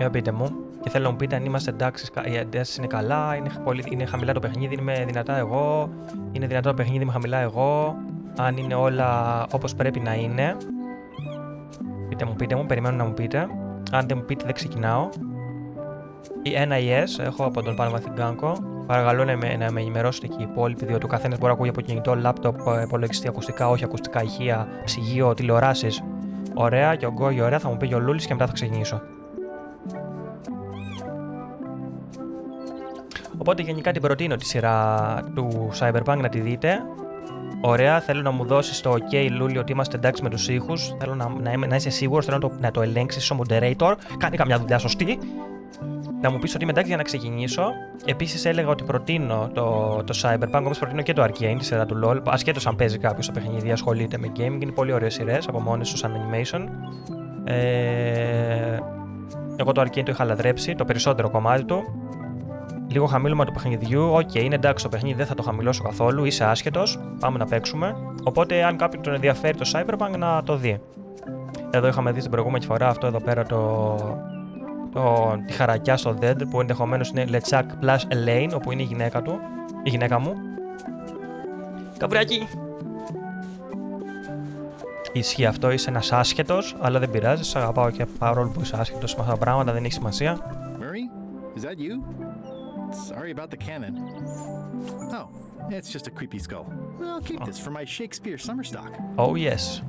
Για πείτε μου. Και θέλω να μου πείτε αν είμαστε εντάξει, οι εντάσεις είναι καλά, είναι χαμηλά το παιχνίδι, είμαι δυνατά εγώ, είναι δυνατό το παιχνίδι, είμαι χαμηλά εγώ, αν είναι όλα όπως πρέπει να είναι. Πείτε μου, περιμένω να μου πείτε. Αν δεν μου πείτε δεν ξεκινάω. Η ένα yes έχω από τον Πάνω Μαθηγκάνκο. Παρακαλώ να με ενημερώσετε και οι υπόλοιποι, διότι ο καθένας μπορεί να ακούει από κινητό, λάπτοπ, υπολογιστή, ακουστικά, όχι ακουστικά ηχεία, ψυγείο, τηλεοράσεις. Ωραία, και ο Γκόγι ωραία, θα μου πει και ο Λούλης και μετά θα ξεκινήσω. Οπότε γενικά την προτείνω τη σειρά του Cyberpunk να τη δείτε. Ωραία, θέλω να μου δώσεις το OK Λούλη ότι είμαστε εντάξει με τους ήχους. Θέλω να είσαι σίγουρος, θέλω να το ελέγξεις ο moderator. Κάνει καμιά δουλειά σωστή. Να μου πεις ότι είμαι εντάξει για να ξεκινήσω. Επίσης έλεγα ότι προτείνω το Cyberpunk, όπως προτείνω και το Arcane, τη σειρά του LoL. Ασχέτως αν παίζει κάποιος στο παιχνίδι, ασχολείται με gaming, είναι πολύ ωραίες σειρές από μόνες τους σαν animation. Εγώ το Arcane το είχα λατρέψει, το περισσότερο κομμάτι του. Λίγο χαμήλωμα του παιχνιδιού. Οκ, είναι εντάξει το παιχνίδι, δεν θα το χαμηλώσω καθόλου. Είσαι άσχετος. Πάμε να παίξουμε. Οπότε, αν κάποιον τον ενδιαφέρει το Cyberpunk, να το δει. Εδώ είχαμε δει την προηγούμενη φορά αυτό εδώ πέρα τη χαρακιά στο Dead, που ενδεχομένως είναι Λε Τσάκ plus Elaine, όπου είναι η γυναίκα μου. Καβράκι! Ισχύει αυτό, είσαι ένας άσχετος, αλλά δεν πειράζει. Σ' αγαπάω και παρόλο που είσαι άσχετος με αυτά τα πράγματα, δεν έχει σημασία. Sorry about the cannon. Oh, it's just a creepy skull. I'll keep this for my Shakespeare summer stock. Oh yes.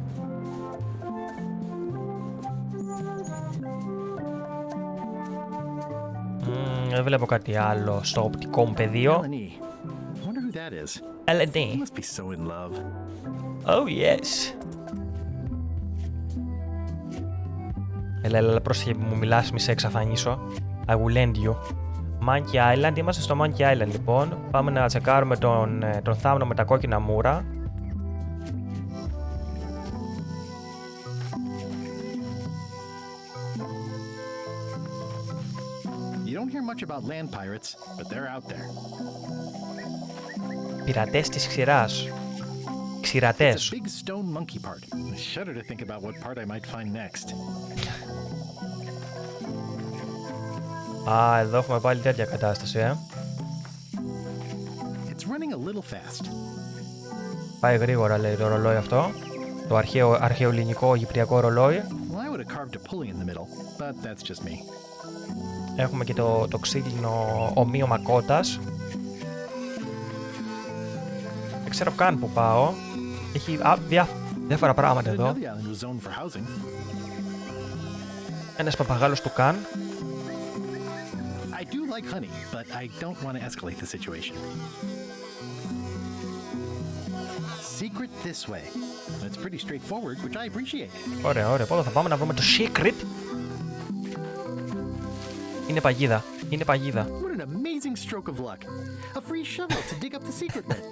Δεν βλέπω κάτι άλλο στο οπτικό μου πεδίο. L&D. Oh yes. Έλα, πρόσεχε που μου μιλάς, μη σε εξαφανίσω. I will end you. Monkey Island, είμαστε στο Monkey Island λοιπόν. Πάμε να τσεκάρουμε τον θάμνο με τα κόκκινα μούρα. You don't hear much about land pirates, but they're out there. Πειρατές της ξηράς. Ξηρατές. It's a big stone monkey part. I shudder to think about what part I might find next. Α, εδώ έχουμε πάλι τέτοια κατάσταση, It's running a little fast. Πάει γρήγορα, λέει το ρολόι αυτό. Το αρχαίο ελληνικό αιγυπτιακό ρολόι. Well, I would have carved a pulley in the middle, but that's just me. Έχουμε και το ξύλινο ομοίωμα κότας. Δεν ξέρω καν που πάω. Έχει διάφορα πράγματα εδώ. Ένας παπαγάλος του καν. I do like honey, but I don't want to escalate the situation. Secret this way. It's pretty straightforward, which I appreciate. Ωραία, ωραία. Πότε θα πάμε να βρούμε το secret. Είναι παγίδα. Είναι παγίδα. What an amazing stroke of luck. A free shovel to dig up the secret with.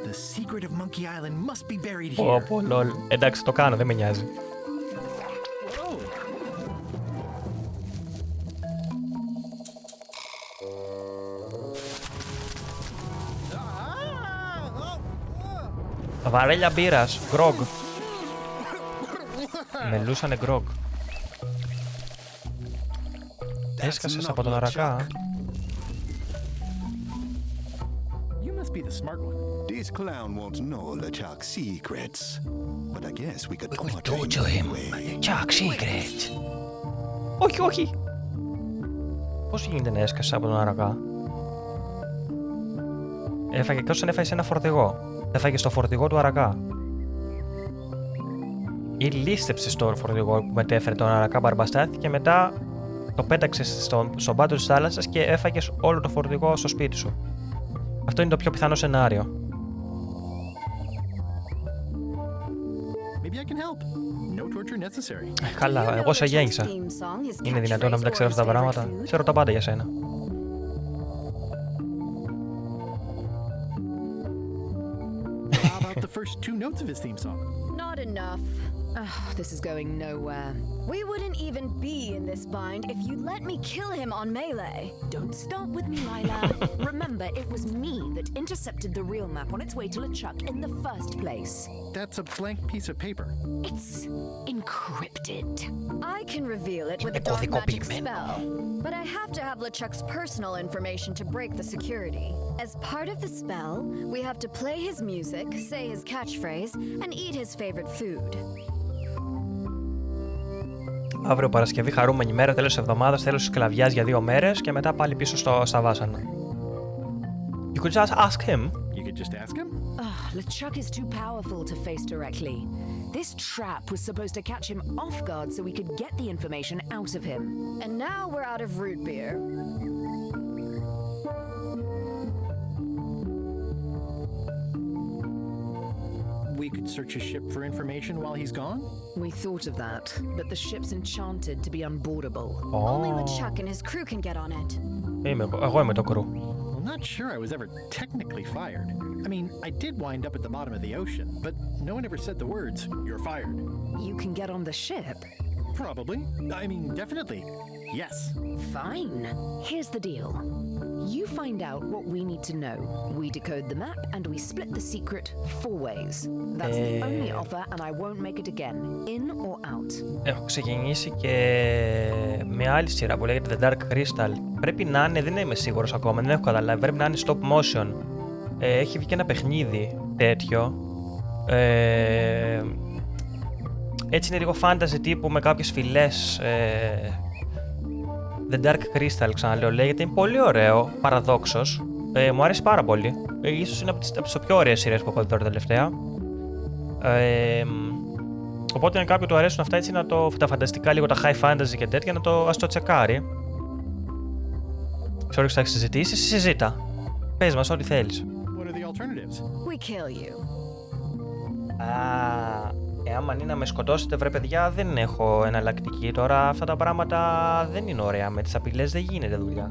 The secret of Monkey Island must be buried here. Πω, λολ. Εντάξει, το κάνω, δεν με νοιάζει. Βαρέλια μπύρας, γκρογ. Μελούσανε γκρογ. Έσκασες από τον αρακά. This clown won't know Lе Czak's secrets, but I guess we could torture him. Czak secrets. Όχι, όχι. Πώς γίνεται να έσκασες από τον αρακά. Έφαγε και όσον έφαγε σε ένα φορτηγό. Έφαγε στο φορτηγό του αρακά. Ή λίστεψε στο φορτηγό που μετέφερε τον αρακά μπαρμπαστάθη και μετά το πέταξε στον πάτο της θάλασσας και έφαγες όλο το φορτηγό στο σπίτι σου. Αυτό είναι το πιο πιθανό σενάριο. Καλά, εγώ σε γέννησα. Είναι δυνατόν να μην τα ξέρω αυτά τα πράγματα. Ξέρω τα πάντα για σένα. The first two notes of his theme song. Not enough. This is going nowhere. We wouldn't even be in this bind if you'd let me kill him on melee. Don't start with me, Lila. Remember, it was me that intercepted the real map on its way to LeChuck in the first place. That's a blank piece of paper. It's encrypted. I can reveal it with a dark magic spell, but I have to have LeChuck's personal information to break the security. As part of the spell, we have to play his music, say his catchphrase, and eat his favorite food. Αύριο Παρασκευή, χαρούμενη μέρα, τέλος της εβδομάδας, τέλος της σκλαβιάς για 2 μέρες και μετά πάλι πίσω στα βάσανα. You could just ask him. You could just ask him? LeChuck is too powerful to face directly. This trap was supposed to catch him off guard so we could get the information out of him. And now we're out of root beer. We could search his ship for information while he's gone? We thought of that, but the ship's enchanted to be unboardable. Only LeChuck and his crew can get on it. Εγώ είμαι το κρου. Well, not sure I was ever technically fired. I mean, I did wind up at the bottom of the ocean, but no one ever said the words, "You're fired." You can get on the ship. Probably. I mean, definitely. Yes. Fine. Here's the deal. You find out what we need to know. We decode the map and we split the secret 4 ways. That's the only offer and I won't make it again. In or out. Έχω ξεκινήσει και μια άλλη σειρά που λέγεται The Dark Crystal. Πρέπει να είναι, δεν είμαι σίγουρος ακόμα, δεν έχω καταλάβει. Πρέπει να είναι stop motion. Έχει βγει και ένα παιχνίδι τέτοιο. Έτσι είναι λίγο fantasy τύπου με κάποιες φυλές. The Dark Crystal, ξαναλέω, λέγεται. Είναι πολύ ωραίο, παραδόξως. Μου αρέσει πάρα πολύ. Ίσως είναι από τις πιο ωραίες σειρές που έχω δει τώρα τελευταία. Οπότε αν κάποιου του αρέσουν αυτά, έτσι, τα φανταστικά, λίγο τα high fantasy και τέτοια, ας το τσεκάρει. Ξέρω ότι θα έχεις συζητήσεις, συζήτα. Πες μας ό,τι θέλεις. What are the alternatives? We kill you. Άμα είναι να με σκοτώσετε, βρε παιδιά, δεν έχω εναλλακτική. Τώρα αυτά τα πράγματα δεν είναι ωραία. Με τις απειλές δεν γίνεται δουλειά.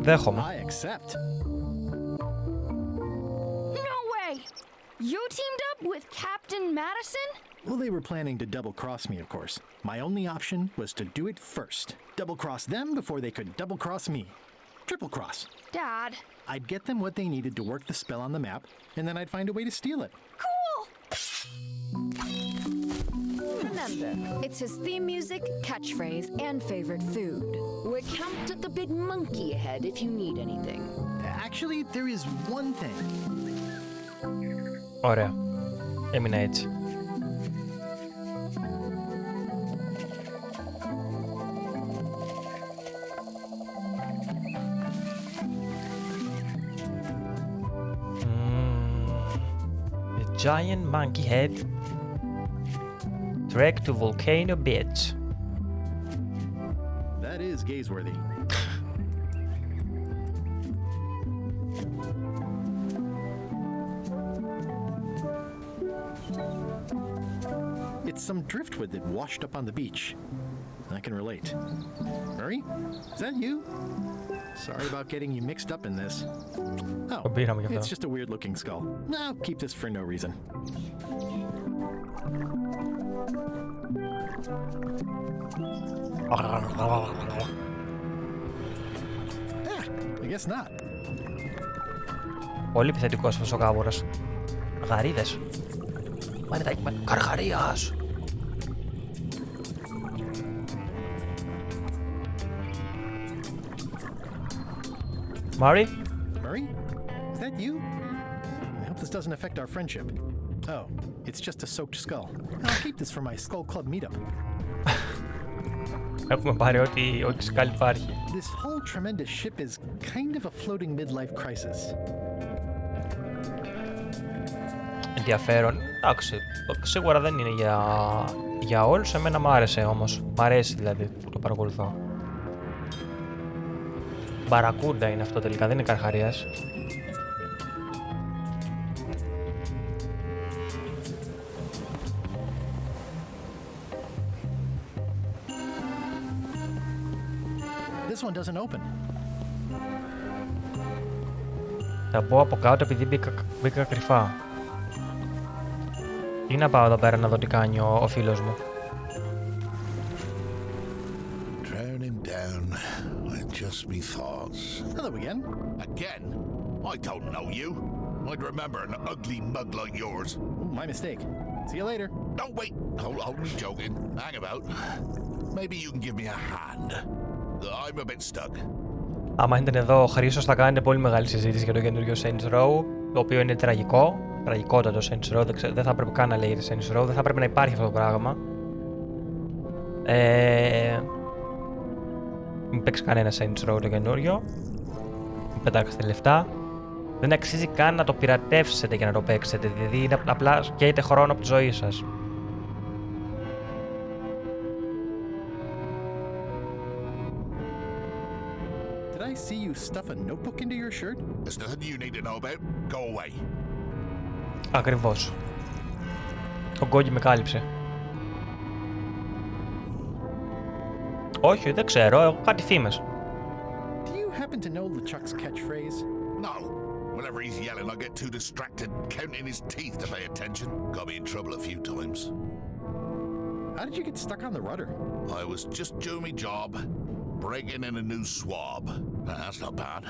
Δέχομαι. I accept. No way! You teamed up with Captain Madison? Well, they were planning to double-cross me, of course. My only option was to do it first. Double-cross them before they could double-cross me. Triple-cross. Dad. I'd get them what they needed to work the spell on the map, and then I'd find a way to steal it. Cool! Remember, it's his theme music, catchphrase, and favorite food. We're camped at the big monkey ahead if you need anything. Actually, there is one thing. Ωραία. Έμεινα έτσι. Giant monkey head. Trek to Volcano Beach. That is gaze-worthy. It's some driftwood that washed up on the beach. I can relate. Murray? Is that you? Sorry about getting you mixed up in this. Oh, it's just a weird-looking skull. I'll keep this for no reason. I guess not. Πολύ επιθετικός αυτός ο κάβουρας. Γαρίδες. Μανιτάκι, καρχαρίας. Murray? Murray? Is that you? I hope this doesn't affect our friendship. Oh, it's just a soaked skull. I'll keep this for my Skull Club meetup. Έχουμε πάρει ό,τι σκάλι υπάρχει. This whole tremendous ship is kind of a floating midlife crisis. Ενδιαφέρον. Εντάξει, σίγουρα δεν είναι για όλους. Εμένα μου άρεσε όμως. Μ' αρέσει δηλαδή που το παρακολουθώ. Μπαρακούντα είναι αυτό τελικά, δεν είναι καρχαρίας. This one doesn't open. Θα μπω από κάτω επειδή μπήκα κρυφά. Ή να πάω εδώ πέρα να δω τι κάνει ο φίλος μου. Drowning down with just me thoughts. Hello again. Again? I don't know you. I'd remember an ugly mug like yours. Ooh, my mistake. See you later. No, wait. Hold me joking. Hang about. Maybe you can give me a hand. I'm a bit stuck. Άμα ήταν εδώ ο Χρήστος θα κάνει πολύ μεγάλη συζήτηση για το καινούριο Saints Row, το οποίο είναι τραγικό. Τραγικότατο Saints Row, δεν θα έπρεπε καν να λέγεται Saints Row, δεν θα έπρεπε να υπάρχει αυτό το πράγμα. Μην παίξει κανένα Saints Row το καινούριο. Μην πετάξετε λεφτά. Δεν αξίζει καν να το πειρατεύσετε και να το παίξετε, δηλαδή είναι απλά καίτε χρόνο από τη ζωή σας. Did I see you stuff a notebook into your shirt? There's nothing you need to know about. Go away. Ακριβώς. Ο Γκόγι με κάλυψε. Όχι, δεν ξέρω, έχω κάτι φήμες. Do you happen to know LeChuck's catchphrase? No. Whenever he's yelling, I get too distracted counting his teeth to pay attention. Got me in trouble a few times. How did you get stuck on the rudder? I was just doing my job, breaking in a new swab. That's not bad.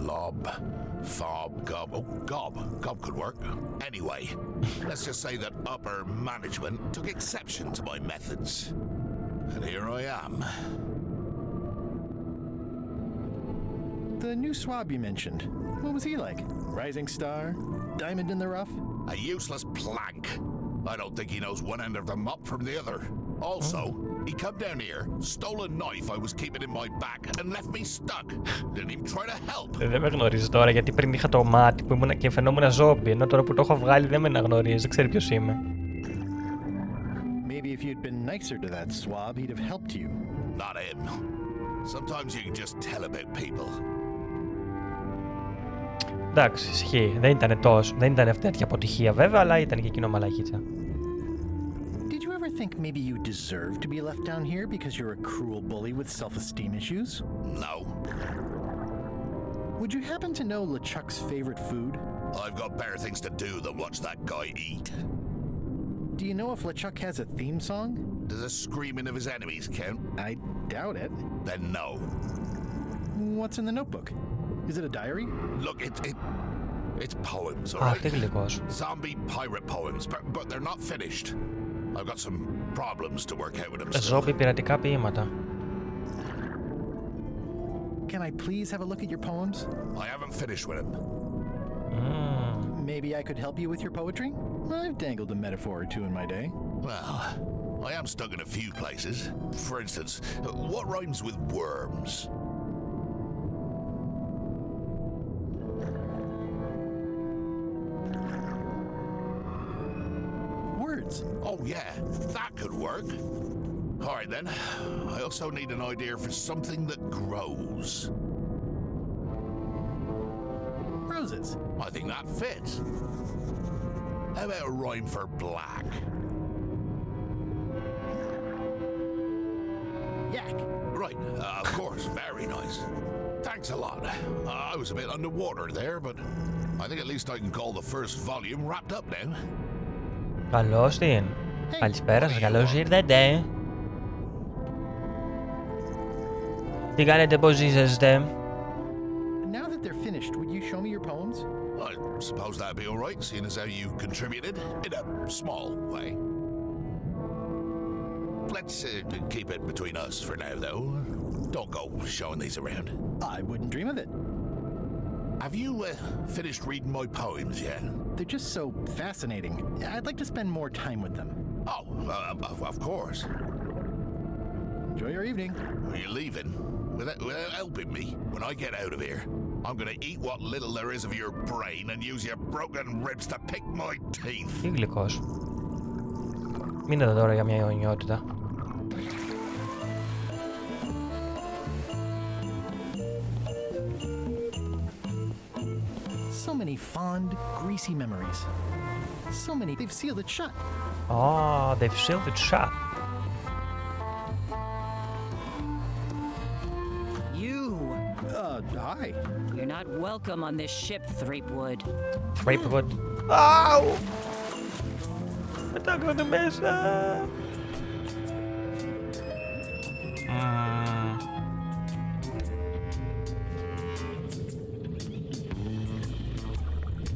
Lob, fob, gob. Oh, gob. Gob could work. Anyway, let's just say that upper management took exception to my methods. And here I am. The new swab you mentioned. What was he like? Rising star? Diamond in the rough? A useless plank. I don't think he knows one end of the mop from the other. Also, he come down here, stole a knife I was keeping in my back, and left me stuck. Didn't even try to help. Δεν με γνωρίζει τώρα γιατί πριν είχα το μάτι που ήμουν και φαινόμουν ζόμπι, ενώ τώρα που το έχω βγάλει δεν με αναγνωρίζει, δεν ξέρει ποιος είμαι. Maybe if you'd been nicer to that swab, he'd have helped you. Not him. Sometimes you can just tell about people. Εντάξει, ισχύει. Δεν ήταν αυτή τέτοια αποτυχία βέβαια, αλλά ήταν και εκείνο μαλακίτσα. Did you ever think maybe you deserve to be left down here because you're a cruel bully with self-esteem issues? No. Would you happen to know LeChuck's favorite food? I've got better things to do than watch that guy eat. Do you know if LeChuck has a theme song? Does the screaming of his enemies count? I doubt it. Then no. What's in the notebook? Is it a diary? Look, it's poems, all Αχ, right? τι γλυκός. Zombie pirate poems, but they're not finished. I've got some problems to work out with them. Ζόμπι πειρατικά ποίηματα. Can I please have a look at your poems? I haven't finished with them. Maybe I could help you with your poetry? I've dangled a metaphor or two in my day. Well, I am stuck in a few places. For instance, what rhymes with worms? Words. Oh yeah, that could work. All right then. I also need an idea for something that grows. Roses. I think that fits. How about a rhyme for black? Yak. Right, of course, very nice. Thanks a lot. I was a bit underwater there, but I think at least I can call the first volume wrapped up now. Καλώς την. Καλησπέρα σας, καλώς ήρθατε. Τι κάνετε, πώς είσαστε? Now that they're finished, would you show me your poems? I suppose that'd be all right, seeing as how you contributed in a small way. Let's keep it between us for now, though. Don't go showing these around. I wouldn't dream of it. Have you finished reading my poems yet? They're just so fascinating. I'd like to spend more time with them. Oh, of course. Enjoy your evening. Are you leaving? Without helping me? When I get out of here, I'm gonna eat what little there is of your brain and use your broken ribs to pick my teeth. Τι γλυκός. Μην εδώ τώρα για μια αιωνιότητα. So many fond, greasy memories. So many, they've sealed it shut. Oh, they've sealed it shut. You! Hi. You're not welcome on this ship, Threepwood. Threepwood. Ow! Πετάξω το μέσα.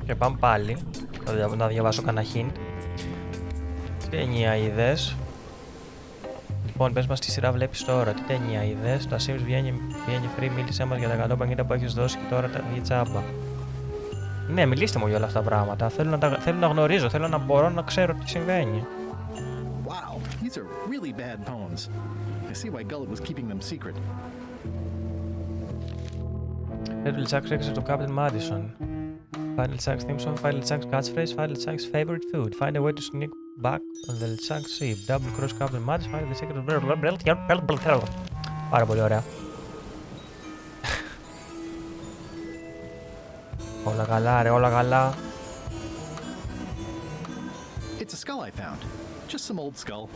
Και πάμε πάλι. Να διαβάσω κανένα hint. Τι ταινία είδες? Λοιπόν, πες μας τι σειρά βλέπεις τώρα. Τι ταινία είδες? Τα Sims βγαίνει free. Μίλησέ μας για τα 150 που έχεις δώσει και τώρα τα βγει τσάμπα. Ναι, μιλήστε μου για όλα αυτά τα πράγματα. Θέλω να γνωρίζω, θέλω να μπορώ να ξέρω τι συμβαίνει. Wow, these are really bad poems. I see why Gullet was keeping them secret. Λε Τσάκ έξερε το Captain Madison. Find Λε Τσάκ's theme song, find Λε Τσάκ's catchphrase, find Λε Τσάκ's favorite food. Find a way to sneak back on the Λε Τσάκ ship. Double cross Captain Madison, find the secret of Πάρα πολύ ωραία. Όλα καλά ρε, όλα καλά. It's a skull I found. Just some old skull.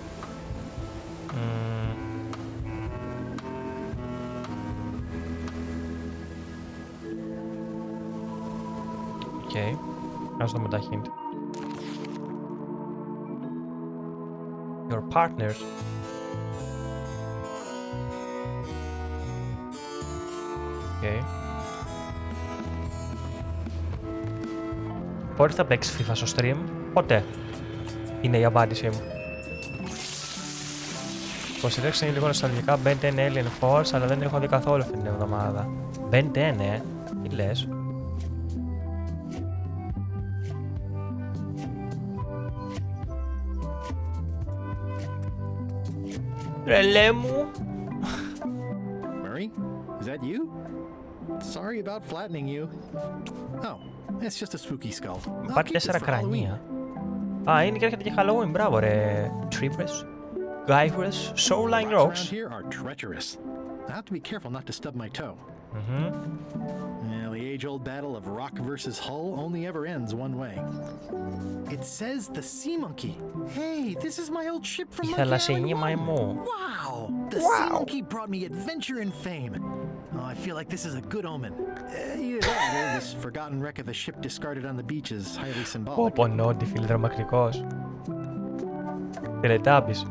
Okay. Ας δούμε τα hint. Your partners. Okay. Πότε θα παίξει FIFA στο stream? Ποτέ. Είναι η απάντησή μου. Πως είναι λίγο νοσταλγικά Ben 10 Alien Force, αλλά δεν έχω δει καθόλου αυτή την εβδομάδα. Ben 10, τι λες? Τρελέ μου. Murray, is that you? Sorry about flattening you. Oh, it's just a spooky skull. Υπάρχει 4 κρανία. Α, είναι και έρχεται και Halloween, μπράβο ρε. Trippers, Gyres, Shoreline Rocks Rocks. around here are treacherous. I have to be careful not to stub my toe. Well, the age-old battle of rock versus hull only ever ends one way. It says the sea monkey. Hey, this is my old ship from Η Monkey θαλασσινή Island. μαϊμού. Wow, the sea monkey brought me adventure and fame. Oh, I feel like this is a good omen. Either that or this forgotten wreck of a ship discarded on the beach is highly symbolic. Πω πω νόντι φίλε τρομακτικός. Τελετάμπης.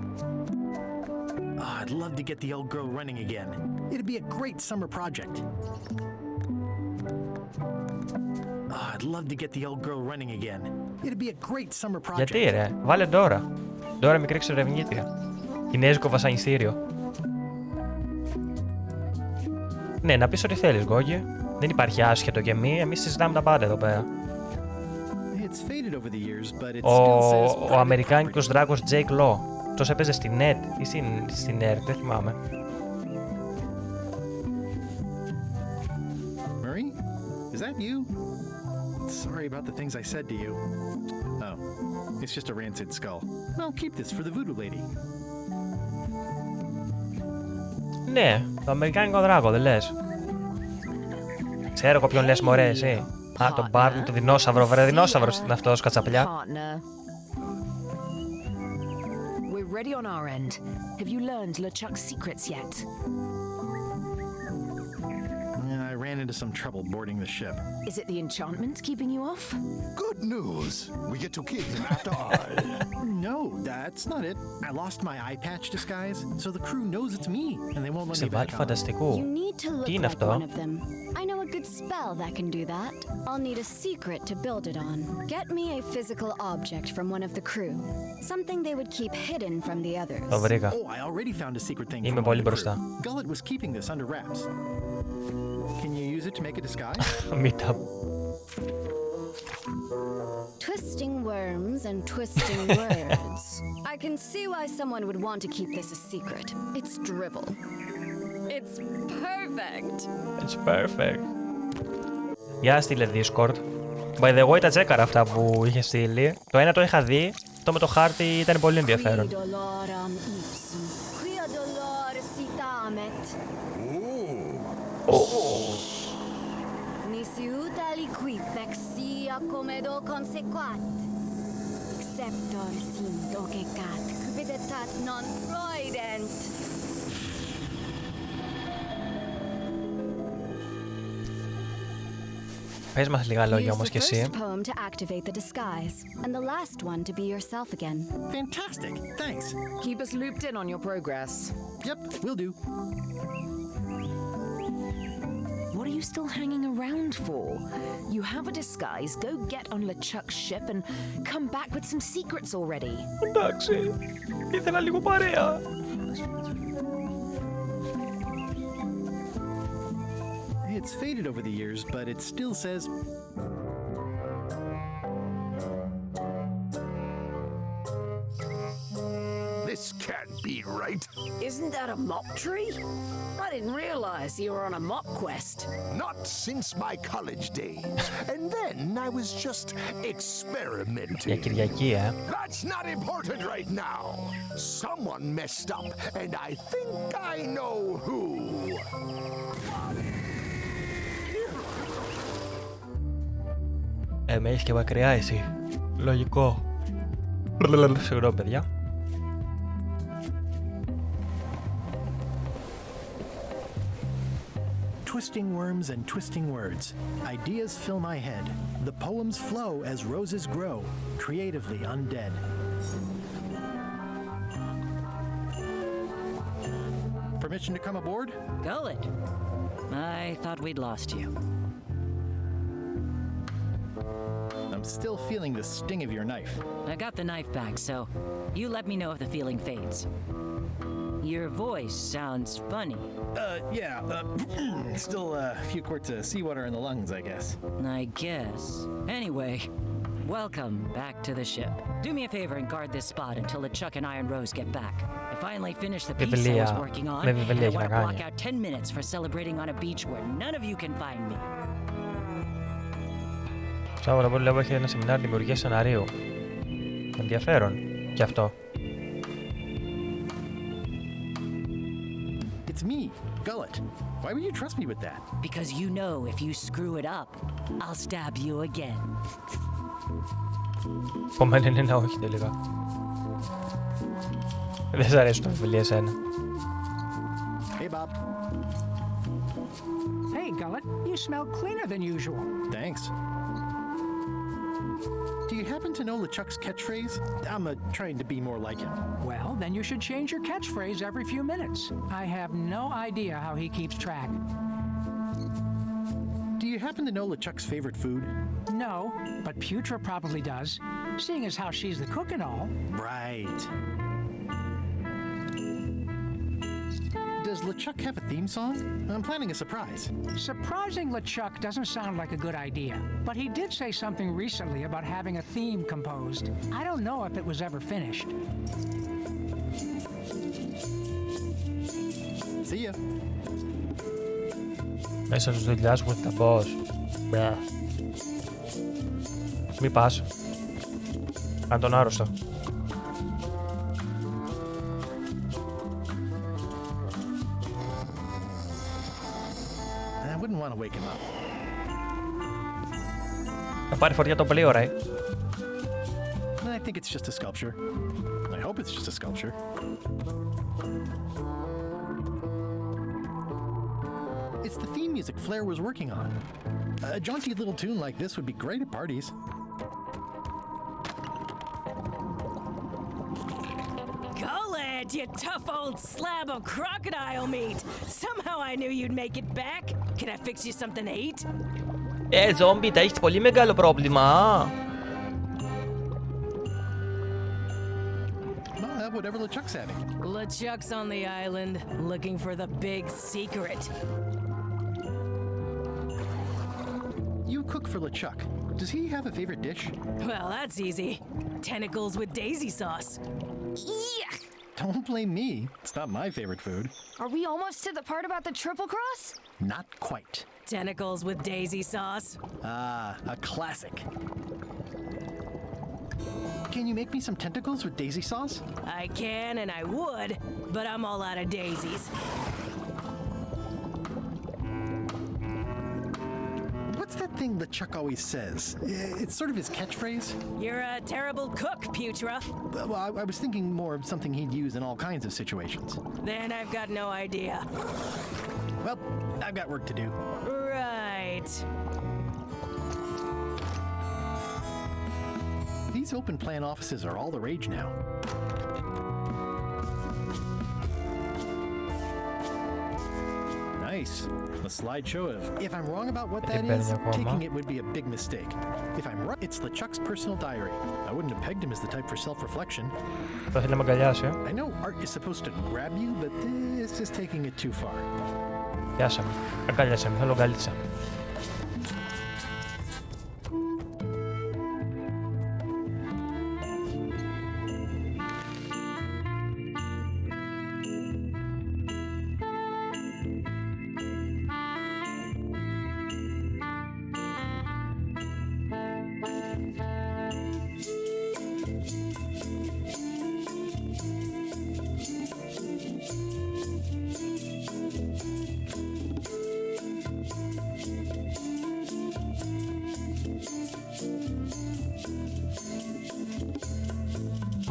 Oh, I'd love to get the old girl running again. It'd be a great summer project. Oh, I'd love to get the old girl running again. It'd be a great summer project. Γιατί ρε, βάλε Ντόρα. Ντόρα μικρή εξερευνήτρια. Κινέζικο βασανιστήριο. Ναι, να πεις ό,τι θέλεις, Γκόγι. Δεν υπάρχει άσχετο και μη, εμείς συζητάμε τα πάντα εδώ πέρα. It's faded over the years, but it still says Ο αμερικάνικος δράκος Jake Law. Αυτός έπαιζε στην NET ή στην ERT, δεν θυμάμαι. Murray, is that you? Sorry about the things I said to you. Oh, it's just a rancid skull. I'll keep this for the voodoo lady. Ναι, το αμερικάνικο δράκο, δεν λες? Ξέρω εγώ ποιον λες μωρέ εσύ. Α, τον Barney, το δεινόσαυρο, βρε δεινόσαυρος είναι αυτός, κατσαπλιά. Partner. We're ready on our end. Have you learned Lе Chuck's secrets yet? I ran into some trouble boarding the ship. Is it the enchantment keeping you off? Good news. We get to keep him after all. No, that's not it. I lost my eye patch disguise, so the crew knows it's me, and they won't let Σε me back βάλει on. φανταστικού. You need to look Τι είναι like αυτό? one of them. I know a good spell that can do that. I'll need a secret to build it on. Get me a physical object from one of the crew. Something they would keep hidden from the others. Το βρήκα. Oh, I already found a secret thing. Είμαι from πολύ one of the μπροστά. crew. Gullet was keeping this under wraps. Can you use it to make a disguise? Meet up. Twisting worms and twisting words. I can see why someone would want to keep this a secret. It's dribble. It's perfect. It's perfect. Για στείλε Discord. By the way, τα τσέκαρα αυτά που είχε στείλει. Το ένα το είχα δει, το με το χάρτη ήταν πολύ ενδιαφέρον. Qui doloram ipsum, quia dolor citamet. Nisi utali quip vexia comedo consequat. Exceptor sim docecat, quidetat non proident. Πες μας λίγα λόγια Use όμως the κι εσύ. first poem to activate the disguise, and the last one to be yourself again. Fantastic. Thanks. Keep us looped in on your progress. Yep, will do. What are you still hanging around for? You have a disguise. Go get on Le Chuck's ship and come back with some secrets already. Εντάξει, ήθελα λίγο παρέα. It's faded over the years, but it still says... This can't be right. Isn't that a mop tree? I didn't realize you were on a mop quest. Not since my college days. And then I was just Για experimenting. Κυριακή, That's not important right now. Someone messed up, and I think I know who. Με έχεις και μακριά εσύ. Λογικό. Συγγνώμη, παιδιά. Twisting worms and twisting words. Ideas fill my head. The poems flow as roses grow, creatively undead. Permission to come aboard? Gullet. I thought we'd lost you. I'm still feeling the sting of your knife. I got the knife back, so you let me know if the feeling fades. Your voice sounds funny. Still a few quarts of seawater in the lungs, I guess. I guess. Anyway, welcome back to the ship. Do me a favor and guard this spot until the Chuck and Iron Rose get back. I finally finished the piece I was working on, and I want to block out 10 minutes for celebrating on a beach where none of you can find me. Σάββαρο πολύ λόγο έχει ένα σεμινάριο δημιουργίας σεναρίου. Ενδιαφέρον και αυτό. It's me, Gullet. Why would you trust me with that? Because you know if you screw it up, I'll stab you again. Επομένως είναι ένα όχι τελικά. Δεν σ' αρέσουν τα βιβλία εσένα. Hey, Bob. Hey, Gullet, you smell cleaner than usual. Thanks. Do you happen to know LeChuck's catchphrase? I'm trying to be more like him. Well, then you should change your catchphrase every few minutes. I have no idea how he keeps track. Do you happen to know LeChuck's favorite food? No, but Putra probably does, seeing as how she's the cook and all. Right. Does LeChuck have a theme song? I'm planning a surprise. Surprising LeChuck doesn't sound like a good idea, but he did say something recently about having a theme composed. I don't know if it was ever finished. See ya. Μέσα στους δουλειάς μου θα πω. Μη πας. Αν τον άρρωστο. I wouldn't want to wake him up. Θα πάρει φοριά το πλοίο, ρε. I think it's just a sculpture. I hope it's just a sculpture. It's the theme music Flair was working on. A jaunty little tune like this would be great at parties. Gullet, you tough old slab of crocodile meat. Somehow I knew you'd make it back. Can I fix you something to eat? Ζόμπι, τα έχεις πολύ μεγάλο πρόβλημα. Whatever LeChuck's having. LeChuck's on the island, looking for the big secret. You cook for LeChuck. Does he have a favorite dish? Well, that's easy. Tentacles with daisy sauce. Yuck! Don't blame me. It's not my favorite food. Are we almost to the part about the triple cross? Not quite. Tentacles with daisy sauce. Ah, a classic. Can you make me some tentacles with daisy sauce? I can and I would, but I'm all out of daisies. What's that thing LeChuck always says? It's sort of his catchphrase. You're a terrible cook, Putra. Well, I was thinking more of something he'd use in all kinds of situations. Then I've got no idea. Well, I've got work to do. Right. These open plan offices are all the rage now. Nice. A slideshow of. If I'm wrong about what that is, taking it would be a big mistake. If I'm right, it's Le Chuck's personal diary. I wouldn't have pegged him as the type for self-reflection. I know art is supposed to grab you, but this is taking it too far. Πιάσαμε. Αγκαλιάσαμε. Θέλω αγκαλίτσα.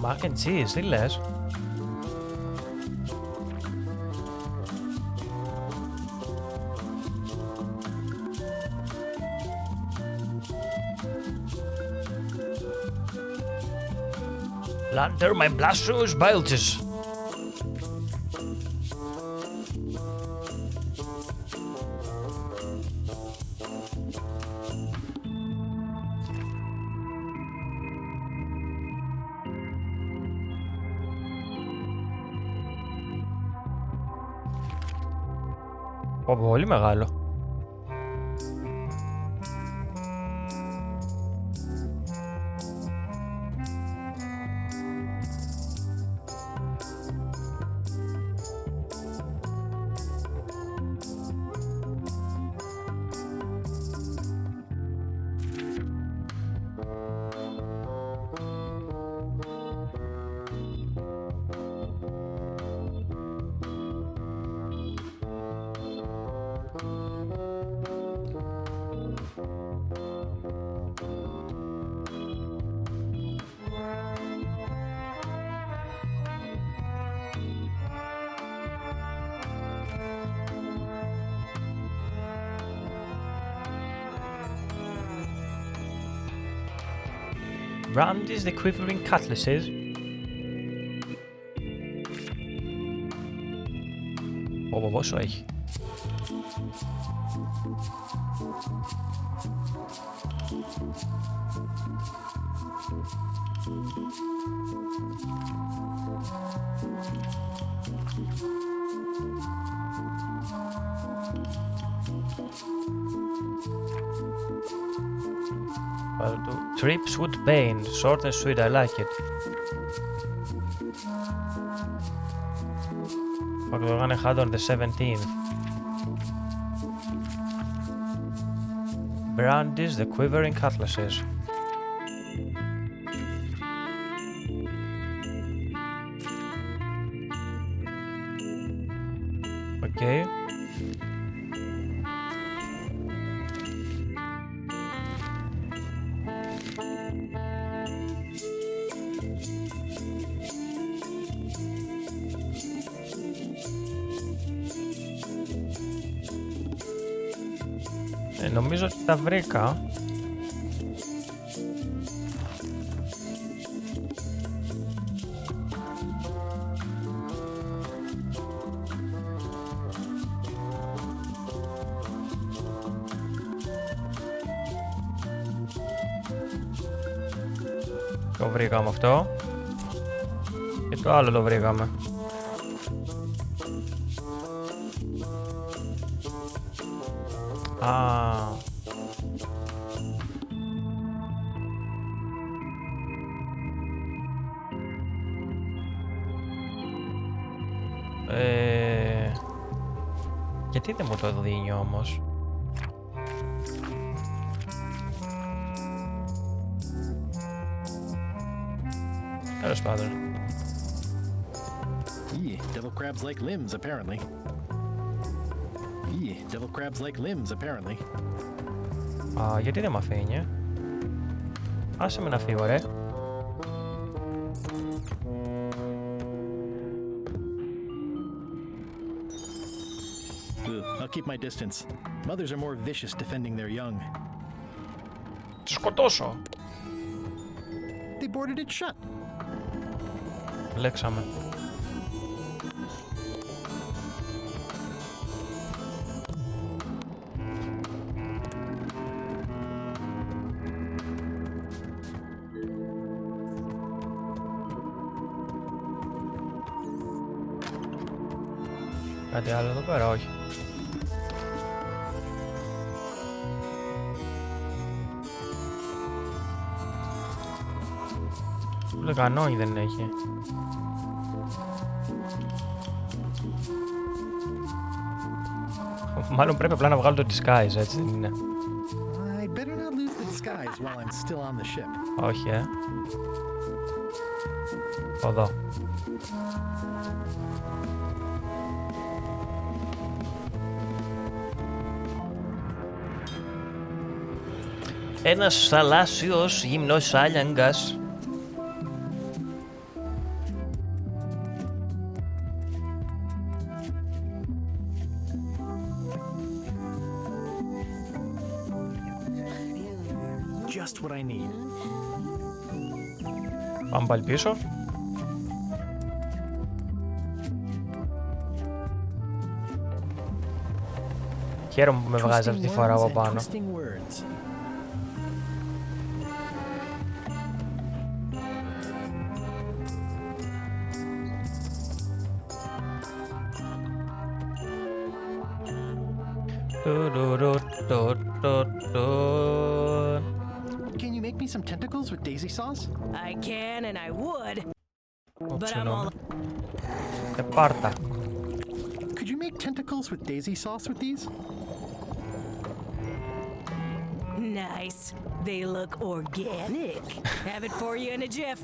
Mac and cheese, τι λες? Lander, my blasphemous bulges. Πολύ μεγάλο. Brandis the quivering cutlasses. Πόσο έχει. Trips with pain, short and sweet, I like it. Fuck, we're gonna head on the 17th. Brandis the quivering cutlasses. Okay. Νομίζω ότι τα βρήκα. Το βρήκαμε αυτό. Και το άλλο το βρήκαμε. Γιατί δεν μου το δίνει όμως? Τέλος πάντων. Devil crabs like limbs, apparently. Devil crabs like limbs, apparently. Γιατί δεν μ' αφήνει? Άσε με να φύγω, ρε. I'll keep my distance. Mothers are more vicious defending their young. Τους σκοτώσω. They boarded it shut. Λέξαμε. Κάτι άλλο εδώ πέρα, όχι. Ούτε κανόνι δεν έχει. Μάλλον πρέπει απλά να βγάλω το disguise, έτσι δεν είναι? I'd better not lose the disguise while I'm still on the ship. Όχι, Εδώ. Ένας θαλάσσιος γυμνός άλιαγκας. Just what I need. Πάμε πάλι πίσω. Χαίρομαι που με βγάζει αυτή τη φορά από πάνω. Can you make me some tentacles with daisy sauce? I can and I would, but I'm all... Πάρτα. Could you make tentacles with daisy sauce with these? Nice. They look organic. Have it for you in a jiff.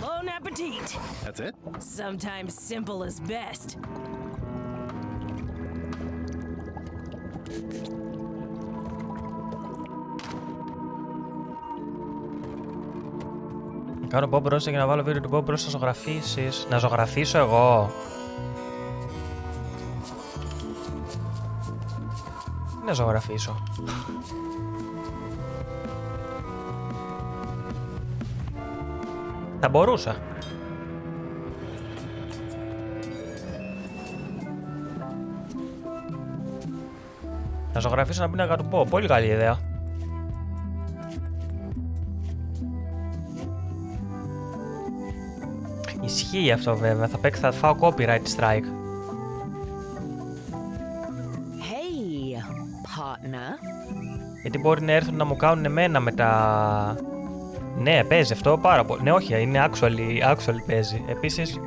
Bon appetit. That's it? Sometimes simple is best. Κάνω Bob Ross για να βάλω βίντεο του Bob Ross να ζωγραφίσεις. Να ζωγραφίσω εγώ. Να ζωγραφίσω. Θα μπορούσα. Να ζωγραφίσω να πει να του πω. Πολύ καλή ιδέα. Ισχύει αυτό βέβαια. Θα φάω copyright strike. Hey, partner. Γιατί μπορεί να έρθουν να μου κάνουν εμένα με τα... Ναι, παίζει αυτό πάρα πολύ. Ναι, όχι, είναι actually παίζει. Επίσης,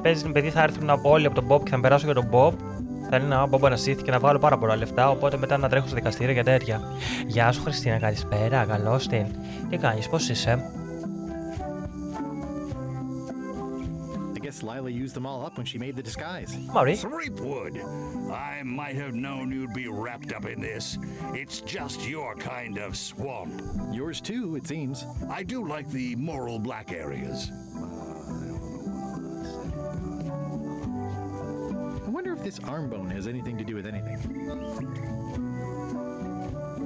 παίζει παιδί, θα έρθουν όλοι από τον Bob και θα με περάσω για τον Bob. Θα είναι ένα Bob ανασύθηκε και να βγάλω πάρα πολλά λεφτά. Οπότε μετά να τρέχω στο δικαστήριο για τέτοια. Γεια σου Χριστίνα, καλησπέρα, καλώς την. Τι κάνεις, πώς είσαι? Lila used them all up when she made the disguise. Murray? Threepwood, I might have known you'd be wrapped up in this. It's just your kind of swamp. Yours too, it seems. I do like the moral black areas. I wonder if this arm bone has anything to do with anything.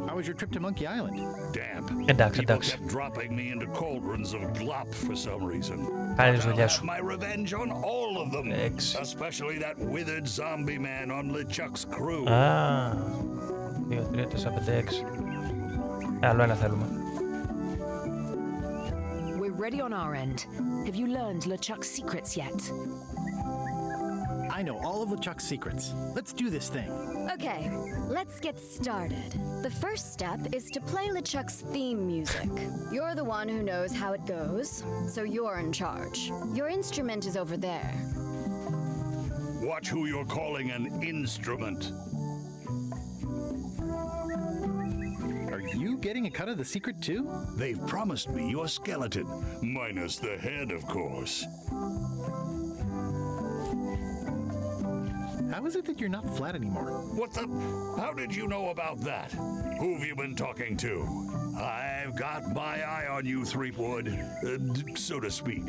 How was your trip to Monkey Island? Damp. Εντάξει. People kept dropping me into cauldrons of glop for some reason. Κάνεις δουλειά I'll σου. have my revenge on all of them. Especially that withered zombie man on Le Chuck's crew. 2, 3, 4, 5, 6. Άλλο ένα θέλουμε. We're ready on our end. Have you learned Le Chuck's secrets yet? I know all of LeChuck's secrets. Let's do this thing. Okay, let's get started. The first step is to play LeChuck's theme music. You're the one who knows how it goes, so you're in charge. Your instrument is over there. Watch who you're calling an instrument. Are you getting a cut of the secret too? They've promised me your skeleton, minus the head, of course. How is it that you're not flat anymore? What the? How did you know about that? Who've you been talking to? I've got my eye on you, Threepwood, so to speak.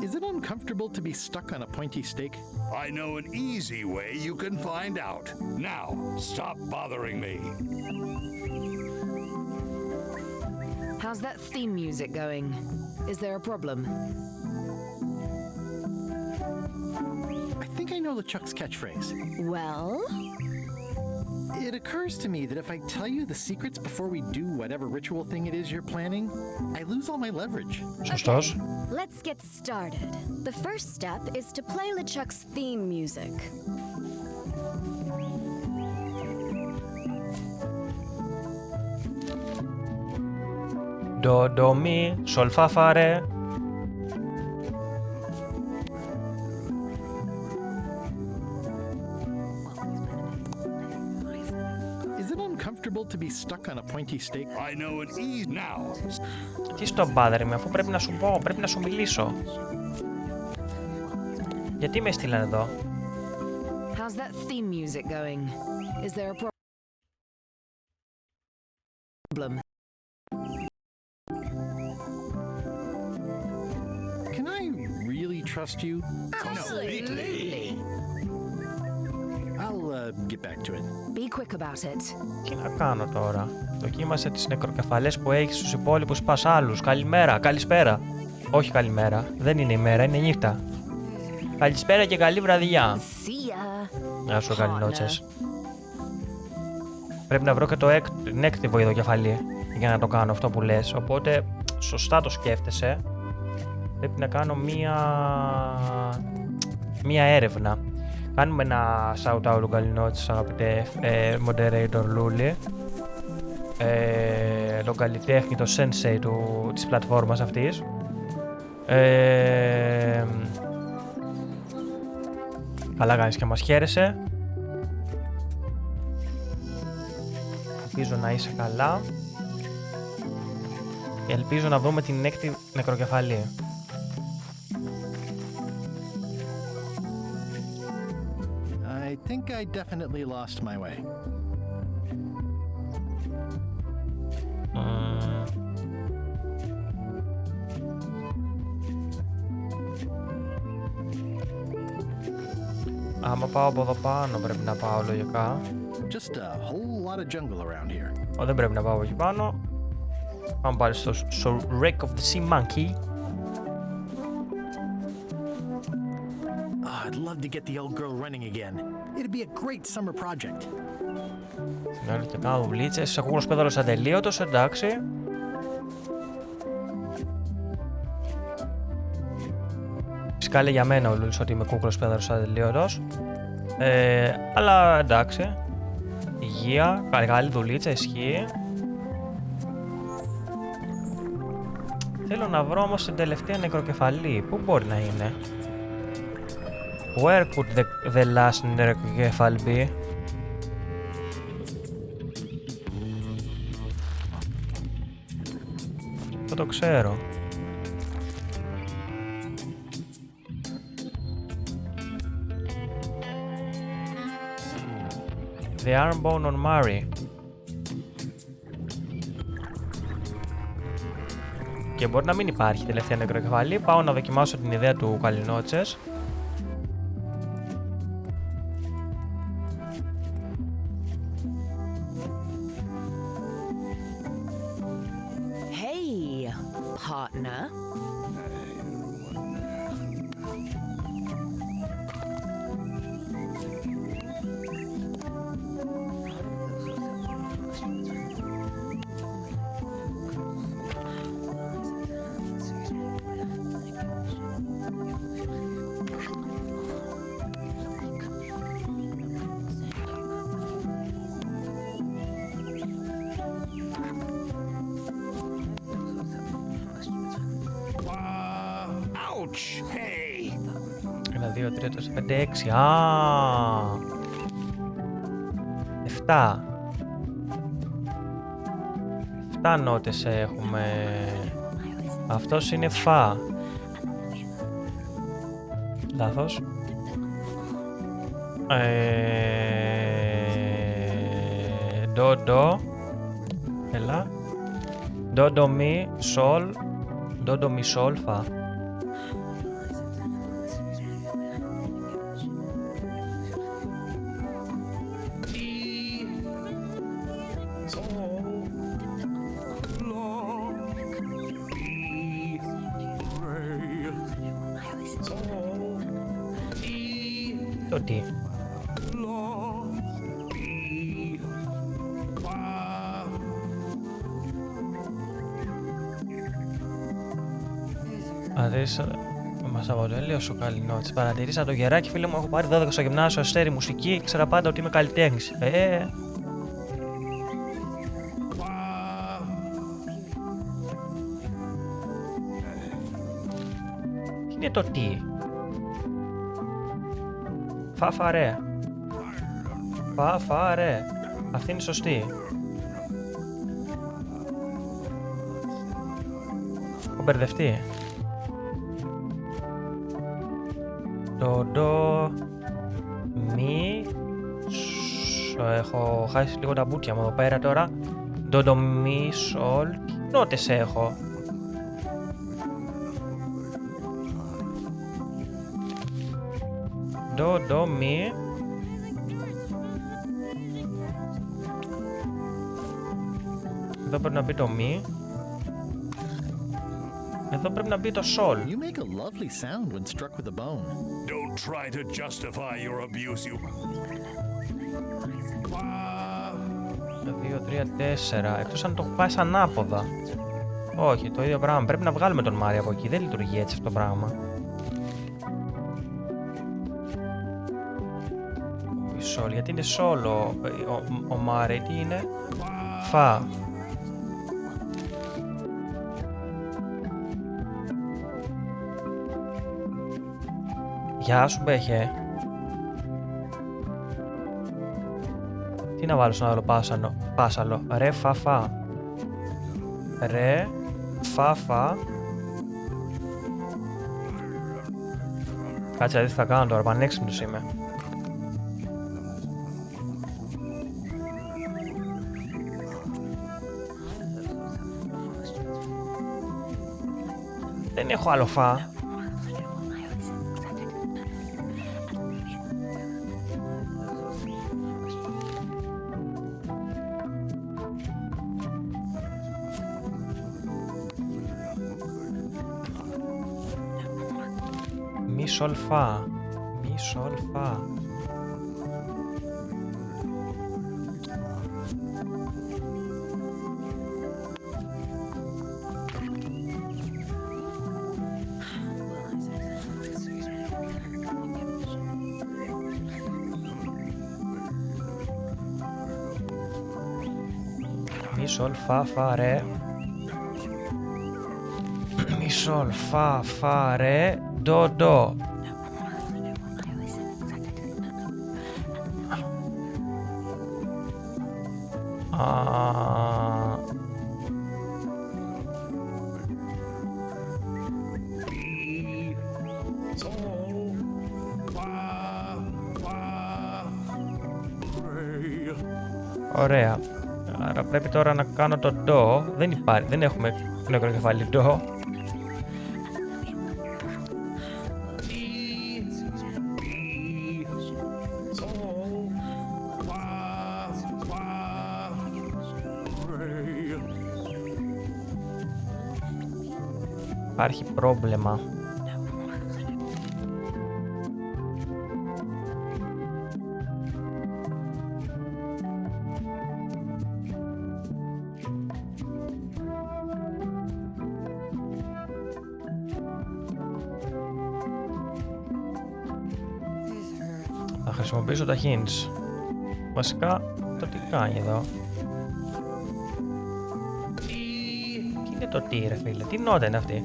Is it uncomfortable to be stuck on a pointy stake? I know an easy way you can find out. Now, stop bothering me. How's that theme music going? Is there a problem? I think I know LeChuck's catchphrase. Well? It occurs to me that if I tell you the secrets before we do whatever ritual thing it is you're planning, I lose all my leverage. Σωστός. Let's get started. The first step is to play LeChuck's theme music. Do, do, mi, sol, fa, fa, re. Is it uncomfortable to be stuck on a pointy stake? I know an easy now. Τι στον μπάδερ είμαι, αφού πρέπει να σου πω, πρέπει να σου μιλήσω. Γιατί με έστειλαν εδώ? How's that theme music going? Is there a problem? Can I really trust you? Absolutely. I'll get back to it. Be quick about it. Τι να κάνω τώρα? Δοκίμασε τις νεκροκεφαλές που έχεις στους υπόλοιπους πασάλους. Καλημέρα, καλησπέρα. Όχι καλημέρα, δεν είναι ημέρα, είναι νύχτα. Καλησπέρα και καλή βραδιά. See ya. Γεια σου, καληνότσες. Πρέπει να βρω και την έκτη βοηδοκεφαλή για να το κάνω αυτό που λες. Οπότε, σωστά το σκέφτεσαι. Πρέπει να κάνω μία έρευνα. Κάνουμε ένα shout-out του καληνότσες, αγαπητέ moderator Λούλη. Τον καλλιτέχνη, το sensei της πλατφόρμας αυτής. Καλά κάνεις και μας χαίρεσαι. Ελπίζω να είσαι καλά. Και ελπίζω να βρούμε την έκτη νεκροκεφαλή. I think I definitely lost my way. Άμα πάω από εδώ πάνω πρέπει να πάω λογικά. Just a whole lot of jungle around here. Δεν πρέπει να πάω από εκεί πάνω. Πάμε πάλι στο Wreck of the Sea Monkey. I'd love to get the old girl running again. It'd be a great summer project. Συνάλληλα και κάνω δουλίτσες. Ακούγλος πέδαλος ατελείωτος, εντάξει. Φυσικά λέει για μένα ο Λούλης ότι είμαι κούκλος πέδαλος ατελείωτος. Αλλά εντάξει. Υγεία, καλή δουλίτσα, ισχύει. Θέλω να βρω όμως την τελευταία νεκροκεφαλή. Πού μπορεί να είναι? Where could the last necrocephal be? Δεν το ξέρω. The armbone on Mary. Και μπορεί να μην υπάρχει τελευταία νεκροκεφαλή. Πάω να δοκιμάσω την ιδέα του Καληνότσες. Hey, partner. Ouch! Hey! 1, 2, 3, 4, 5, 6. Α! 7. 7 νότες έχουμε. Αυτός είναι φα. Λάθος. Ντο, ντο. Έλα. Ντο, ντο, μι, σολ. Ντο, ντο, μι, σολ, φα. Το τι. Μας αποτελεί ο Σοκαλινότης. Παρατηρήσα το γεράκι, φίλε μου. Έχω πάρει 12 στο γυμνάσιο, αστέρι μουσική. Ήξερα πάντα ότι είμαι καλλιτέχνης. Τι είναι το τι. Φαφαρέ. Φαφαρέ. Αυτή είναι σωστή. Έχω μπερδευτεί. Ντο, μη, έχω χάσει λίγο τα μπουτια μου εδώ πέρα τώρα. Ντο, μη, σολ, νότες έχω. Ντο, μη. Εδώ πρέπει να μπει το μη. Εδώ πρέπει να μπει το sol. You make a lovely sound when struck with a bone. Don't try to justify your abuse, you... 2, 3, 4. Εκτός αν το έχω πάει σαν ανάποδα. Όχι, το ίδιο πράγμα. Πρέπει να βγάλουμε τον Μάρι από εκεί. Δεν λειτουργεί έτσι αυτό το πράγμα. Sol, γιατί είναι solo ο Μάρι. Τι είναι? Φα. Γεια σου, Μπέχε. Τι να βάλω στον άλλο πάσαλο. Ρε, φα, φα. Ρε, φα, φα. Κάτσε να δεις τι θα κάνω τώρα, πανέξυπνος είμαι. Δεν έχω άλλο φα. Μη σολ φα. Μη σολ φα. Μη σολ φα φα ρε. Μη σολ φα φα ρε. Ντο ντο. Ωραία. Άρα πρέπει τώρα να κάνω το ντο. Δεν υπάρχει, δεν έχουμε νεκροκεφάλι ντο. Υπάρχει πρόβλημα. Θα χρησιμοποιήσω τα hints. Βασικά, το τι κάνει εδώ. Τι είναι το τι ρε φίλε, τι νότα είναι αυτή.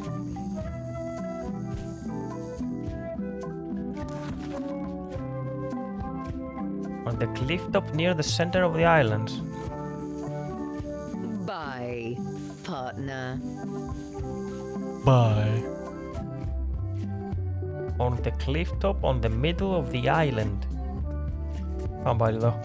On the cliff top near the center of the islands. Bye, partner. Bye. On the cliff top on the middle of the island. Πάμε πάλι εδώ.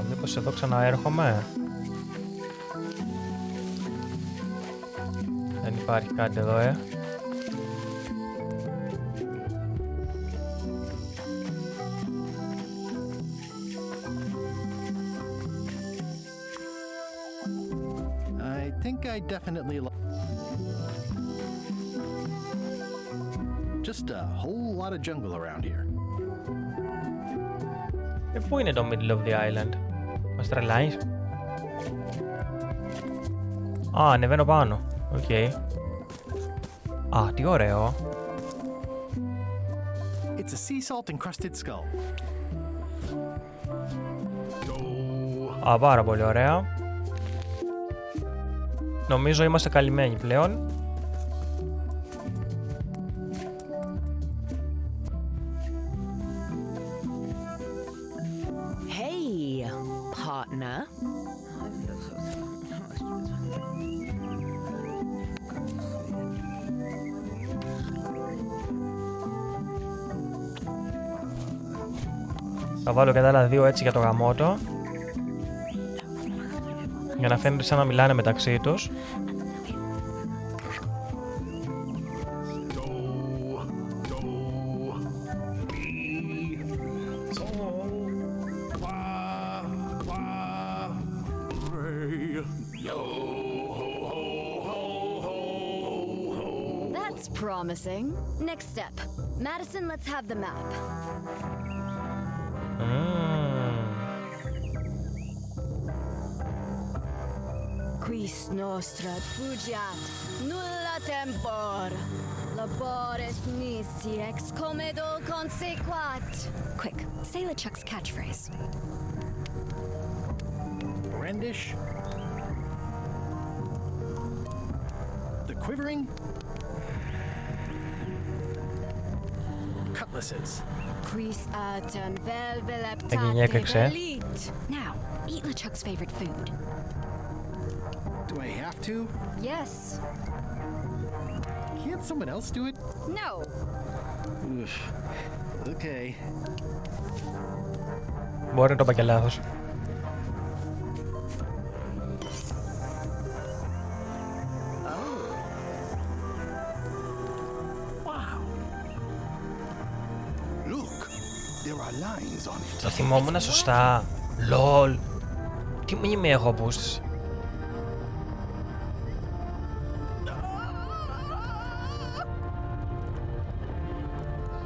Μήπως εδώ ξαναέρχομαι. Δεν υπάρχει κάτι εδώ, think I definitely just a whole lot of jungle around here. Πού είναι το middle of the island? Μας τρελάνεις? Α, ανεβαίνω πάνω. Οκ. Α, τι ωραίο. It's a sea salt encrusted skull. Α, πάρα πολύ ωραία. Νομίζω είμαστε καλυμμένοι πλέον. Hey, partner. Θα βάλω και τα άλλα δύο έτσι για το γαμότο. Για να φαίνεται σαν να μιλάνε μεταξύ τους. That's promising. Next step. Madison, let's have the map. Quis nostra fugiat, nulla tempor. Labores nisi ex comedo consequat. Quick, say Le Chuck's catchphrase. Brandish. The quivering. Cutlasses. Quis autem Έγινε έκρηξε. velveleptate. Now, eat Le Chuck's favorite food. Do I have to? Yes. Can't someone else do it? No. Oof. Okay. Μπορεί να το είπα και λάθος. Το θυμόμουν σωστά. Λολ. Τι μνήμη έχω απούστηση.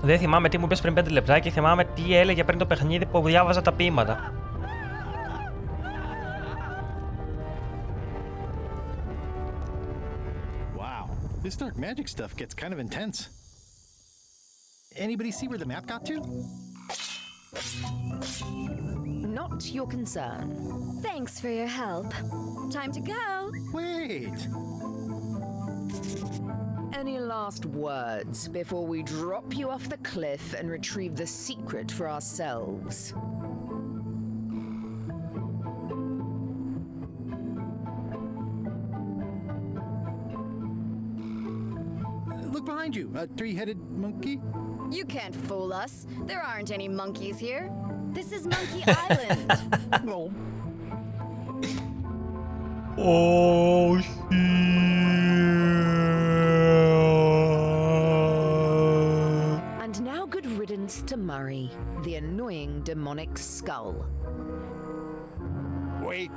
Δεν θυμάμαι τι μου είπες πριν 5 λεπτά και θυμάμαι τι έλεγε πριν το παιχνίδι που διάβαζα τα ποίηματα. Wow, this dark magic stuff gets kind of intense. Anybody see where the map got to? Not your concern. Thanks for your help. Time to go. Wait. Any last words before we drop you off the cliff and retrieve the secret for ourselves? Look behind you, a three-headed monkey. You can't fool us. There aren't any monkeys here. This is Monkey Island. Well, Όχι. And now good riddance to Murray, the annoying demonic skull. Wait,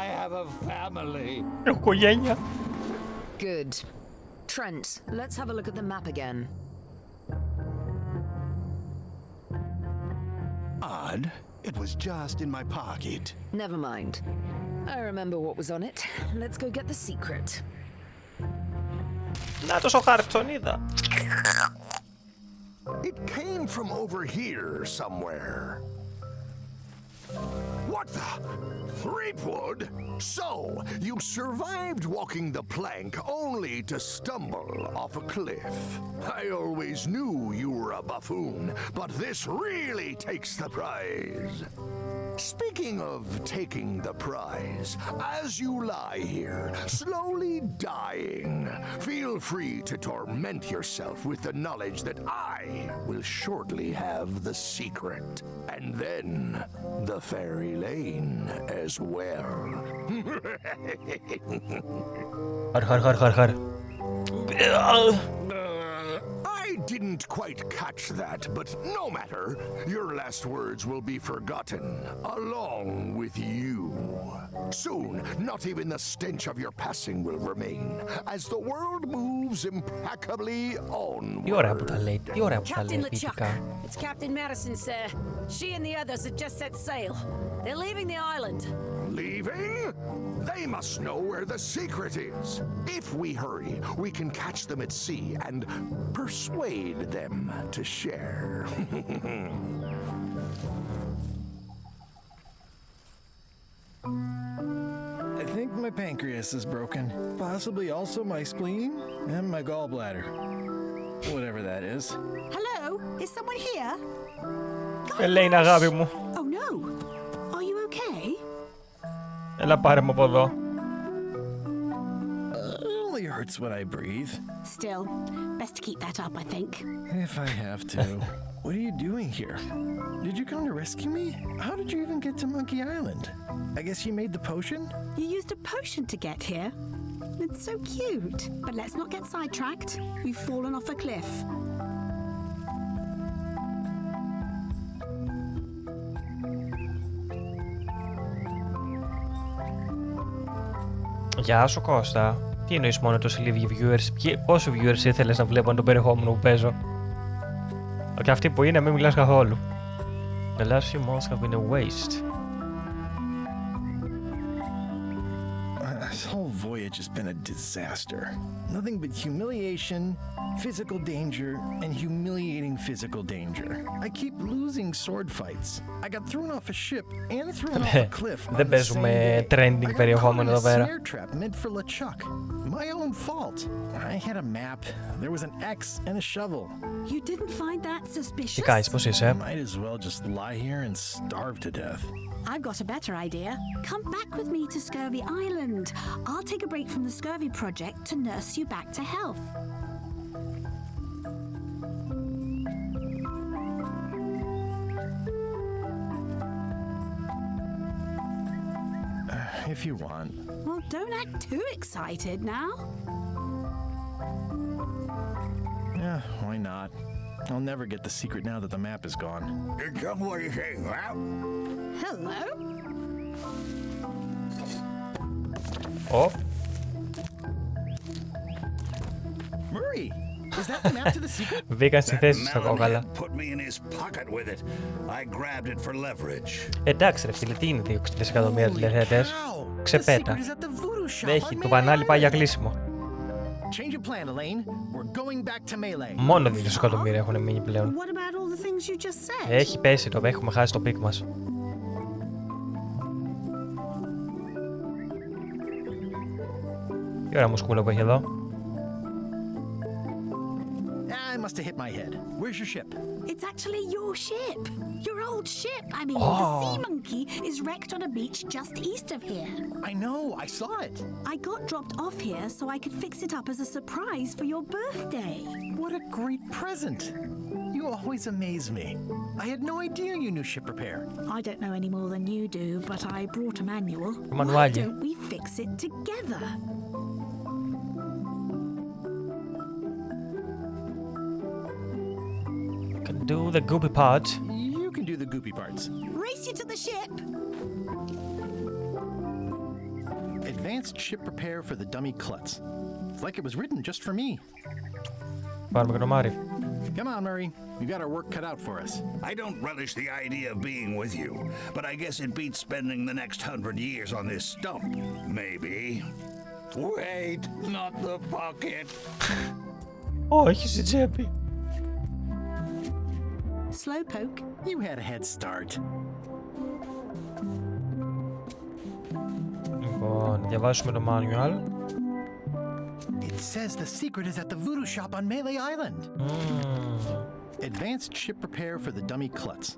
I have a family. Έχω οικογένεια. Good. Trent, let's have a look at the map again. Odd. It was just in my pocket. Never mind. I remember what was on it. Let's go get the secret. Να τόσο χαρτσονίδα. It came from over here somewhere. What the? Threepwood? So, you survived walking the plank only to stumble off a cliff. I always knew you were a buffoon, but this really takes the prize. Speaking of taking the prize, as you lie here, slowly dying, feel free to torment yourself with the knowledge that I will shortly have the secret, and then the fairy lane as well. Χαρ. I didn't quite catch that, but no matter. Your last words will be forgotten, along with you. Soon, not even the stench of your passing will remain, as the world moves impeccably onward. Τι ωραία που τα λέει, τι ωραία που τα λέει Captain Lechuk, ποιητικά. it's Captain Madison, sir. She and the others have just set sail. They're leaving the island. Leaving? They must know where the secret is. If we hurry, we can catch them at sea and persuade them to share. I think my pancreas is broken. Possibly also my spleen and my gallbladder. Whatever that is. Hello? Is someone here? Ελέινα, αγάπη μου. Oh no. Are you okay? Έλα πάρε μου από εδώ. It only hurts when I breathe. Still, best to keep that up, I think. If I have to. What are you doing here? Did you come to rescue me? How did you even get to Monkey Island? I guess you made the potion? You used a potion to get here? It's so cute. But let's not get sidetracked. You've fallen off a cliff. Γεια σου Κώστα. Τι εννοείς μόνο τόσοι λίγοι viewers? Πόσοι viewers ήθελες να βλέπουν το περιεχόμενο που παίζω? Και αυτοί που είναι, μην μιλάς καθόλου. The last few months have been a waste. This whole voyage has been a disaster. Nothing but humiliation, physical danger, and humiliating physical danger. I keep losing sword fights. I got thrown off a ship and thrown off a cliff. Δεν παίζουμε trending περιεχόμενο εδώ πέρα. Snare trap meant for Lе Czak. My own fault. I had a map. There was an X and a shovel. You didn't find that suspicious? Τι κάνεις, πώς είσαι? Might as well just lie here and starve to death. I've got a better idea. Come back with me to Scurvy Island. I'll take a break from the Scurvy project to nurse you back to health. If you want. Well, don't act too excited now. Yeah, why not? I'll never get the secret now that the map is gone. Come what do you think, huh? Hello? Oh. Murray, is that the map to the secret? Μπήκαν στη θέση τους τα κόκαλα. Put me in his pocket with it. I grabbed it for leverage. Εντάξει ρε φίλε, τι είναι 2 δισεκατομμύρια τηλεθεατές? Ξεπέτα. Έχει, το κανάλι πάει για κλείσιμο. Change of plan, Elaine. We're going back to Melee. Μόνο 2 δισεκατομμύρια έχουν μείνει πλέον. What about all the things you just said? Έχει πέσει το, έχουμε χάσει το πικ μας. Τι ωραία μουσκούλα που έχει εδώ. I must have hit my head. Where's your ship? It's actually your ship. Your old ship. I mean, the Sea Monkey is wrecked on a beach just east of here. I know. I saw it. I got dropped off here so I could fix it up as a surprise for your birthday. What a great present. You always amaze me. I had no idea you knew ship repair. I don't know any more than you do, but I brought a manual. Why don't we fix it together? Can do the goopy part. You can do the goopy parts. Race you to the ship. Advanced ship repair for the dummy klutz. It's like it was written just for me. Πάρουμε και το Μάρι. Come on, Murray. You got our work cut out for us. I don't relish the idea of being with you, but I guess it beats spending the next 100 years on this stump. Maybe. Wait, not the pocket. Όχι στην τσέπη. Slowpoke. You had a head start. Λοιπόν, διαβάσουμε το manual. It says the secret is at the voodoo shop on Melee Island. Advanced ship repair for the dummy klutz.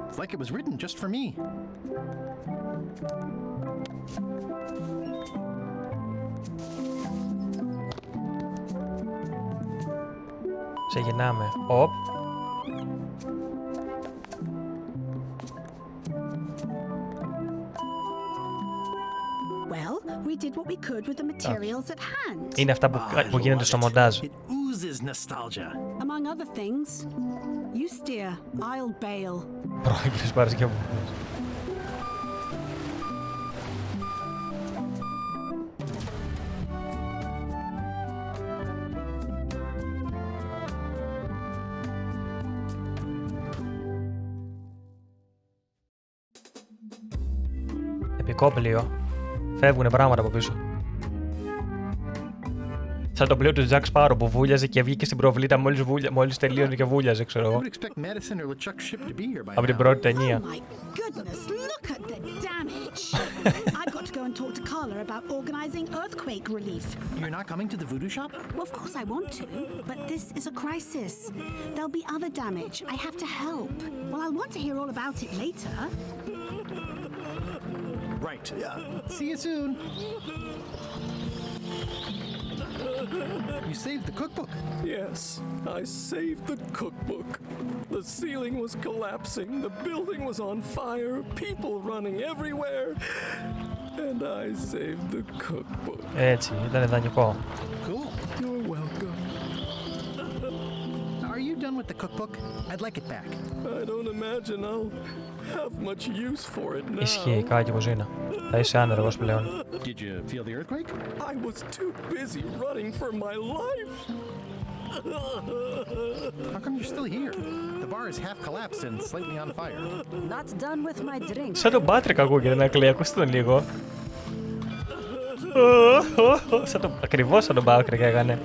It's like it was written just for me. Σε γεννάμε. Οπ. Well, we did what we could with the materials at hand. Είναι αυτά που γίνονται στο μοντάζ. It oozes nostalgia. Among other things, you steer, I'll bail. Πρόεδρος Παρασκευού. Κοσμικό πλοίο. Φεύγουνε πράγματα από πίσω. Σαν το πλοίο του Jack Sparrow που βούλιαζε και βγήκε στην προβλήτα μόλις τελείωνε και βούλιαζε, ξέρω εγώ. Από την πρώτη ταινία. Goodness, look at the damage. I've got to go and talk to Carla about organizing earthquake relief. You're not coming to the voodoo shop? Well, of course I want to, but this is a crisis. There'll be other damage. I have to help. Well, I'll want to hear all about it later. Right. See you soon. You saved the cookbook. Yes, I saved the cookbook. The ceiling was collapsing, the building was on fire, people running everywhere, and I saved the cookbook. Έτσι, ήταν δανεικό. Cool. You're welcome. Are you done with the cookbook? I'd like it back. I don't imagine I'll have much use for it now. Ισχύει, κάκι κουζίνα. Θα είσαι άνεργος πλέον. Did you feel the earthquake? I was too busy running for my life. How come you're still here? The bar is half collapsed and slightly on fire. Not done with my drink. Σαν τον Πάτρικ ακούγεται να κλαίει, ακούστε τον λίγο. Ακριβώς σαν τον Πάτρικ έκανε.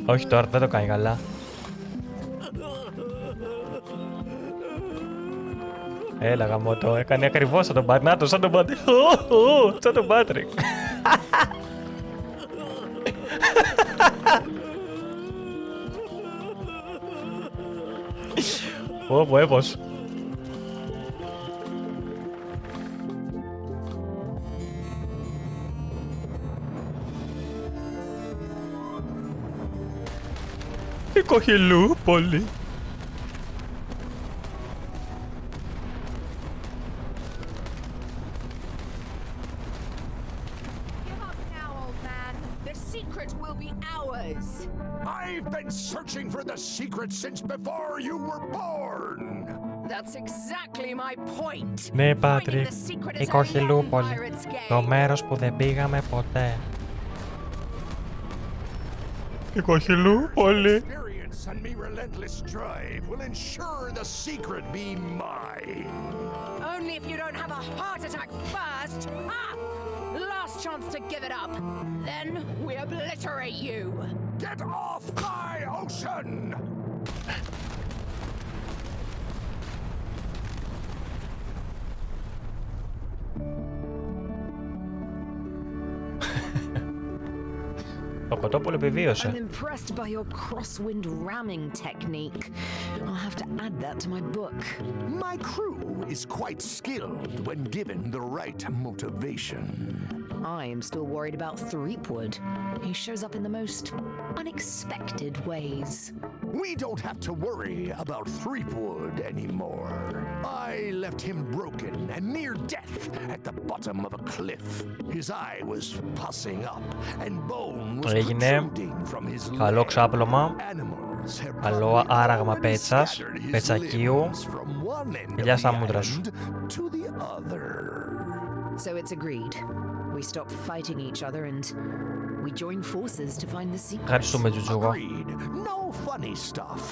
Όχι τώρα, δεν το κάνει καλά. Έλα γαμώτο, έκανε ακριβώς σαν τον Πάτρικ. Να το, σαν τον Πάτρικ. Σαν τον Πάτρικ. Ωπω, έπως. Η Κοχυλούπολη. I've been searching for the secret since before you were born. That's exactly my point. Ναι, Πάτρικ, η Κοχυλούπολη. Το μέρος που δεν πήγαμε ποτέ. Η Κοχυλούπολη. And me relentless drive will ensure the secret be mine. Only if you don't have a heart attack first. Ah! Last chance to give it up. Then we obliterate you. Get off my ocean! Το κοτόπουλο επιβίωσε. I'm impressed by your crosswind ramming technique. I'll have to add that to my book. My crew is quite skilled when given the right motivation. I am still worried about Threepwood. He shows up in the most unexpected ways. We don't have to worry about Threepwood anymore. I left him broken and near death at the bottom of a cliff. His eye was pussing up and bone was protruding from his leg. Καλό ξάπλωμα. Καλό άραγμα πέτσας, πετσακίου. Γεια στα μούτρα σου. So it's agreed. We stop fighting each other and we join forces to find the secret. Ευχαριστούμε, Τζουτζούγο. No funny stuff.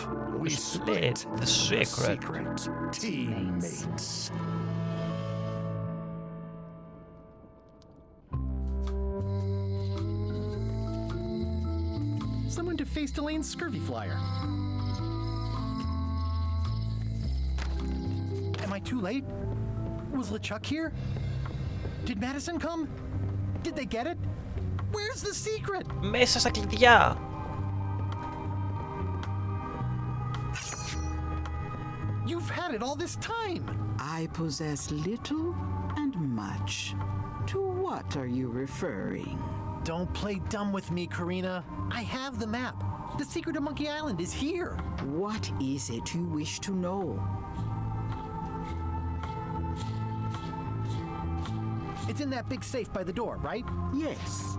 We split the secret. Teammates. Someone to face Delane's scurvy flyer. Am I too late? Was Le Chuck here? Did Madison come? Did they get it? Where's the secret? Μέσα στα κλειδιά. You've had it all this time. I possess little and much. To what are you referring? Don't play dumb with me, Karina. I have the map. The secret of Monkey Island is here. What is it you wish to know? It's in that big safe by the door, right? Yes.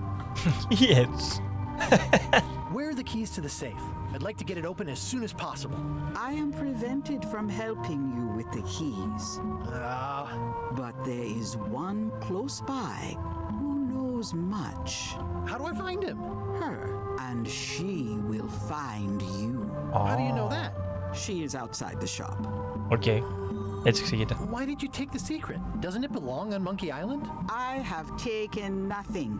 Yes. Where are the keys to the safe? I'd like to get it open as soon as possible. I am prevented from helping you with the keys. But there is one close by who knows much. How do I find him? Her. And she will find you. How do you know that? She is outside the shop. Okay. Έτσι εξηγείται. Why did you take the secret? Doesn't it belong on Monkey Island? I have taken nothing.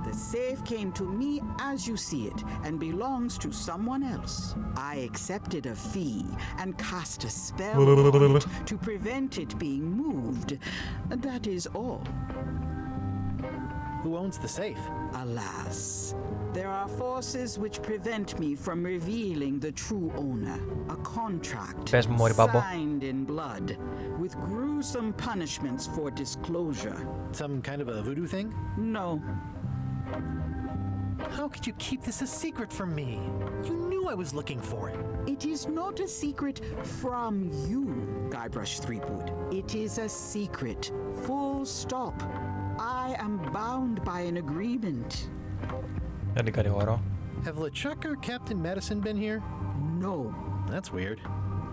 The safe came to me as you see it and belongs to someone else. I accepted a fee and cast a spell on it to prevent it being moved. That is all. Who owns the safe? Alas, there are forces which prevent me from revealing the true owner. A contract signed in blood with gruesome punishments for disclosure. Some kind of a voodoo thing? No. How could you keep this a secret from me? You knew I was looking for it. It is not a secret from you, Guybrush Threepwood. It is a secret. Full stop. I am bound by an agreement. Have Le Czak or Captain Madison been here? No. That's weird.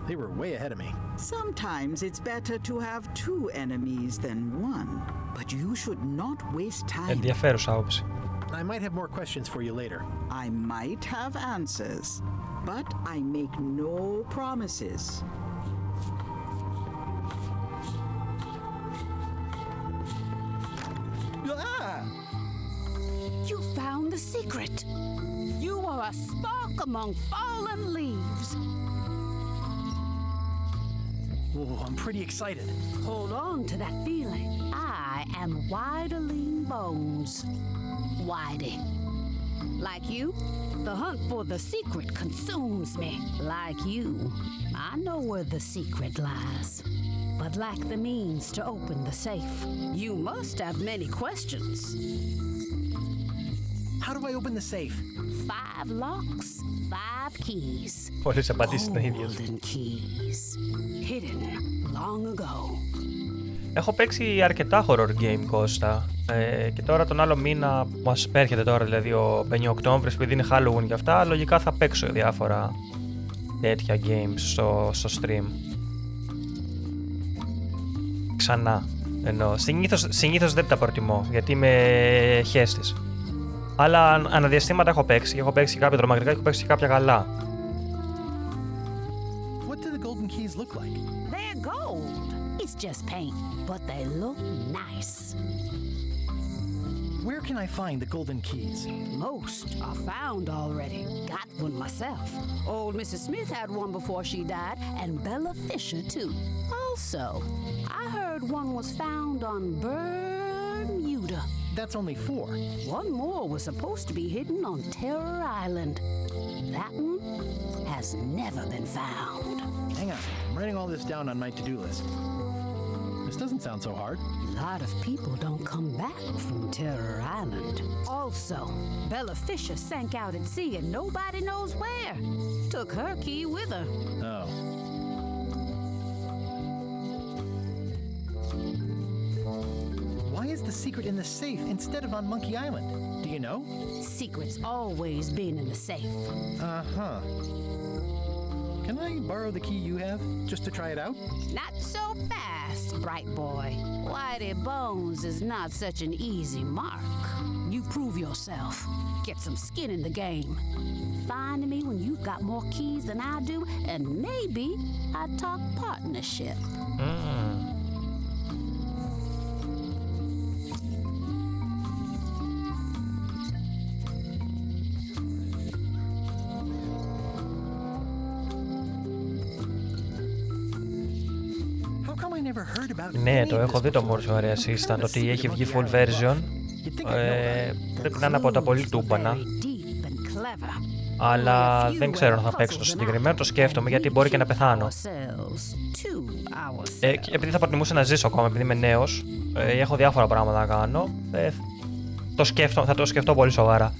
They were way ahead of me. Sometimes it's better to have two enemies than one. But you should not waste time. Ενδιαφέρουσα άποψη. I might have more questions for you later. I might have answers, but I make no promises. Ah! You found the secret. You are a spark among fallen leaves. Oh, I'm pretty excited. Hold on to that feeling. I am Whiterling Bones. Whitey. Like you, the hunt for the secret consumes me. Like you, I know where the secret lies, but lack the means to open the safe. You must have many questions. How do I open the safe? 5 locks, 5 keys. Πολλές απαντήσεις είναι ίδιες. Golden keys. Hidden long ago. Έχω παίξει αρκετά horror game, Κώστα. Και τώρα τον άλλο μήνα που μας έρχεται τώρα, δηλαδή ο 5 Οκτώβρης, επειδή είναι Halloween και αυτά, λογικά θα παίξω διάφορα τέτοια games στο stream. Ξανά. Ενώ συνήθως δεν τα προτιμώ, γιατί είμαι χέστης. Αλλά αναδιαστήματα έχω παίξει. Έχω παίξει κάποια τρομακτικά και έχω παίξει κάποια καλά. What do the golden keys look like? They're gold. It's just paint, but they look nice. Where can I find the golden keys? Most are found already. Got one myself. Old Mrs. Smith had one before she died, and Bella Fisher too. Also, I heard one was found on Bermuda. That's only 4. One more was supposed to be hidden on Terror Island. That one has never been found. Hang on, I'm writing all this down on my to-do list. This doesn't sound so hard. A lot of people don't come back from Terror Island. Also, Bella Fisher sank out at sea and nobody knows where. Took her key with her. Oh. Why is the secret in the safe instead of on Monkey Island? Do you know? Secret's always been in the safe. Uh-huh. Can I borrow the key you have, just to try it out? Not so fast, bright boy. Whitey Bones is not such an easy mark. You prove yourself. Get some skin in the game. Find me when you've got more keys than I do, and maybe I'd talk partnership. Ναι, το έχω δει το Morsio Area Assistant, ότι έχει βγει full version. Πρέπει να είναι από τα πολύ τούμπανα. Αλλά δεν ξέρω αν θα παίξω το συγκεκριμένο, το σκέφτομαι γιατί μπορεί και να πεθάνω. Επειδή θα προτιμούσα να ζήσω ακόμα, επειδή είμαι νέος, έχω διάφορα πράγματα να κάνω, θα το σκεφτώ πολύ σοβαρά.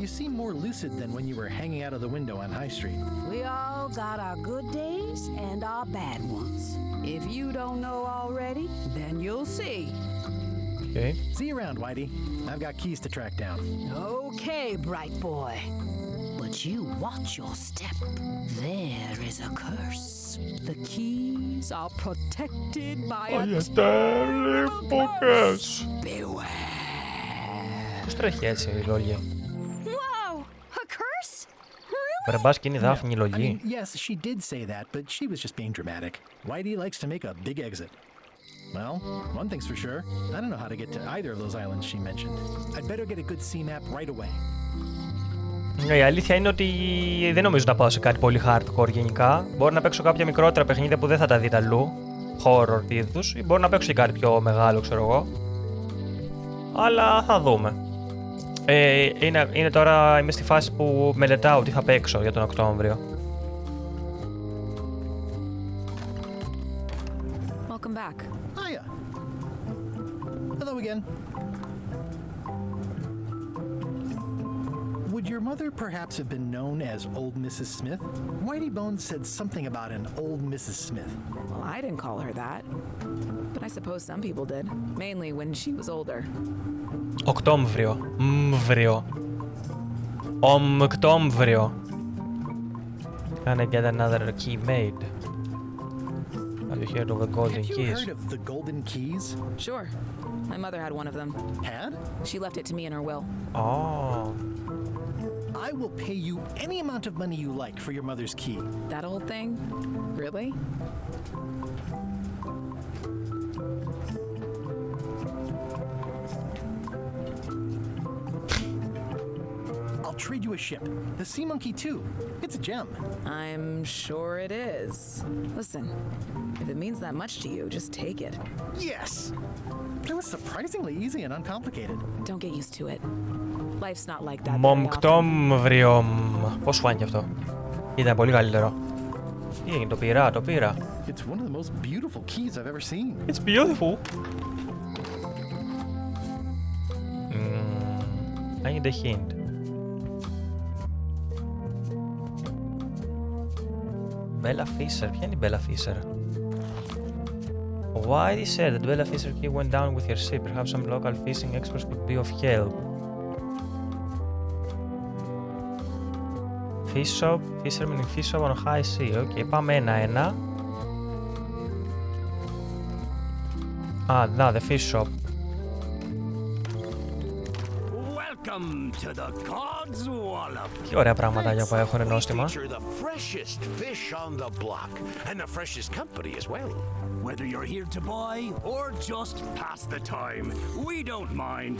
You seem more lucid than when you were hanging out of the window on High Street. We all got our good days and our bad ones. If you don't know already, then you'll see. Okay. See you around, Whitey. I've got keys to track down. Okay, bright boy. But you watch your step. There is a curse. The keys are protected by a terrible curse. Beware. Πώς τρέχει έτσι η Λόλια? Wow, a curse? Βρε μπας και είναι η Δάφνη η Λολή. Yes, she did say that, but she was just being dramatic. Whitey likes to make a big exit. Well, one thing's for sure. I don't know how to get to either of those islands she mentioned. I'd better get a good sea map right away. Η αλήθεια είναι ότι δεν νομίζω να πάω σε κάτι πολύ hardcore γενικά. Μπορεί να παίξω κάποια μικρότερα παιχνίδια που δεν θα τα δείτε αλλού. Horror είδους. Ή μπορεί να παίξω και κάτι πιο μεγάλο, ξέρω εγώ. Αλλά θα δούμε. Είναι τώρα, είμαι στη φάση που μελετάω τι θα παίξω για τον Οκτώβριο. Welcome back. Hiya. Hello again. Would your mother perhaps have been known as Old Mrs. Smith? Whitey Bones said something about an Old Mrs. Smith. Well, I didn't call her that. But I suppose some people did. Mainly when she was older. Οκτώβριο. Μβριο. Οκτώβριο. Can I get another key made? Have you heard of the golden keys? Have you heard of the golden keys? Sure. My mother had one of them. Had? She left it to me in her will. Oh. I will pay you any amount of money you like for your mother's key. That old thing? Really? I'll trade you a ship. The Sea Monkey 2. It's a gem. I'm sure it is. Listen, if it means that much to you, just take it. Yes! It was surprisingly easy and uncomplicated. Don't get used to it. Life's not like that. Μοκτώβριο. Πώς φάνηκε αυτό? Ήταν πολύ καλύτερο. Τι έγινε, το πήρα, το πήρα. It's one of the most beautiful keys I've ever seen. It's beautiful. I need a hint. Bella Fisher. Ποια είναι η Bella Fisher? Whitey said that Bella Fisher key went down with your ship. Perhaps some local fishing experts could be of help. Fish shop, fisherman in fish shop on high sea. Okay, πάμε ένα-ένα. Να, the fish shop. Welcome to the God's Wallop. Τι ωραία πραγματάκια που έχουν νόστιμα. The freshest fish on the block and the freshest company as well. Whether you're here to buy or just pass the time, we don't mind.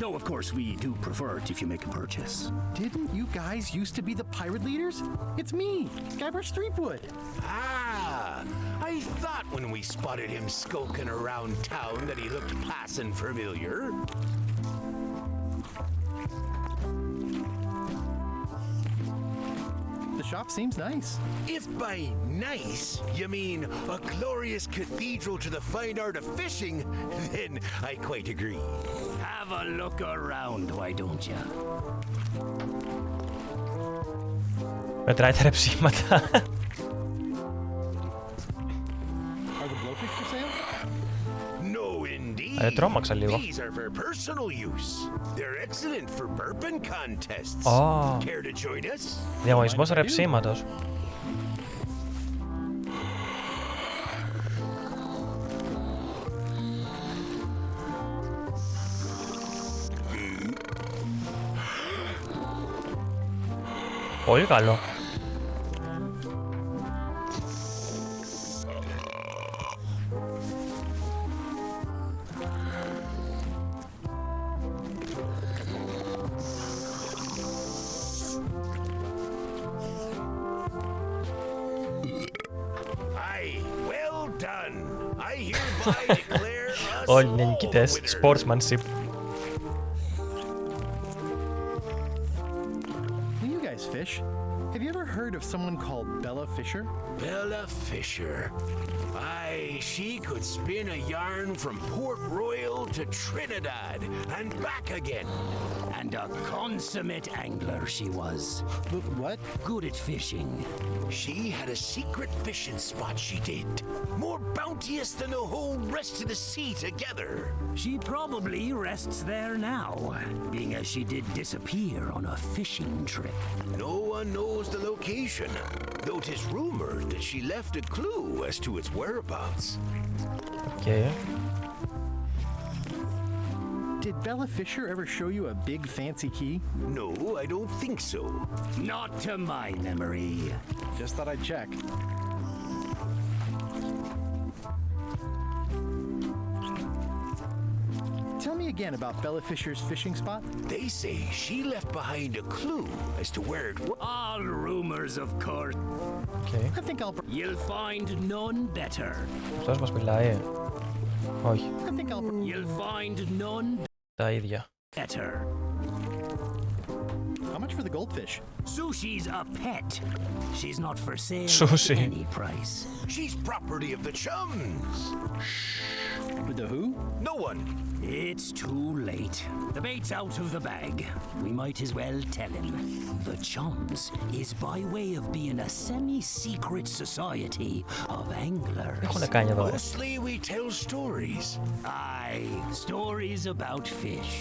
Though, of course, we do prefer it if you make a purchase. Didn't you guys used to be the pirate leaders? It's me, Guybrush Threepwood. Ah, I thought when we spotted him skulking around town that he looked passing familiar. The shop seems nice. If by nice you mean a glorious cathedral to the fine art of fishing, then I quite agree. Have a look around, why don't you? Μετράει τα ρεψίματα. Are the blowfish for sale? No, indeed. Τρόμαξα λίγο. These are for personal use. They're excellent for bourbon contests. Care to join us? Διαγωνισμός ρεψίματος. Πολύ καλό. Όλοι είναι νικητές. Sportsmanship. You guys fish? Have you ever heard of someone called Bella Fisher? Bella Fisher. Aye, she could spin a yarn from Port Royal to Trinidad and back again. And a consummate angler she was. What? Good at fishing. She had a secret fishing spot, she did. More bounteous than the whole rest of the sea together. She probably rests there now, being as she did disappear on a fishing trip. No one knows the location, though 'tis rumored that she left a clue as to its whereabouts. Okay. Did Bella Fisher ever show you a big fancy key? No, I don't think so. Not to my memory. Just thought I'd check. Tell me again about Bella Fisher's fishing spot. They say she left behind a clue as to where it was. All rumors, of course. Okay. I think I'll... You'll find none better. Αυτός μας μιλάει. Όχι. I think I'll... You'll find none Τα ίδια. better. How much for the goldfish? Sushi's a pet. She's not for sale Sushi. at any price. She's property of the chums. With the who? No one. It's too late. The bait's out of the bag. We might as well tell him. The Chums is by way of being a semi-secret society of anglers. Mostly we tell stories. Aye, stories about fish.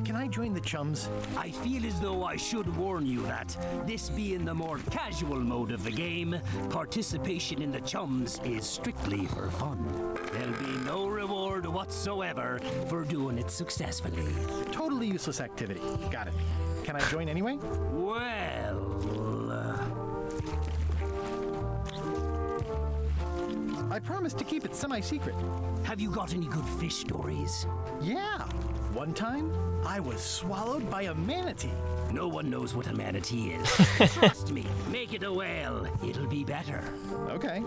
Can I join the chums? I feel as though I should warn you that, this being the more casual mode of the game, participation in the chums is strictly for fun. There'll be no reward whatsoever for doing it successfully. Totally useless activity. Got it. Can I join anyway? Well... I promised to keep it semi-secret. Have you got any good fish stories? Yeah. One time, I was swallowed by a manatee. No one knows what a manatee is. Trust me, make it a whale. It'll be better. Okay.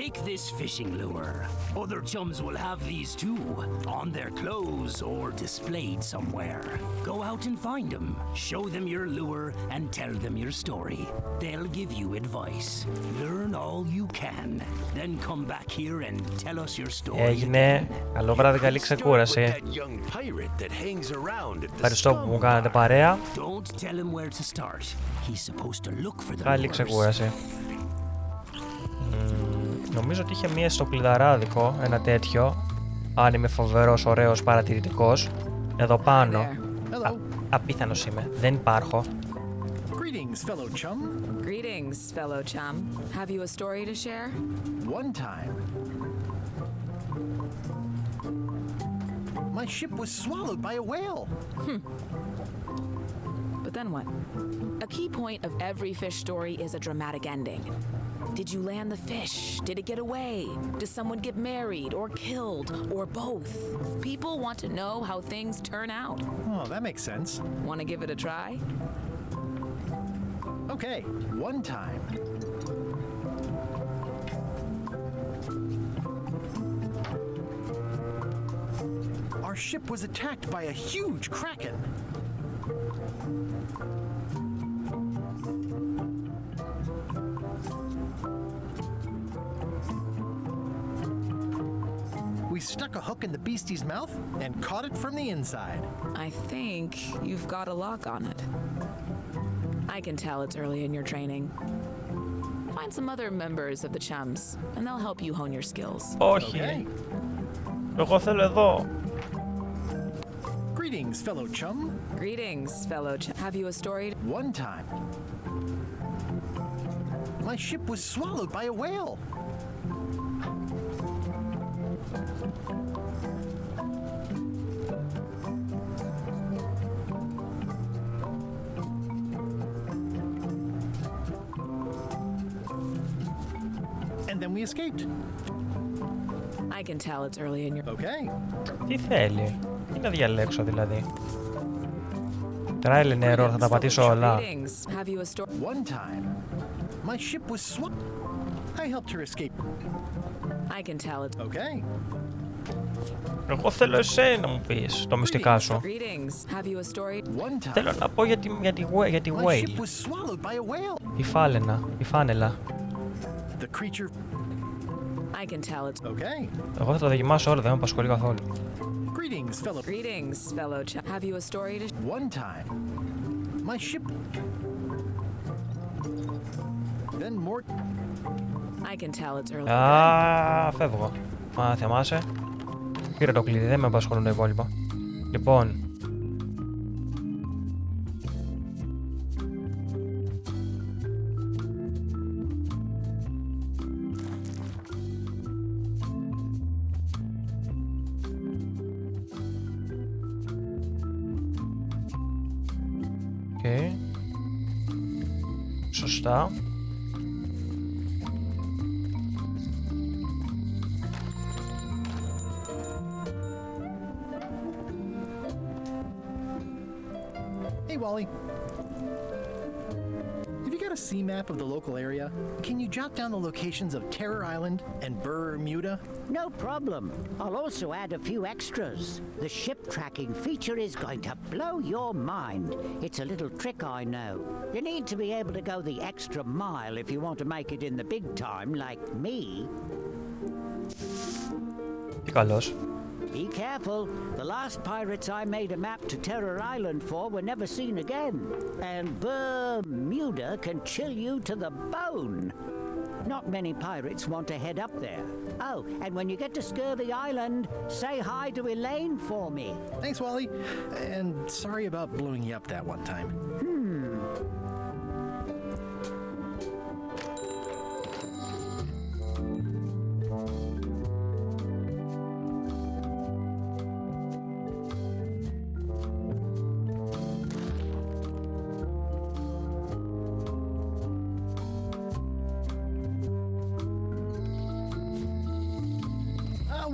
Take this fishing lure. Other chums will have these too, on their clothes or displayed somewhere. Go out and find them, show them your lure, and tell them your story. They'll give you advice. Learn all you can. Then come back here and tell us your story. Έγινε. Καλό βράδυ, καλή ξεκούραση. Ευχαριστώ που μου κάνατε παρέα. Καλή ξεκούραση. Νομίζω ότι είχε μία στο κλειδαράδικο, ένα τέτοιο. Αν είμαι φοβερός, ωραίος, παρατηρητικός. Εδώ πάνω. Απίθανος είμαι. Δεν υπάρχω. Greetings, fellow chum. Greetings, fellow chum. Have you a story to share? One time, my ship was swallowed by a whale. But then what? A key point of every fish story is a dramatic ending. Did you land the fish? Did it get away? Does someone get married or killed or both? People want to know how things turn out. Oh, that makes sense. Want to give it a try? Okay, one time. Our ship was attacked by a huge kraken. We stuck a hook in the beastie's mouth and caught it from the inside. I think you've got a lock on it. I can tell it's early in your training. Find some other members of the chums, and they'll help you hone your skills. Όχι. Εγώ θέλω εδώ. Greetings, fellow chum. Greetings, fellow chum. Have you a story? One time, my ship was swallowed by a whale. And then we escaped. I can tell it's early in your... Okay. Τι θέλει. Τι να διαλέξω δηλαδή. Trial and error, θα τα πατήσω όλα. Have you a story? One time, my ship was swallowed. I helped her escape. I can tell it's... Okay. Εγώ θέλω εσένα να μου πεις το μυστικά σου. Greetings. Have you a story? One time, Θέλω να πω για τη my whale. ship was swallowed by a whale. Η φάνελα. The creature... I can tell it's... Okay. Εγώ θα το δοκιμάσω όλο, δεν με απασχολεί καθόλου. Greetings, fellow... Greetings, fellow chum. Have you a story to... One time, my ship... Then more... I can tell it's early. Α, φεύγω. Μα θυμάσαι. Πήρα το κλειδί, δεν με απασχολούν τα υπόλοιπα. Λοιπόν. Okay. Σωστά. Hey, Wally. Have you got a sea map of the local area? Can you jot down the locations of Terror Island and Bermuda? No problem. I'll also add a few extras. The ship tracking feature is going to blow your mind. It's a little trick, I know. You need to be able to go the extra mile if you want to make it in the big time, like me. Τι καλός. Be careful. The last pirates I made a map to Terror Island for were never seen again. And Bermuda can chill you to the bone. Not many pirates want to head up there. Oh, and when you get to Scurvy Island, say hi to Elaine for me. Thanks, Wally. And sorry about blowing you up that one time.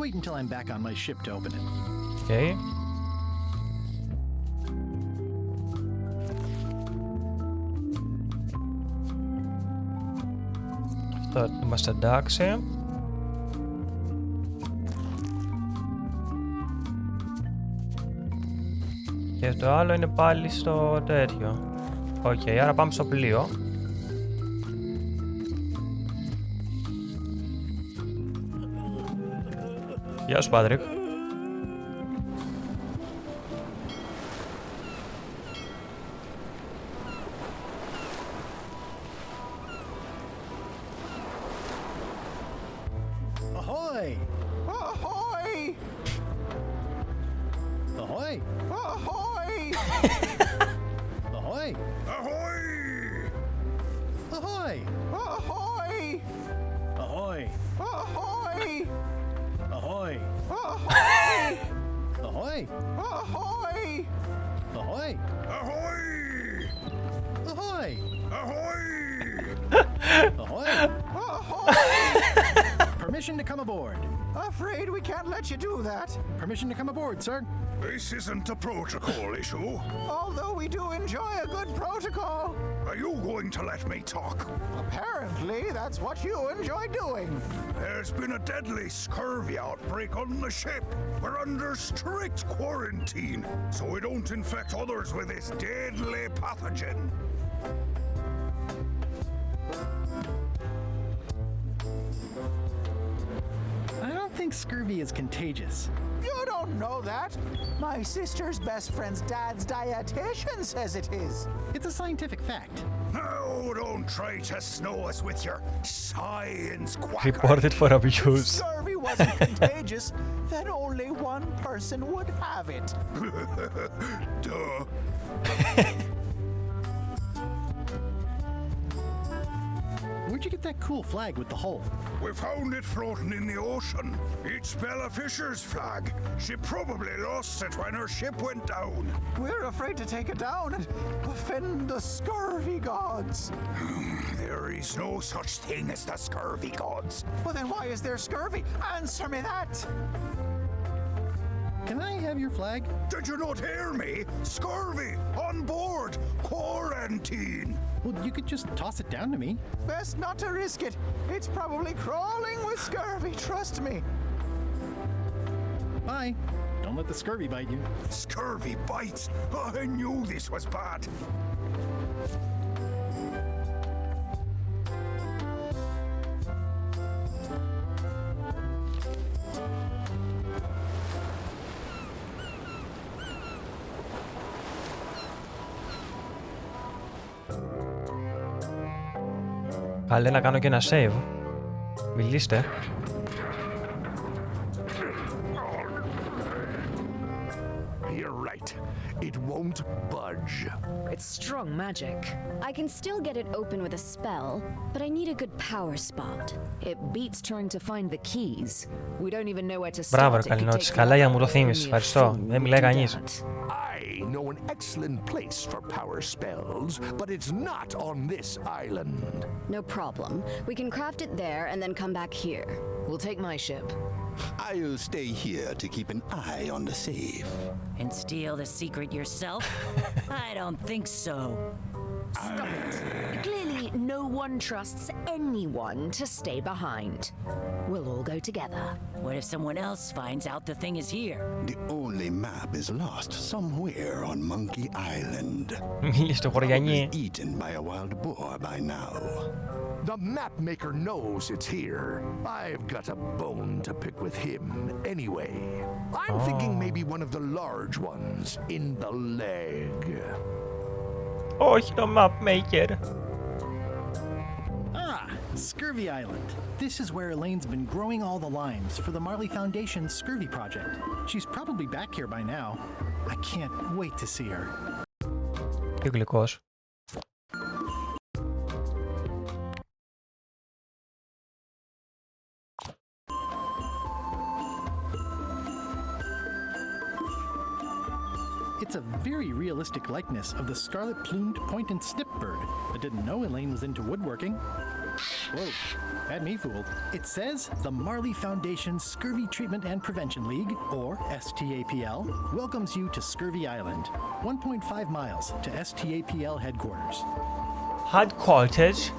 Wait until I'm back on my ship to open it. Okay. Αυτό είμαστε εντάξει. Και το άλλο είναι πάλι στο τέτοιο. Οκ, άρα πάμε στο πλοίο. Γεια σου, Πάτρικ. Ahoy! Ahoy! Ahoy! Ahoy! Ahoy! Ahoy! Ahoy! Ahoy! Ahoy! Ahoy! Ahoy! Ahoy! Ahoy! Ahoy! Ahoy! Ahoy! Ahoy! Ahoy! Ahoy! Permission to come aboard. Afraid we can't let you do that. Permission to come aboard, sir. This isn't a protocol issue. Although we do enjoy a good protocol. Are you going to let me talk? Apparently, that's what you enjoy doing. There's been a deadly scurvy outbreak on the ship. We're under strict quarantine, so we don't infect others with this deadly pathogen. I don't think scurvy is contagious. You don't know that. My sister's best friend's dad's dietitian says it is. It's a scientific fact. No, don't try to snow us with your science quackery. Reported for abuse. If scurvy wasn't contagious, then only one person would have it. Duh. Where'd you get that cool flag with the hole? We found it floating in the ocean. It's Bella Fisher's flag. She probably lost it when her ship went down. We're afraid to take it down and offend the scurvy gods. There is no such thing as the scurvy gods. Well, then why is there scurvy? Answer me that! Can I have your flag? Did you not hear me? Scurvy! On board! Quarantine! Well, you could just toss it down to me. Best not to risk it. It's probably crawling with scurvy, trust me. Bye. Don't let the scurvy bite you. Scurvy bites? I knew this was bad. Καλέ να κάνω και ένα save. Μιλήστε. You're right. It won't budge. It's strong magic. I can still get it open with a spell, but I need a good power spot. It beats trying to find the keys. We don't even know where to start. Μπράβο, ρε Καληνότης. Καλά για να μου το θύμισες. Ευχαριστώ. Δεν μιλάει κανείς. I know an excellent place for power spells, but it's not on this island. No problem. We can craft it there and then come back here. We'll take my ship. I'll stay here to keep an eye on the safe. And steal the secret yourself? I don't think so. Stop it. Clearly, no one trusts anyone to stay behind. We'll all go together. What if someone else finds out the thing is here? The only map is lost somewhere on Monkey Island. Probably eaten by a wild boar by now. The map maker knows it's here. I've got a bone to pick with him anyway. I'm thinking maybe one of the large ones in the leg. Όχι το map maker. Ah, Scurvy Island. This is where Elaine's been growing all the limes for the Marley Foundation's Scurvy project. She's probably back here by now. I can't wait to see her. Τι γλυκός. It's a very realistic likeness of the scarlet-plumed point-and-snip bird. I didn't know Elaine was into woodworking. Whoa, had me fooled. It says the Marley Foundation Scurvy Treatment and Prevention League, or STAPL, welcomes you to Scurvy Island, 1.5 miles to STAPL headquarters. Headquarters?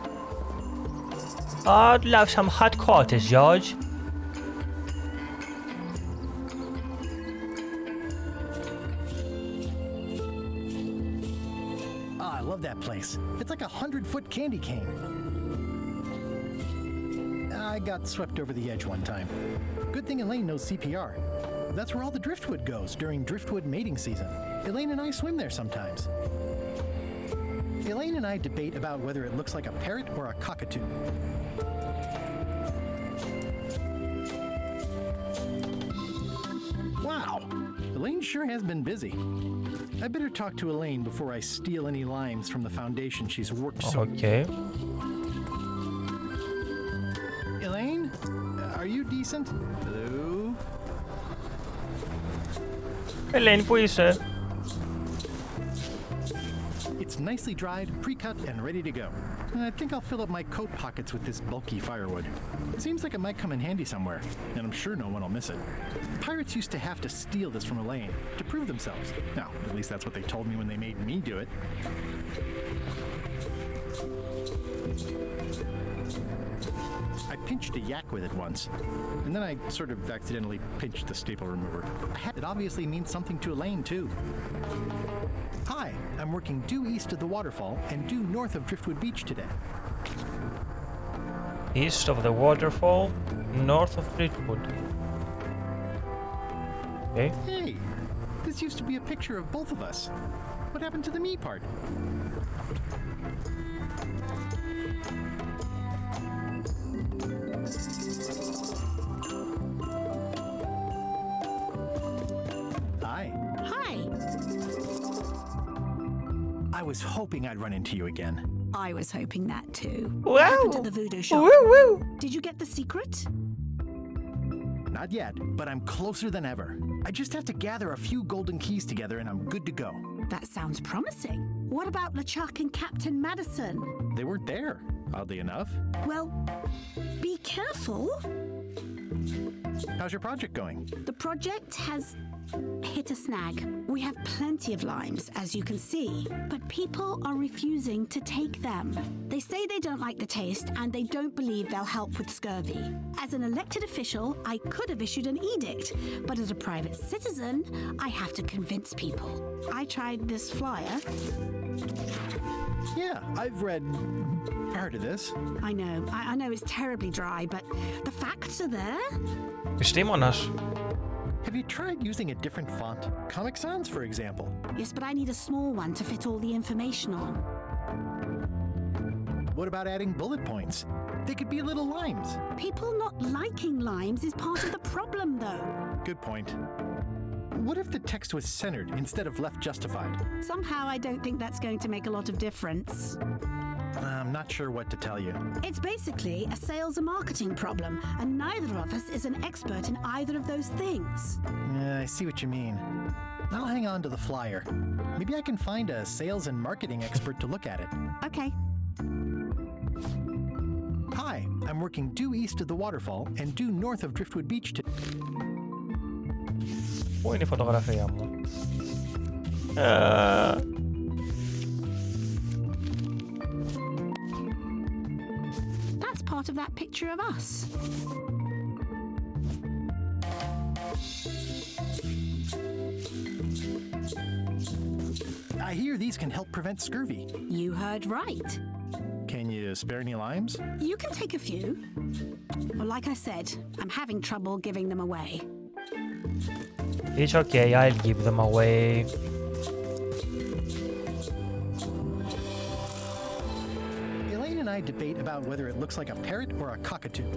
I'd love some headquarters, George. That place. It's like a 100-foot candy cane. I got swept over the edge one time. Good thing Elaine knows CPR. That's where all the driftwood goes during driftwood mating season. Elaine and I swim there sometimes. Elaine and I debate about whether it looks like a parrot or a cockatoo. Wow, Elaine sure has been busy. I better talk to Elaine before I steal any limes from the foundation she's worked so. Okay. Elaine, are you decent? Hello? Elaine, πού είσαι? It's nicely dried, pre-cut, and ready to go. I think I'll fill up my coat pockets with this bulky firewood. Seems like it might come in handy somewhere, and I'm sure no one will miss it. Pirates used to have to steal this from Elaine to prove themselves. Now, at least that's what they told me when they made me do it. I pinched a yak with it once, and then I sort of accidentally pinched the staple remover. It obviously means something to Elaine, too. Hi, I'm working due east of the waterfall and due north of Driftwood Beach today. East of the waterfall, north of Driftwood. Okay. Hey, this used to be a picture of both of us. What happened to the me part? Hi. Hi. I was hoping I'd run into you again. I was hoping that too. Wow. What happened to the voodoo shop? Woo, woo. Did you get the secret? Not yet, but I'm closer than ever. I just have to gather a few golden keys together and I'm good to go. That sounds promising. What about Le Czak and Captain Madison? They weren't there, oddly enough. Well, be careful. How's your project going? The project has hit a snag. We have plenty of limes, as you can see, but people are refusing to take them. They say they don't like the taste and they don't believe they'll help with scurvy. As an elected official, I could have issued an edict, but as a private citizen, I have to convince people. I tried this flyer. Yeah, I've read part of this. I know it's terribly dry, but the facts are there. Επιστήμονας. Have you tried using a different font? Comic Sans, for example. Yes, but I need a small one to fit all the information on. What about adding bullet points? They could be little limes. People not liking limes is part of the problem, though. Good point. What if the text was centered instead of left justified? Somehow I don't think that's going to make a lot of difference. I'm not sure what to tell you. It's basically a sales and marketing problem, and neither of us is an expert in either of those things. I see what you mean. I'll hang on to the flyer. Maybe I can find a sales and marketing expert to look at it. Okay. Hi, I'm working due east of the waterfall and due north of Driftwood Beach to... Πού είναι η φωτογραφία μου? That's part of that picture of us. I hear these can help prevent scurvy. You heard right. Can you spare any limes? You can take a few. Well, like I said, I'm having trouble giving them away. It's okay, I'll give them away. Elaine and I debate about whether it looks like a parrot or a cockatoo.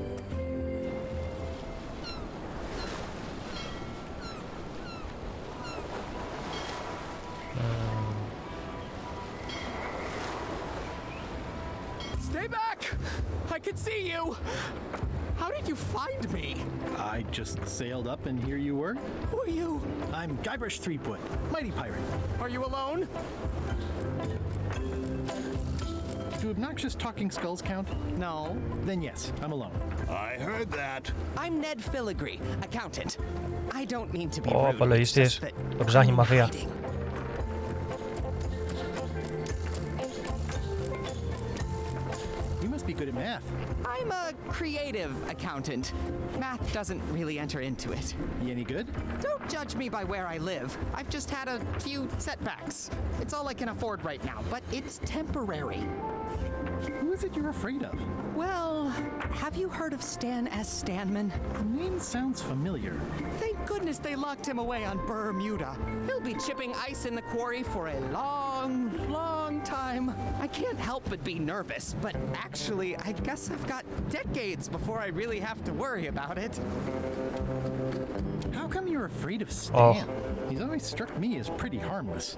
Stay back! I can see you! How did you find me? I just sailed up and here you were. Who are you? I'm Guybrush Threepwood, mighty pirate. Are you alone? Do obnoxious talking skulls count? No. Then yes, I'm alone. I heard that. I'm Ned Filigree, accountant. I don't mean to be Ο rude. απολογιστής, το ψάχνει η μαφία. Be good at math. I'm a creative accountant. Math doesn't really enter into it. You any good? Don't judge me by where I live. I've just had a few setbacks. It's all I can afford right now, but it's temporary. Who is it you're afraid of? Well, have you heard of Stan S. Stanman? The name sounds familiar. Thank goodness they locked him away on Bermuda. He'll be chipping ice in the quarry for a long, long time. I can't help but be nervous, but actually, I guess I've got decades before I really have to worry about it. How come you're afraid of Stan? He's always struck me as pretty harmless,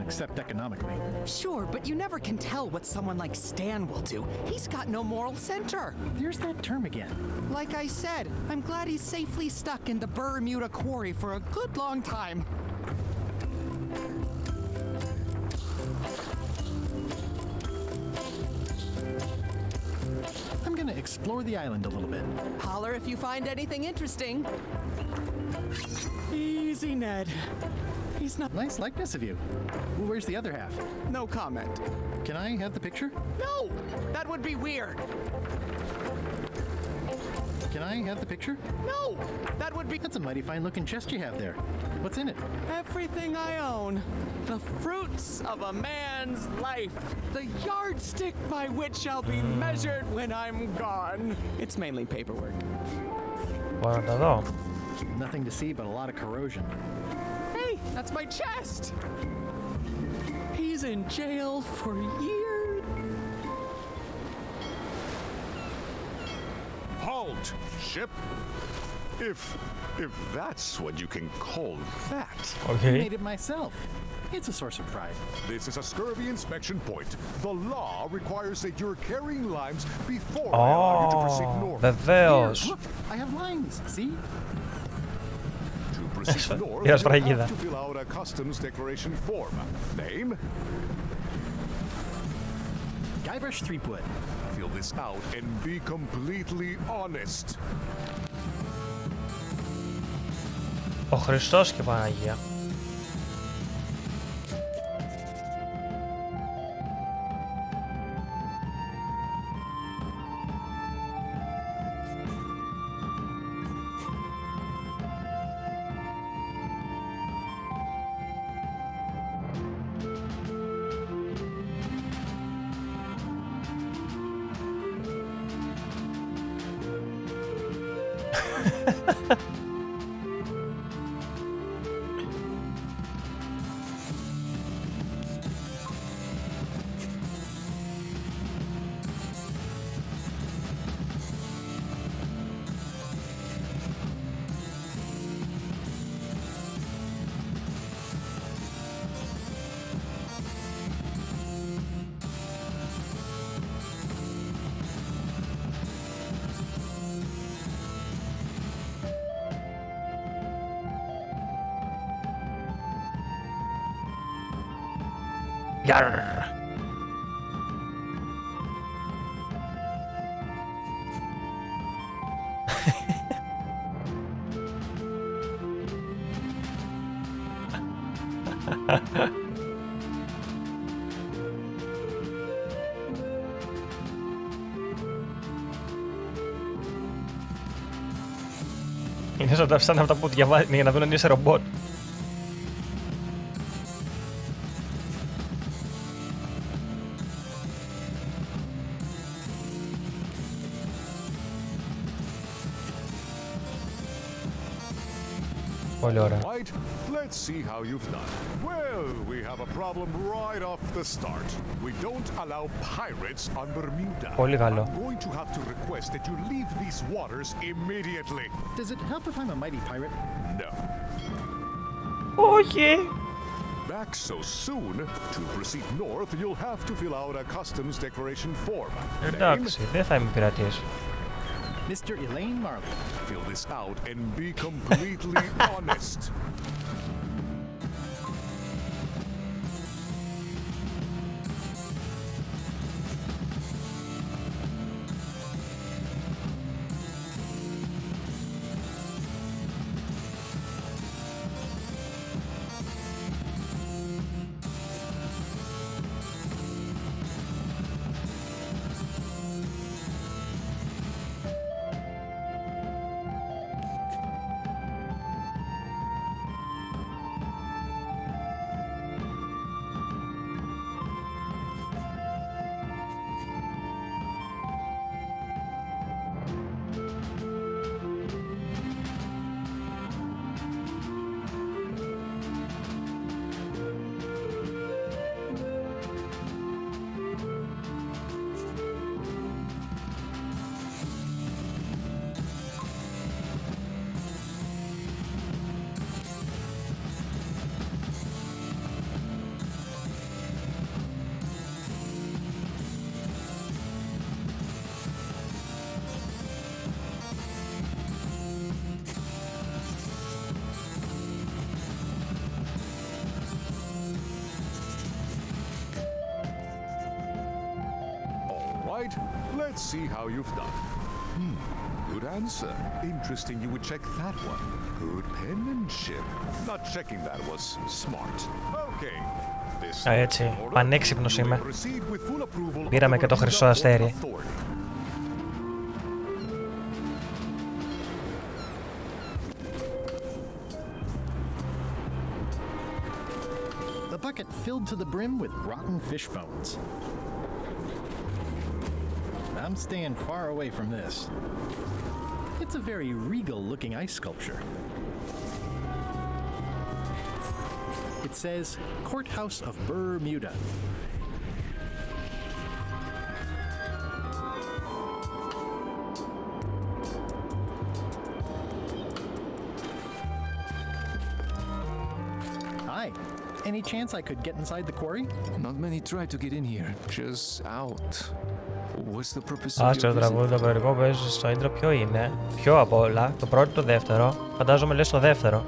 except economically. Sure, but you never can tell what someone like Stan will do. He's got no moral center. There's that term again. Like I said, I'm glad he's safely stuck in the Bermuda quarry for a good long time. I'm gonna explore the island a little bit. Holler if you find anything interesting. Easy, Ned. He's not... Nice likeness of you. Well, where's the other half? No comment. Can I have the picture? No! That would be weird. Can I have the picture? No! That would be... That's a mighty fine-looking chest you have there. What's in it? Everything I own. The fruits of a man's life. The yardstick by which I'll be measured when I'm gone. It's mainly paperwork. Nothing to see but a lot of corrosion. Hey, that's my chest! He's in jail for years. Halt, ship! If that's what you can call that. Okay. I made it myself. It's a source of pride. This is a scurvy inspection point. The law requires that you're carrying limes before I allow you to proceed north. Βεβαίως. Here, look, I have limes, see? To proceed north, Yes, you Fragida. have to fill out a customs declaration form. Name? Guybrush Threepwood. Fill this out and be completely honest. Ο Χριστός και Παναγία. Γιαρ. Είναι σαν αυτά που διαβάζει για να δουν αν είσαι ρομπότ. Πολύ ωραία. Right, let's see how you've done. Well, we have a problem right off the start. We don't allow pirates on Bermuda. Πολύ καλό. I'm going to have to request that you leave these waters immediately. Does it help if I'm a mighty pirate? No. Όχι. Back so soon. To proceed north, you'll have to fill out a customs declaration form. Εντάξει, δεν θα είμαι πειρατής. Mr. Elaine Marley. Fill this out and be completely honest. Let's see how you've done. Good answer. Interesting you would check that one. Good penmanship. Not checking that was smart. Okay. Έτσι, πανέξυπνος είμαι. Πήραμε και το χρυσό αστέρι. The bucket filled to the brim with rotten fish bones. I'm staying far away from this. It's a very regal-looking ice sculpture. It says, Courthouse of Bermuda. Hi. Any chance I could get inside the quarry? Not many try to get in here. Just out. What's the purpose of Άστρο το τραγούδι, το προαιρετικό που έζησε στο intro ποιο είναι? Ποιο από όλα? Το πρώτο ή το δεύτερο? Φαντάζομαι λες το δεύτερο.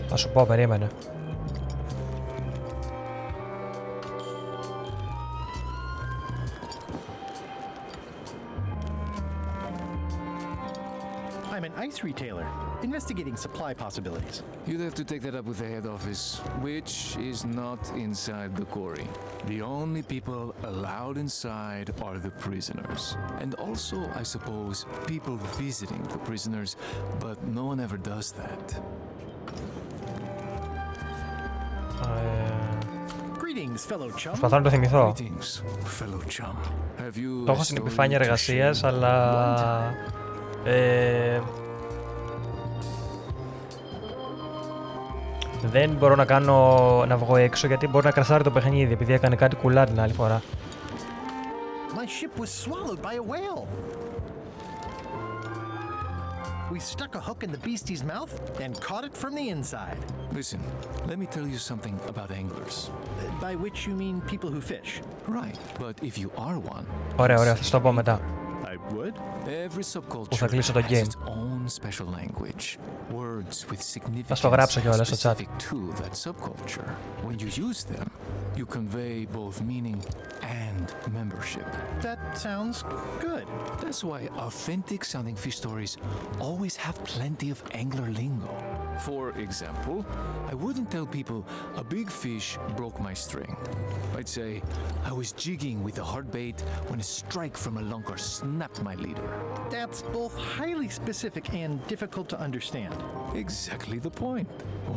Θα σου πω, περίμενε. I'm an ice retailer, investigating supply possibilities. You'd have to take that up with the head office, which is not inside the quarry. The only people allowed inside are the prisoners. And also, I suppose, people visiting the prisoners, but no one ever does that. Greetings, fellow chum. Προσπαθώ να το θυμηθώ. Το έχω στην επιφάνεια εργασίας, αλλά... δεν μπορώ να βγω έξω γιατί μπορεί να κρασάρει το παιχνίδι επειδή έκανε κάτι κουλά την άλλη φορά. My ship was swallowed by a whale. We stuck a hook in the beastie's mouth and caught it from the inside. Listen, let me tell you something about anglers. By which you mean people who fish? Right, but if you are one... Ωραία, θα στο πω μετά. I would. Every subculture θα κλείσω το has game. its own special language. Words with Θα στο γράψω κιόλας στο chat. specific to that subculture. When you use them, you convey both meaning and membership. That sounds good. That's why authentic sounding fish stories always have plenty of angler lingo. For example, I wouldn't tell people a big fish broke my string. I'd say I was jigging with a hard bait when a strike from a lunker snapped my leader. That's both highly specific and difficult to understand. Exactly the point.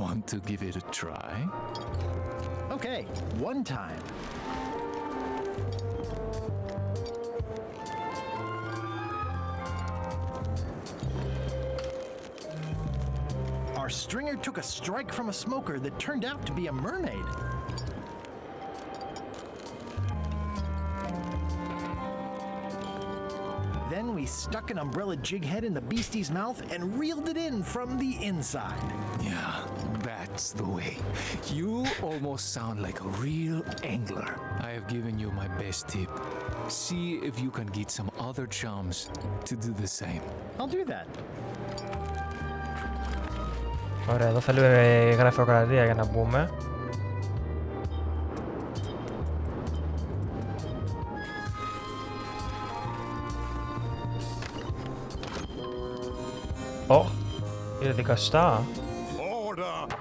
Want to give it a try? Okay, one time. Our stringer took a strike from a smoker that turned out to be a mermaid. Then we stuck an umbrella jig head in the beastie's mouth and reeled it in from the inside. Yeah, that's the way. You almost sound like a real angler. I have given you my best tip. See if you can get some other chums to do the same. I'll do that. Ωραία, εδώ θέλουμε γραφειοκρατία για να μπούμε. Είναι δικαστά.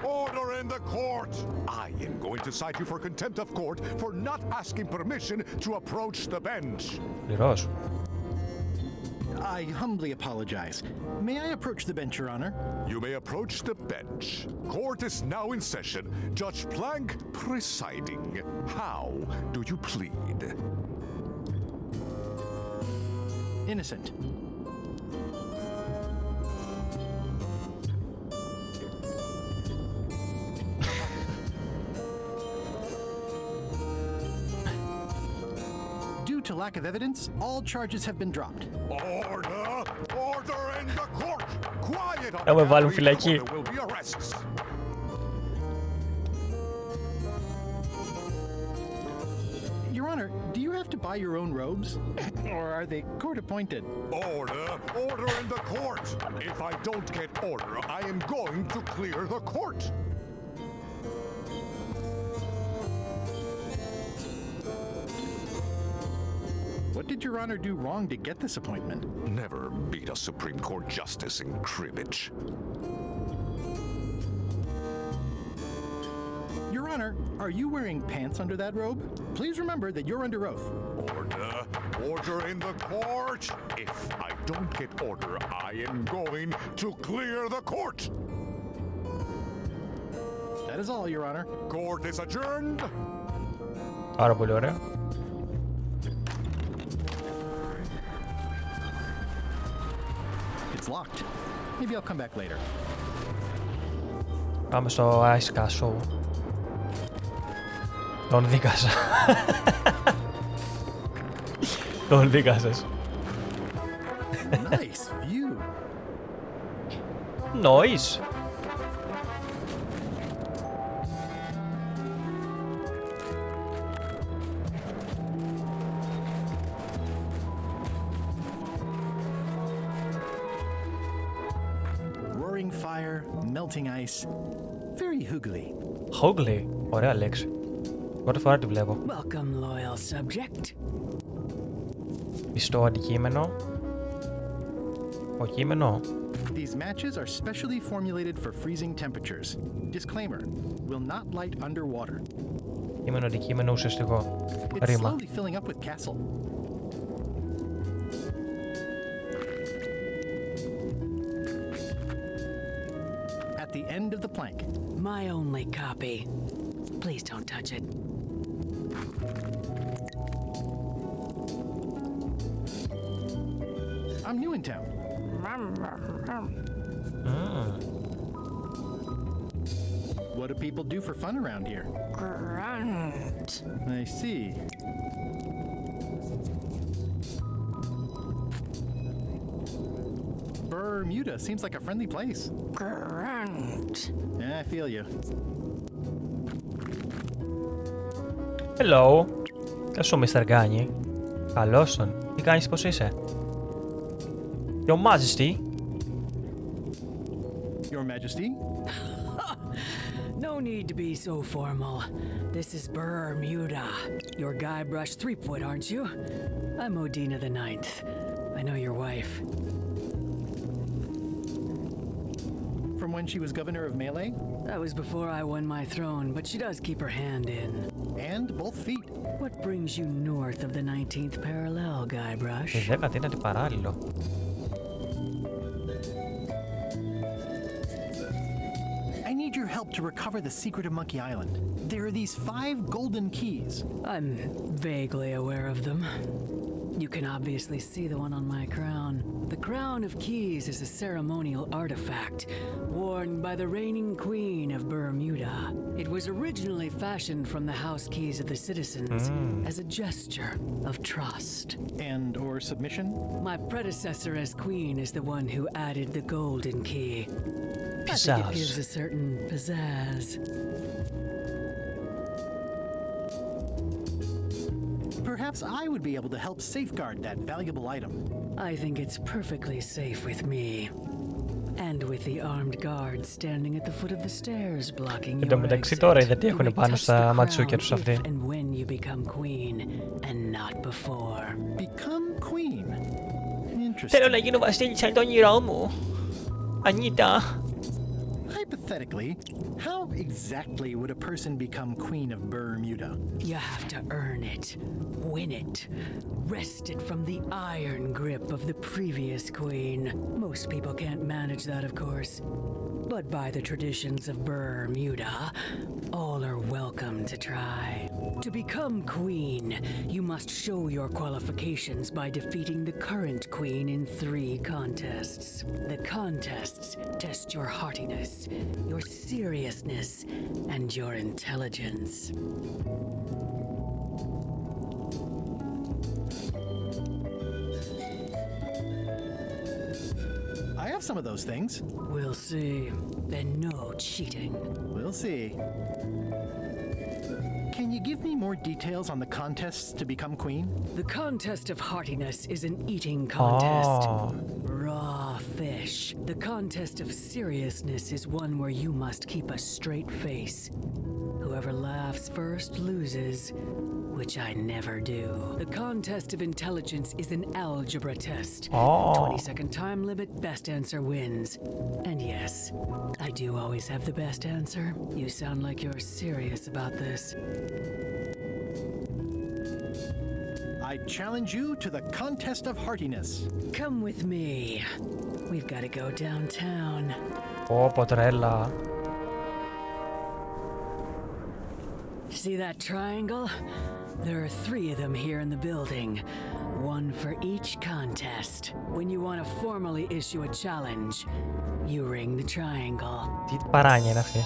Order in the court! I am going to cite you for contempt of court for not asking permission to approach the bench. Λυρός. I humbly apologize. May I approach the bench, Your Honor? You may approach the bench. Court is now in session. Judge Plank presiding. How do you plead? Innocent. Due to lack of evidence, all charges have been dropped. Order! Order in the court! Quiet on Να με the βάλουν gallery, φυλακή. or there will be arrests. Your Honor, do you have to buy your own robes? Or are they court-appointed? Order! Order in the court! If I don't get order, I am going to clear the court! What did Your Honor do wrong to get this appointment? Never beat a Supreme Court justice in cribbage. Your Honor, are you wearing pants under that robe? Please remember that you're under oath. Order! Order in the court! If I don't get order, I am going to clear the court! That is all, Your Honor. Court is adjourned! Πάρα πολύ ωραία. It's locked. Maybe I'll come back later. Πάμε στο Ice Castle. Τον δίκασα. Τον δίκασες. Nice view. Noise. Roaring fire, melting ice. Very hoogly. Hoogly. Ωραία λέξη. Πρώτη φορά τη βλέπω. Welcome, loyal subject. Πιστό αντικείμενο. Ο κείμενο. These matches are specially formulated for freezing temperatures. Disclaimer: will not light underwater. Κείμενο αντικείμενο ουσιαστικό. It's Ρήμα. slowly filling up with castle. At the end of the plank. My only copy. Please don't touch it. I'm new in town. What do people do for fun around here? Grunt. I see. Bermuda seems like a friendly place. Grunt. Yeah, I feel you. Hello. Γεια σου, Mr. Γκάνι. Καλώς τον. Τι κάνεις, πώς είσαι? Your Majesty. Your Majesty? No need to be so formal. This is Bermuda. Your Guybrush Threepwood, aren't you? I'm Odina the Ninth. I know your wife. From when she was governor of Melee? That was before I won my throne, but she does keep her hand in. And both feet. What brings you north of the 19th parallel, Guybrush? Η 19η παράλληλο. I need your help to recover the secret of Monkey Island. There are these 5 golden keys. I'm vaguely aware of them. You can obviously see the one on my crown. The Crown of Keys is a ceremonial artifact worn by the reigning queen of Bermuda. It was originally fashioned from the house keys of the citizens as a gesture of trust. And or submission? My predecessor as queen is the one who added the golden key. I think it gives a certain pizzazz. Perhaps I would be able to help safeguard that valuable item. I think it's perfectly safe with me. And with the armed guards standing at the foot of the stairs blocking your μεταξύ τώρα είδα τι έχουν πάνω στα ματσούκια τους αυτοί. And when you become queen and not before. Become queen? Interesting. Θέλω να γίνω βασίλισσα, είναι το όνειρό μου. Ανίτα. Hypothetically, how exactly would a person become queen of Bermuda? You have to earn it, win it, wrest it from the iron grip of the previous queen. Most people can't manage that, of course. But by the traditions of Bermuda, all are welcome to try. To become queen, you must show your qualifications by defeating the current queen in 3 contests. The contests test your heartiness, your seriousness, and your intelligence. I have some of those things. We'll see. And no cheating. We'll see. Can you give me more details on the contests to become queen? The contest of heartiness is an eating contest. Raw fish. The contest of seriousness is one where you must keep a straight face. Whoever laughs first loses, which I never do. The contest of intelligence is an algebra test. 20-second time limit, best answer wins. And yes, I do always have the best answer. You sound like you're serious about this. I challenge you to the contest of heartiness. Come with me. We've got to go downtown. Πω, τρέλα. See that triangle? There are 3 of them here in the building. 1 for each contest. When you want to formally issue a challenge, you ring the triangle. Τι παράνοια είναι αυτή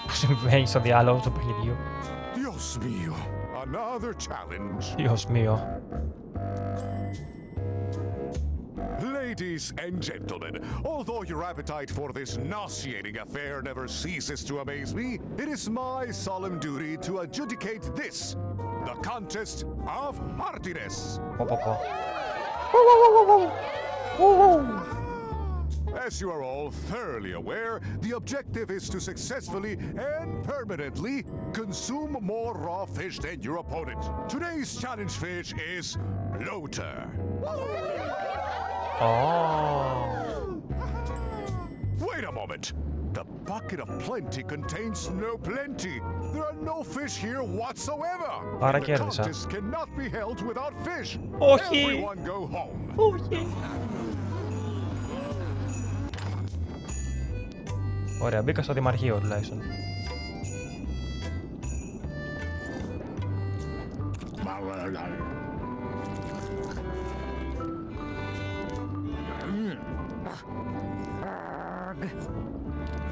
που συμβαίνει στο διάλογο του παιχνιδιού. Dios mío, another challenge. Dios mío. Ladies and gentlemen, although your appetite for this nauseating affair never ceases to amaze me, it is my solemn duty to adjudicate this, the contest of heartiness. As you are all thoroughly aware, the objective is to successfully and permanently consume more raw fish than your opponent. Today's challenge fish is bloater. Wait a moment. The bucket of plenty contains no plenty. There are no fish here whatsoever. The contest cannot be held without fish. Everyone go home. Ωραία, μπήκα στο δημαρχείο τουλάχιστον.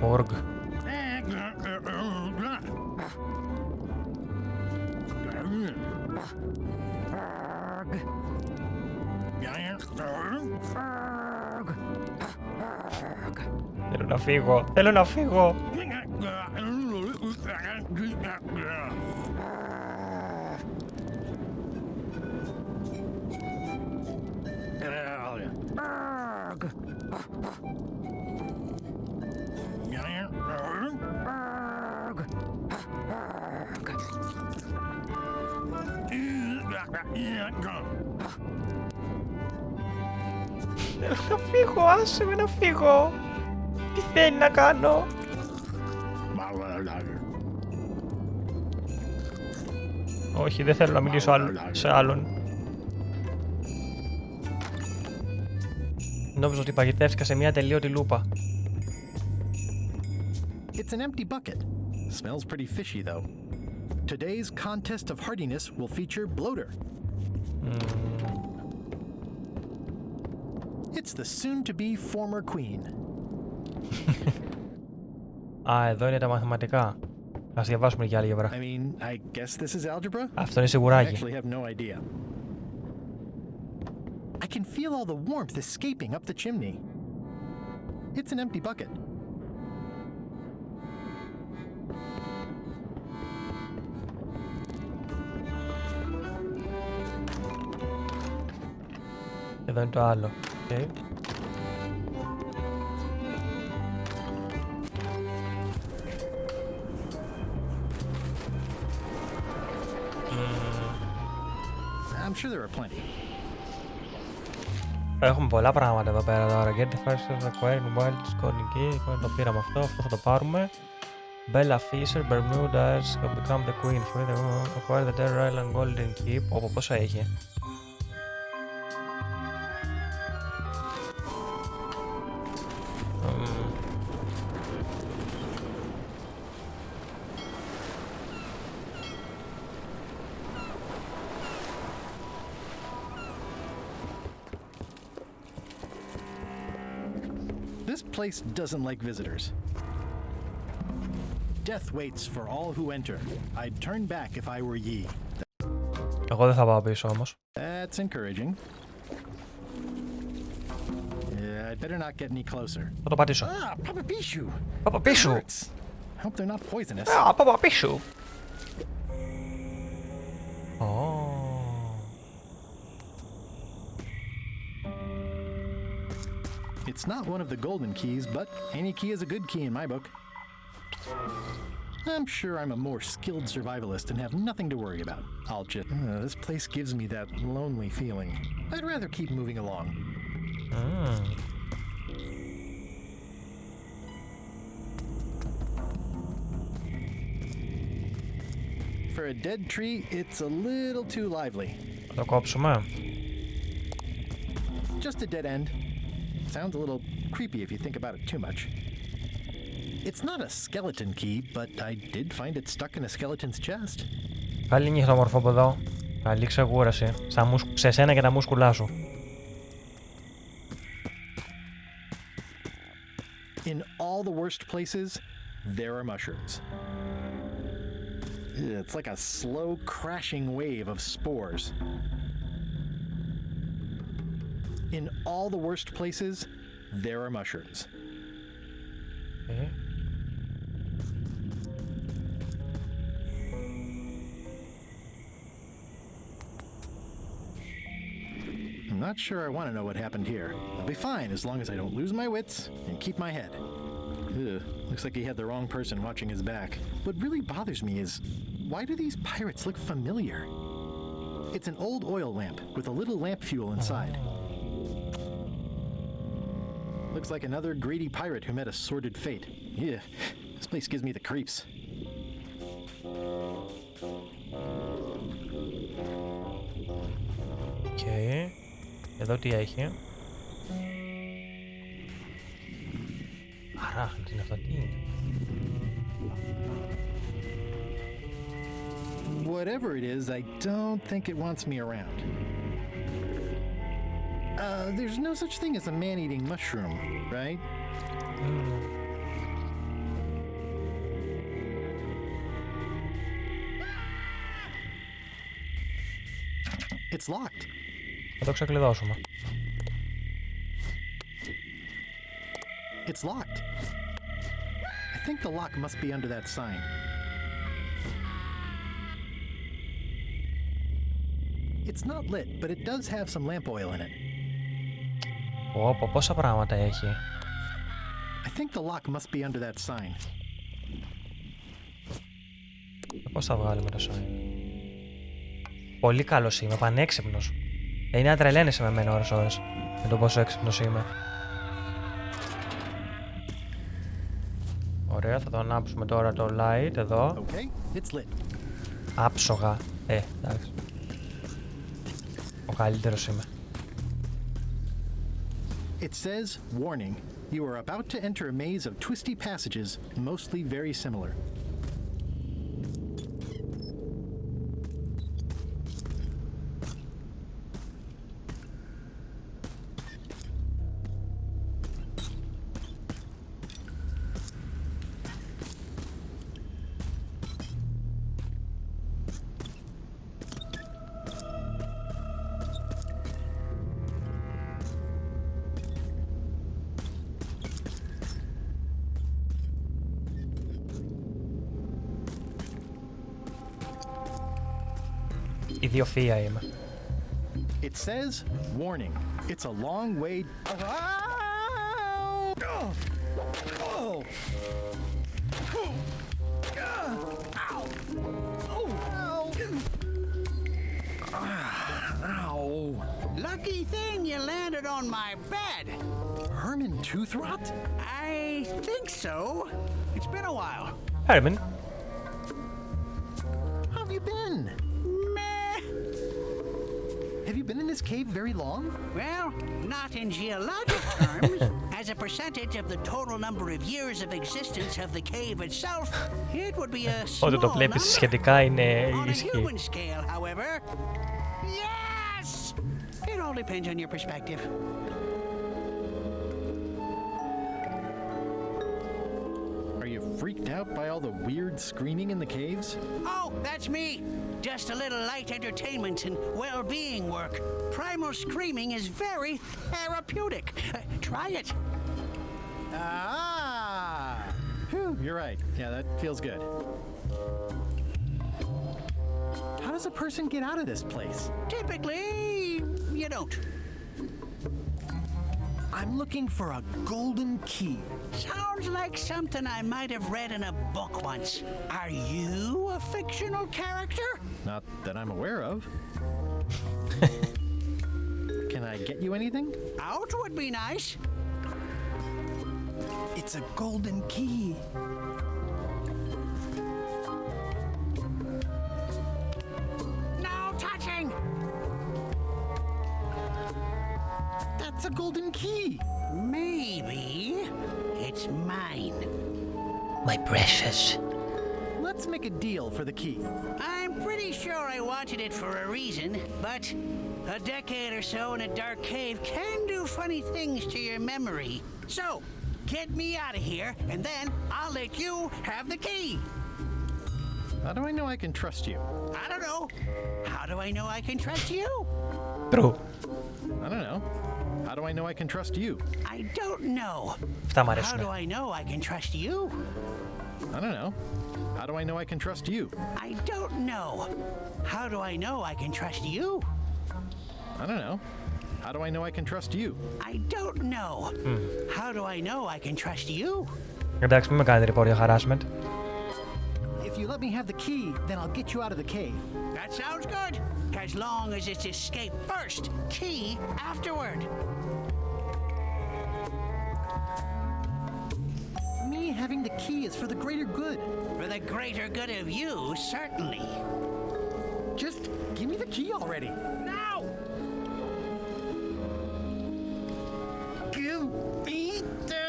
Org. Θέλω να φύγω. Θέλω να φύγω. Θέλω να φύγω, άσε με να φύγω. Τι θέλει να κάνω? Όχι, δεν θέλω να μιλήσω σε άλλον. Νόμιζα ότι παγιτεύτηκα σε μια τελείωτη λούπα. It's an empty bucket. Smells pretty fishy though. Today's contest of hardiness will feature bloater. It's the soon-to-be former queen. Α, εδώ είναι τα μαθηματικά. Ας διαβάσουμε και άλγευρα. I mean, I guess this is algebra? Αυτό είναι σιγουράκι. I actually have no idea. I can feel all the warmth escaping up the chimney. It's an empty bucket. Εδώ είναι το άλλο. Okay. I'm sure there are plenty. Έχουμε πολλά πράγματα εδώ πέρα τώρα. Get the first of the aquarium wild σκορνική. Το πήραμε αυτό θα το πάρουμε. Bella Fisher, Bermudas, have become the queen. Acquire the Terror Island Golden Keep. Όπου πόσο έχει? This place doesn't like visitors. Death waits for all who enter. I'd turn back if I were ye. Εγώ δεν θα πάω πίσω όμως. That's encouraging. Yeah, I'd better not get any closer. Θα το πατήσω. Παπαπίσου. Παπαπίσου. Hope they're not poisonous. Παπαπίσου. It's not one of the golden keys, but any key is a good key in my book. I'm sure I'm a more skilled survivalist and have nothing to worry about. I'll just... this place gives me that lonely feeling. I'd rather keep moving along. For a dead tree, it's a little too lively. Θα το κόψουμε. Just a dead end. Sounds a little creepy if you think about it too much. It's not a skeleton key, but I did find it stuck in a skeleton's chest. Καλή νύχτα, μορφόποδο. Καλή ξεκούραση. Σε σένα και τα μούσκουλά σου. In all the worst places, there are mushrooms. It's like a slow crashing wave of spores. In all the worst places, there are mushrooms. Okay. I'm not sure I want to know what happened here. I'll be fine as long as I don't lose my wits and keep my head. Ugh, looks like he had the wrong person watching his back. What really bothers me is, why do these pirates look familiar? It's an old oil lamp with a little lamp fuel inside. Looks like another greedy pirate who met a sordid fate. Yeah, this place gives me the creeps. Okay. Εδώ τι έχει? Αράχνη είναι αυτά, τι είναι? Whatever it is, I don't think it wants me around. There's no such thing as a man-eating mushroom, right? It's locked. Θα το ξεκλειδώσουμε. It's locked. I think the lock must be under that sign. It's not lit, but it does have some lamp oil in it. Πω, πόσα πράγματα έχει. I think the lock must be under that sign. Πώς θα βγάλουμε το sign? Πολύ καλός είμαι, πανέξυπνος. Είναι να τρελαίνεσαι με εμένα ώρες με το πόσο έξυπνος είμαι. Ωραία, θα το ανάψουμε τώρα το light εδώ. Okay, it's lit. Άψογα. Εντάξει. Ο καλύτερος είμαι. It says, warning, you are about to enter a maze of twisty passages, mostly very similar. Ιδιοφυΐα είμαι. It says, warning, it's a long way... Lucky thing you landed on my bed. Herman Toothrot? I think so. It's been a while. Herman. How have you been? Have you been in this cave very long? Well, not in geologic terms. As a percentage of the total number of years of existence of the cave itself, it would be a small Όταν το βλέπεις σχετικά είναι on a ισχύει. human scale, however. Yes! It all depends on your perspective. Are you freaked out by all the weird screaming in the caves? Oh, that's me. Just a little light entertainment and well-being work. Primal screaming is very therapeutic. Try it. Ah! Whew, you're right. Yeah, that feels good. How does a person get out of this place? Typically, you don't. I'm looking for a golden key. Sounds like something I might have read in a book once. Are you a fictional character? Not that I'm aware of. Can I get you anything? Out would be nice. It's a golden key. No touching! That's a golden key. Maybe it's mine. My precious. Let's make a deal for the key. I'm pretty sure I wanted it for a reason, but a decade or so in a dark cave can do funny things to your memory. So, get me out of here, and then I'll let you have the key. How do I know I can trust you? I don't know. How do I know I can trust you? True. I don't know. How do I know I can trust you? I don't know. How do I know I can trust you? I don't know. How do I know I can trust you? I don't know. How do I know I can trust you? I don't know. How do I know I can trust you? I don't know. How do I know I can trust you? Εντάξει, μην με κάνετε report για harassment. If you let me have the key, then I'll get you out of the cave. That sounds good. As long as it's escape first, key afterward. Me having the key is for the greater good. For the greater good of you, certainly. Just give me the key already. Now! Give me the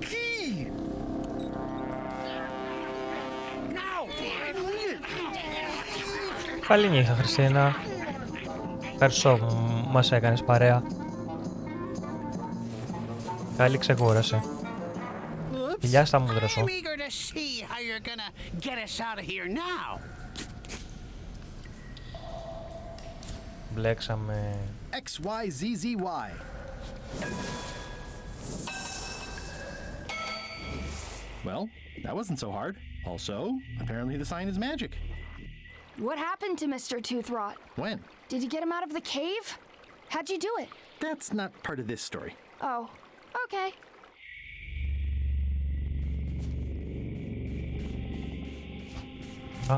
key! Now! Καλή νύχτα, Χριστίνα. Ευχαριστώ που μας έκανες παρέα. Καλή ξεκούραση. Φιλιά στα μούτρα σου. Μπλέξαμε... XYZZY. Well, that wasn't so hard. Also, apparently the sign is magic. What happened to Mr. Toothrot? When? Did you get him out of the cave? How'd you do it? That's not part of this story. Oh, okay.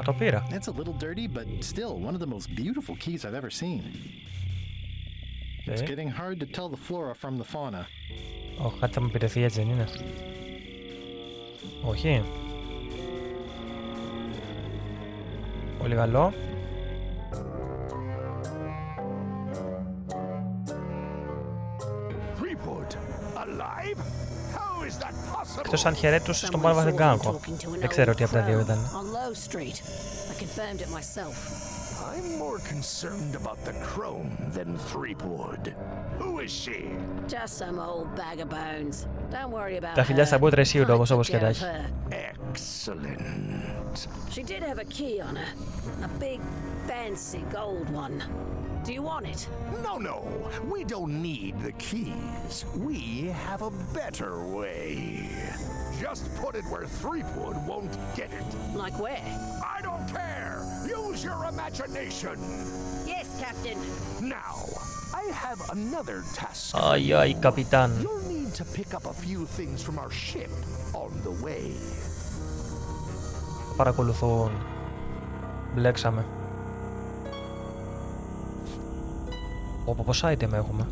Το πήρα. It's a little dirty, but still one of the most beautiful keys I've ever seen. It's getting hard to tell the flora from the fauna. Κάτι θα μου επιτεθεί, έτσι δεν είναι? Όχι. Πολύ καλό. Εκτός αν χαιρέτους στον Πάλβα δεν κάνω. Δεν ξέρω τι από τα δύο ήταν. I'm more concerned about the crone than Threepwood. Who is she? Just some old bag of bones. Don't worry about Τα φιλιά στα μπούτρα ισχύουν όμως όπως και τα έχει. Excellent. She did have a key on her. A big, fancy gold one. Do you want it? No. We don't need the keys. We have a better way. Just put it where Threepwood won't get it. Like where? I don't care. Use your imagination. Yes, Captain. Now, I have another task. Ai, Capitán. You'll need to pick up a few things from our ship on the way. Παρακολουθούν. Μπλέξαμε. Πόσα item έχουμε.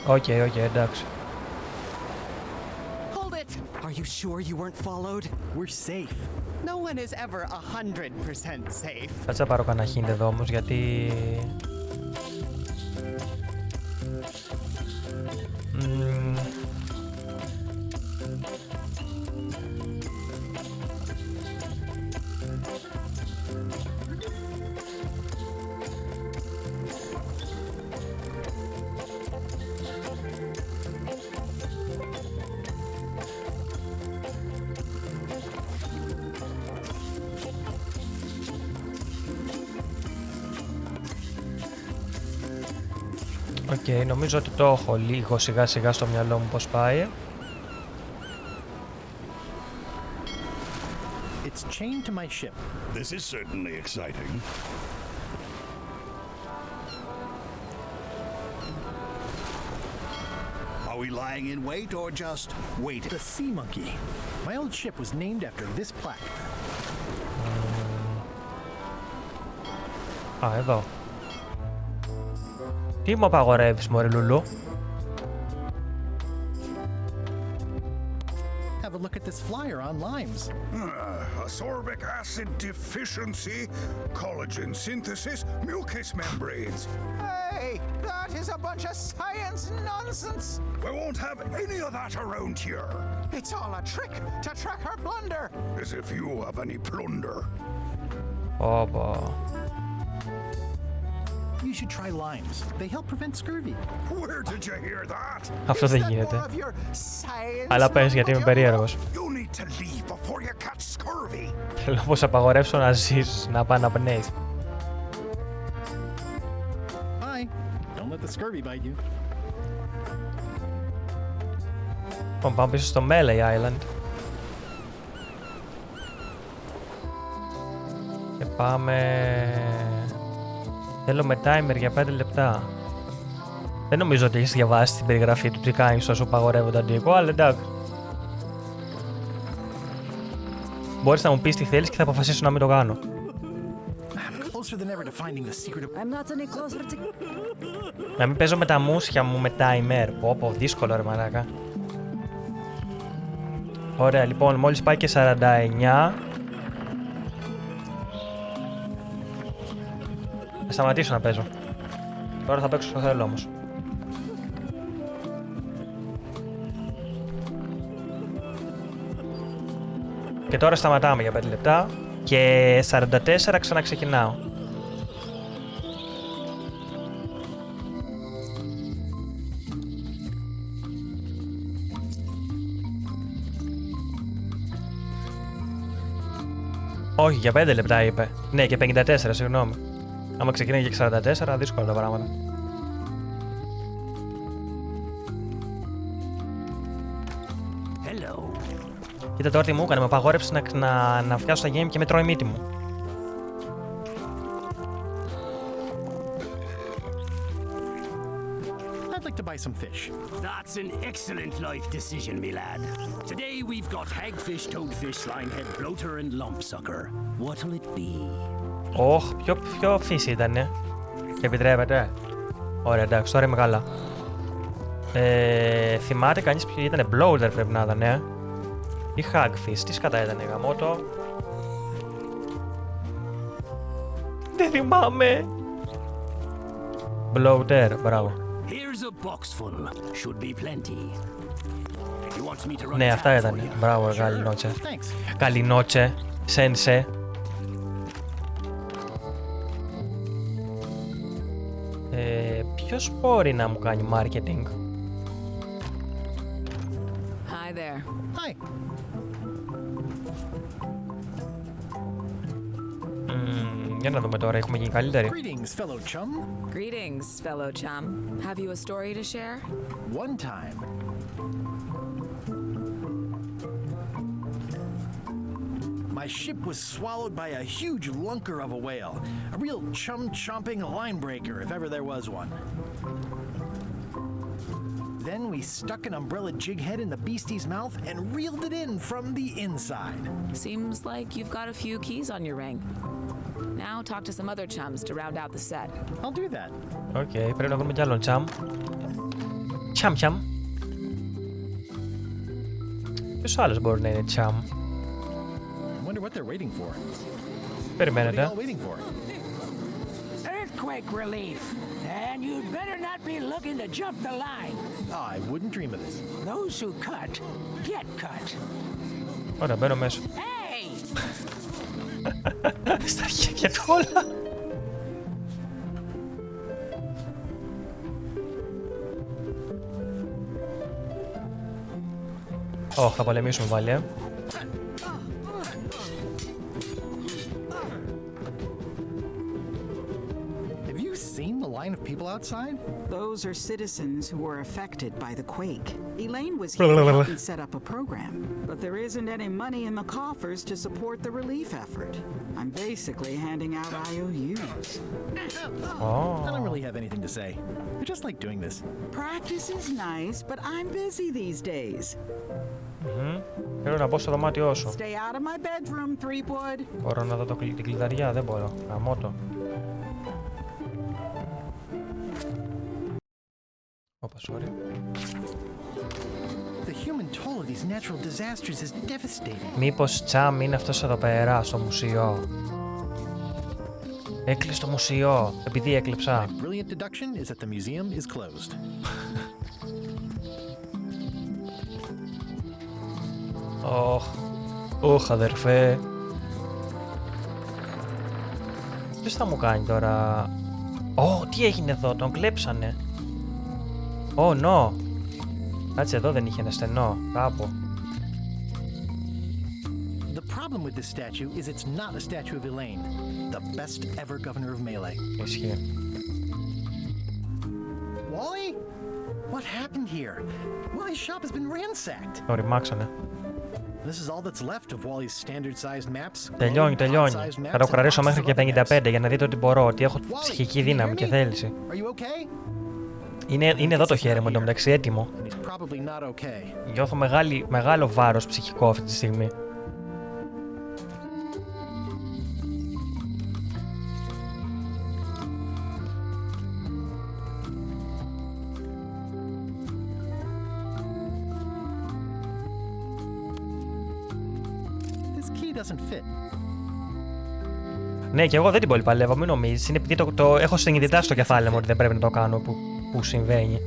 Οκ, εντάξει. Hold it! Are you sure you weren't followed? We're safe. No one is ever 100% safe. Κάτσε να πάρω κανένα hint εδώ όμως, γιατί... Οκ, νομίζω ότι το έχω λίγο σιγά σιγά στο μυαλό μου πώς πάει. It's chained to my ship. This is certainly exciting. Are we lying in wait or just waiting? The sea monkey. My old ship was named after this plaque. Α, εδώ. Τι μου απαγορεύεις, μωρέ Λουλού? Have a look at this flyer on limes. Ascorbic acid deficiency, collagen synthesis, mucus membranes. Hey, that is a bunch of science nonsense. We won't have any of that around here. It's all a trick to track our blunder. As if you have any plunder. Όπα. You should try limes. They help prevent scurvy. Where did you hear that? Αυτό δεν γίνεται. Αλλά πες γιατί είμαι περίεργος. You need to leave before you catch scurvy. Θέλω πως απαγορεύσω να ζεις, να πάει να πνέεις. Bye. Don't let the scurvy bite you. Πάμε πίσω στο Monkey Island. Και πάμε... Θέλω με timer για 5 λεπτά. Δεν νομίζω ότι έχεις διαβάσει την περιγραφή του τι κάνεις όσο παγορεύω το αντίκο, αλλά εντάξει. Μπορείς να μου πεις τι θέλεις και θα αποφασίσω να μην το κάνω. Να μην παίζω με τα μούσια μου με timer. Πω, δύσκολο ρε μαλάκα. Ωραία, λοιπόν, μόλις πάει και 49. Θα σταματήσω να παίζω. Τώρα θα παίξω όσο θέλω όμως. Και τώρα σταματάμε για 5 λεπτά. Και 44 ξαναξεκινάω. Όχι, για 5 λεπτά είπε. Ναι, και 54, συγγνώμη. Άμα ξεκινάει και 44, δύσκολα τα πράγματα. Hello. Κοίτα τώρα τι μου έκανε, με απαγόρευσε να φτιάσω τα game και με τρώει μύτη μου. I'd like to buy some fish. That's an excellent life decision, me lad. Today we've got hagfish, toadfish, slimehead, bloater and lumpsucker. What'll it be? Ωχ, ποιο fish ήτανε. Επιτρέπετε. Ωραία, εντάξει, τώρα είμαι καλά. Θυμάται κανείς ποιο ήτανε. Bloater πρέπει να ήταν, ή hagfish, τι σκατά ήτανε, γαμώτο. Δεν θυμάμαι. Bloater, μπράβο. Ναι, αυτά ήταν. Μπράβο, καληνότσε. Καληνότσε, σένσε. Ποιος μπορεί να μου κάνει marketing? Hi there. Hi. Για να δούμε τώρα, έχουμε γίνει καλύτεροι. Greetings, fellow chum. Greetings, fellow chum. Have you a story to share? One time, my ship was swallowed by a huge lunker of a whale. A real chum-chomping line breaker, if ever there was one. Then we stuck an umbrella jig head in the beastie's mouth and reeled it in from the inside. Seems like you've got a few keys on your ring. Now talk to some other chums to round out the set. I'll do that. Okay, πρέπει να βρούμε κι άλλον chum. Chum. Ποιος άλλος μπορεί να είναι chum? I wonder what they're waiting for. Περιμένετε. What are you all waiting for? Earthquake relief. And you'd better not be looking to jump the line. I wouldn't dream of this. Those who cut, get cut. Ωραία, μπαίνω μέσα. Hey! Στα χέρια του όλα. Ωχ, θα πολεμήσουμε πάλι, Line of people outside? Those are citizens who were affected by the quake. Elaine was here to help me set up a program, but there isn't any money in the coffers to support the relief effort. I'm basically handing out IOUs. I don't really have anything to say. I just like doing this. Practice is nice, but I'm busy these days. Θέλω να μπω στο δωμάτιό σου. Stay out of my bedroom, Threepwood. Μπορώ να δω την κλειδαριά, δεν μπορώ. Γαμώτο. Όπα, sorry. The human toll of these natural disasters is devastating. Μήπως Τσάμ είναι αυτός εδώ πέρα, στο μουσείο? Έκλεισε το μουσείο, επειδή έκλειψα. My brilliant deduction is that the museum is closed. Ωχ, αδερφέ. Ποιος θα μου κάνει τώρα? Τι έγινε εδώ, τον κλέψανε. No. Κάτσε, εδώ δεν είχε ένα στενό, κάπου. The problem with this statue is it's not a statue of Elaine, the best ever governor of Melee. Ισχύει. Wally? What happened here? Wally's shop has been ransacked. Το ρημάξανε. This is all that's left of Wally's standard-sized maps. Τελειώνει. Θα το κρατήσω μέχρι και 55 για να δείτε ότι μπορώ, ότι έχω ψυχική δύναμη και θέληση. Are you okay? Είναι εδώ το χέρι μου, εντωμεταξύ, έτοιμο. Νιώθω μεγάλο βάρος ψυχικό αυτή τη στιγμή. Ναι, και εγώ δεν την πολύ παλεύω, μην νομίζεις. Είναι επειδή το έχω συνειδητά στο κεφάλι μου ότι δεν πρέπει να το κάνω που συμβαίνει.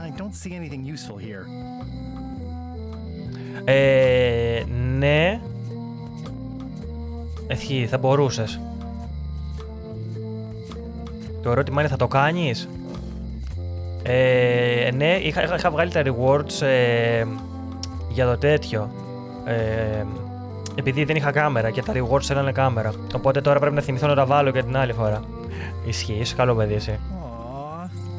I don't see anything useful here. Ναι. Ευχή, θα μπορούσες. Το ερώτημα είναι, θα το κάνεις? Ναι, είχα βγάλει τα rewards για το τέτοιο. Επειδή δεν είχα κάμερα και τα rewards έλανε κάμερα. Οπότε τώρα πρέπει να θυμηθώ να τα βάλω και την άλλη φορά. Ισχύει, είσαι καλό παιδί εσύ.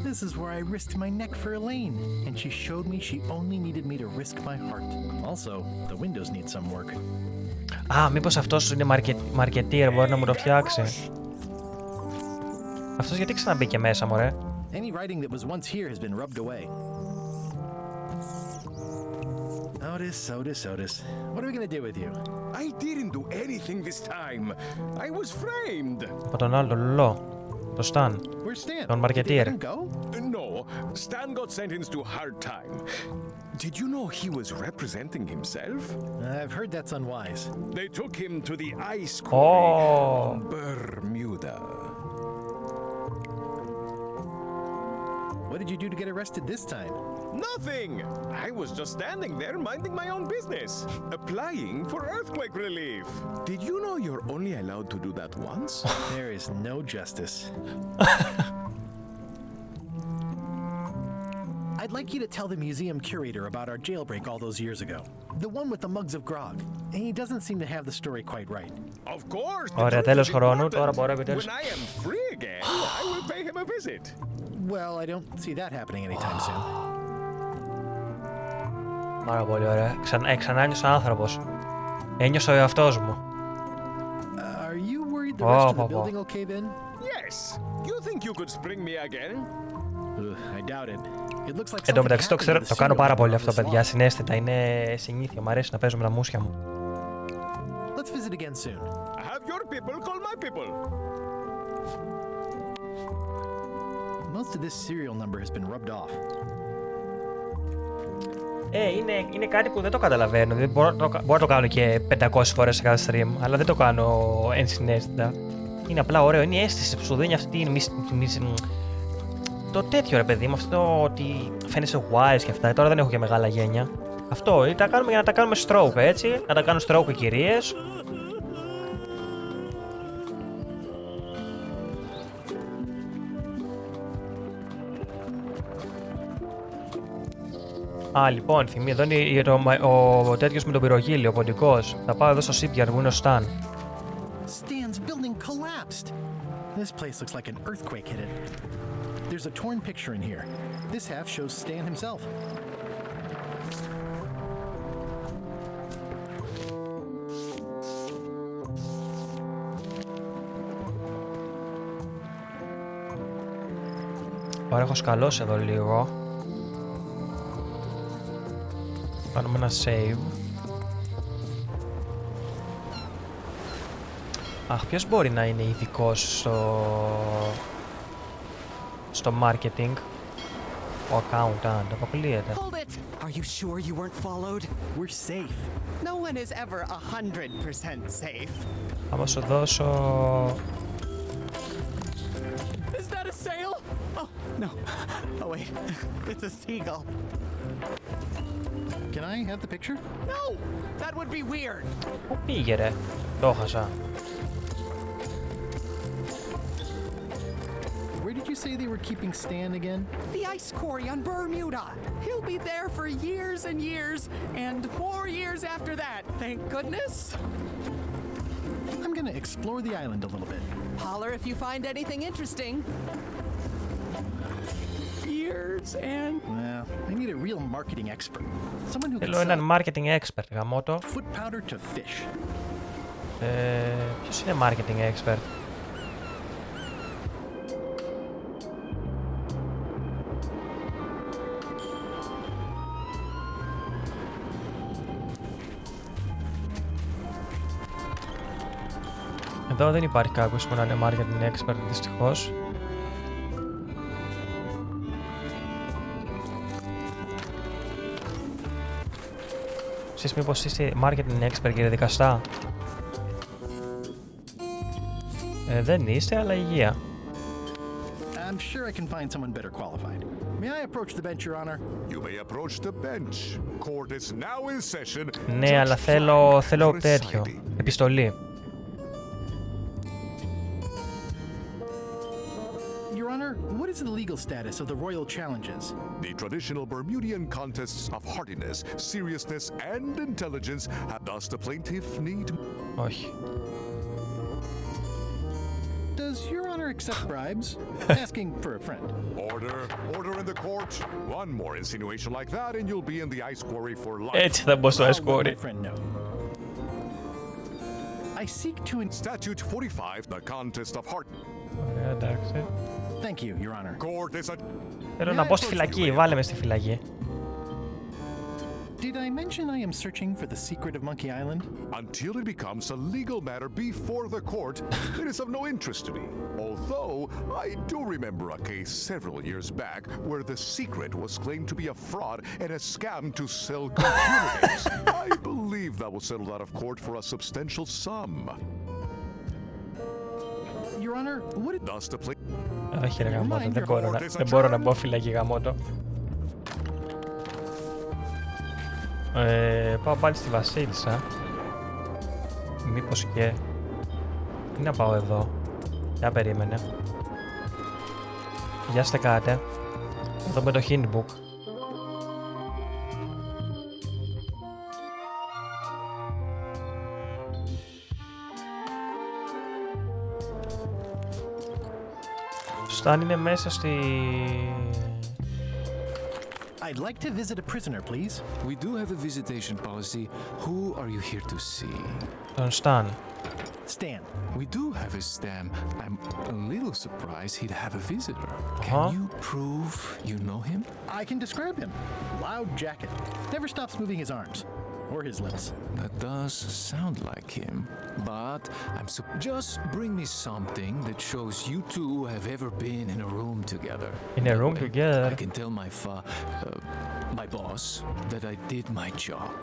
This is where I risked my neck for Elaine, and she showed me she only needed me to risk my heart. Also, the windows need some work. Α, μήπως αυτός είναι marketeer, μπορεί να μου το φτιάξει. Αυτός γιατί ξαναμπήκε μέσα, μωρέ. Any writing that was once here has been rubbed away. Otis. What are we gonna do with you? I didn't do anything this time. I was framed. Από τον άλλο, λολό. Το Stan. Τον marketeer. No, Stan got sentenced to hard time. Did you know he was representing himself? I've heard that's unwise. They took him to the ice quarry on Bermuda. What did you do to get arrested this time? Nothing! I was just standing there minding my own business, applying for earthquake relief. Did you know you're only allowed to do that once? There is no justice. I'd like you to tell the museum curator about our jailbreak all those years ago. The one with the mugs of grog. He doesn't seem to have the story quite right. Of course! Ωραία, τέλος χρόνου, τώρα μπορώ επιτέλους. When I am free again, I will pay him a visit. Well, I don't see that happening anytime soon. Πάρα πολύ ωραία. Ξανά ένιωσα άνθρωπος. Ένιωσα ο εαυτός μου. Are you worried the rest of the building will cave in? Yes. You think you could spring me again? I doubt it. It looks like Εν τω μεταξύ το κάνω πάρα πολύ αυτό, παιδιά. Συναίσθητα. Είναι συνήθεια. Μ' αρέσει να παίζω με τα μούσια μου. Let's visit again soon. Have your people call my people. Most of this serial number has been rubbed off. Είναι κάτι που δεν το καταλαβαίνω. Δηλαδή μπορώ να το κάνω και 500 φορές σε κάθε stream, αλλά δεν το κάνω ενσυναίσθητα. Είναι απλά ωραίο. Είναι η αίσθηση που σου δίνει αυτή το τέτοιο, ρε παιδί μου, αυτό ότι φαίνεσαι wise και αυτά. Τώρα δεν έχω και μεγάλα γένια. Αυτό τα κάνουμε για να τα κάνουμε stroke, έτσι. Να τα κάνουν stroke οι κυρίες. Α, λοιπόν, θυμή, εδώ είναι ο τέτοιος με τον πυρογύλι, ο ποντικός. Θα πάω εδώ στο shipyard που είναι ο Stan. Stan's building collapsed. This place looks like an earthquake hit it. There's a torn picture in here. This half shows Stan himself. Ωραία, έχω σκαλώσει εδώ λίγο. Κάνουμε ένα save. Αχ, ποιος μπορεί να είναι ειδικός στο marketing? Ο accountant, αποκλείεται. Hold it! Are you sure you weren't followed? We're safe. No one is ever 100% safe. Θα σου δώσω... Is that a sail? Oh, no. Oh, wait. It's a seagull. Can I have the picture? No! That would be weird. Πού πήγε ρε? Το χάσα. Where did you say they were keeping Stan again? The ice quarry on Bermuda. He'll be there for years and years, and more years after that, thank goodness. I'm gonna explore the island a little bit. Holler if you find anything interesting. Years and... Well, I need a real marketing expert. Someone who can Θέλω έναν sell marketing expert, γαμώτο. foot powder to fish. Ποιος είναι marketing expert? Εδώ δεν υπάρχει κάποιος που να είναι marketing expert, δυστυχώς. Εσείς μήπως είστε marketing expert, κύριε δικαστά? Δεν είστε, αλλά υγεία. I'm sure I can find someone better qualified. May I approach the bench, Your Honor? You may approach the bench. Court is now in session. Ναι, αλλά θέλω τέτοιο. Επιστολή. Your Honor, Honor, what is the legal status of the royal challenges? The traditional Bermudian contests of hardiness, seriousness, and intelligence have thus the plaintiff need... Όχι. Does Your Honor accept bribes? Asking for a friend. Order in the court. One more insinuation like that and you'll be in the ice quarry for life. Έτσι θα μπω στο ice quarry. I seek to... Statute 45, the contest of heart. Ωραία, εντάξει. Thank you, Your Honor. Court is a... Θέλω να μπω στη φυλακή, βάλε με στη φυλακή. Did I mention I am searching for the secret of Monkey Island? Until it becomes a legal matter before the court, it is of no interest to me. Although, I do remember a case several years back where the secret was claimed to be a fraud and a scam to sell computer games. I believe that was settled out of court for a substantial sum. Your Honor, what it does the play... Όχι ρε γαμώτο, δεν μπορώ να μπω φυλακή γαμώτο. Πάω πάλι στη Βασίλισσα. Μήπως και... Τι να πάω εδώ. Για περίμενε. Για στεκάτε. Εδώ με το hintbook. Σταν είναι μέσα στη... I'd like to visit a prisoner, please. We do have a visitation policy. Who are you here to see? Stan. Stan. We do have a Stan. I'm a little surprised he'd have a visitor. Can you prove you know him? I can describe him. Loud jacket. Never stops moving his arms. Or his lips. That does sound like him. But just bring me something that shows you two have ever been in a room together. In a room together? I can tell my boss that I did my job.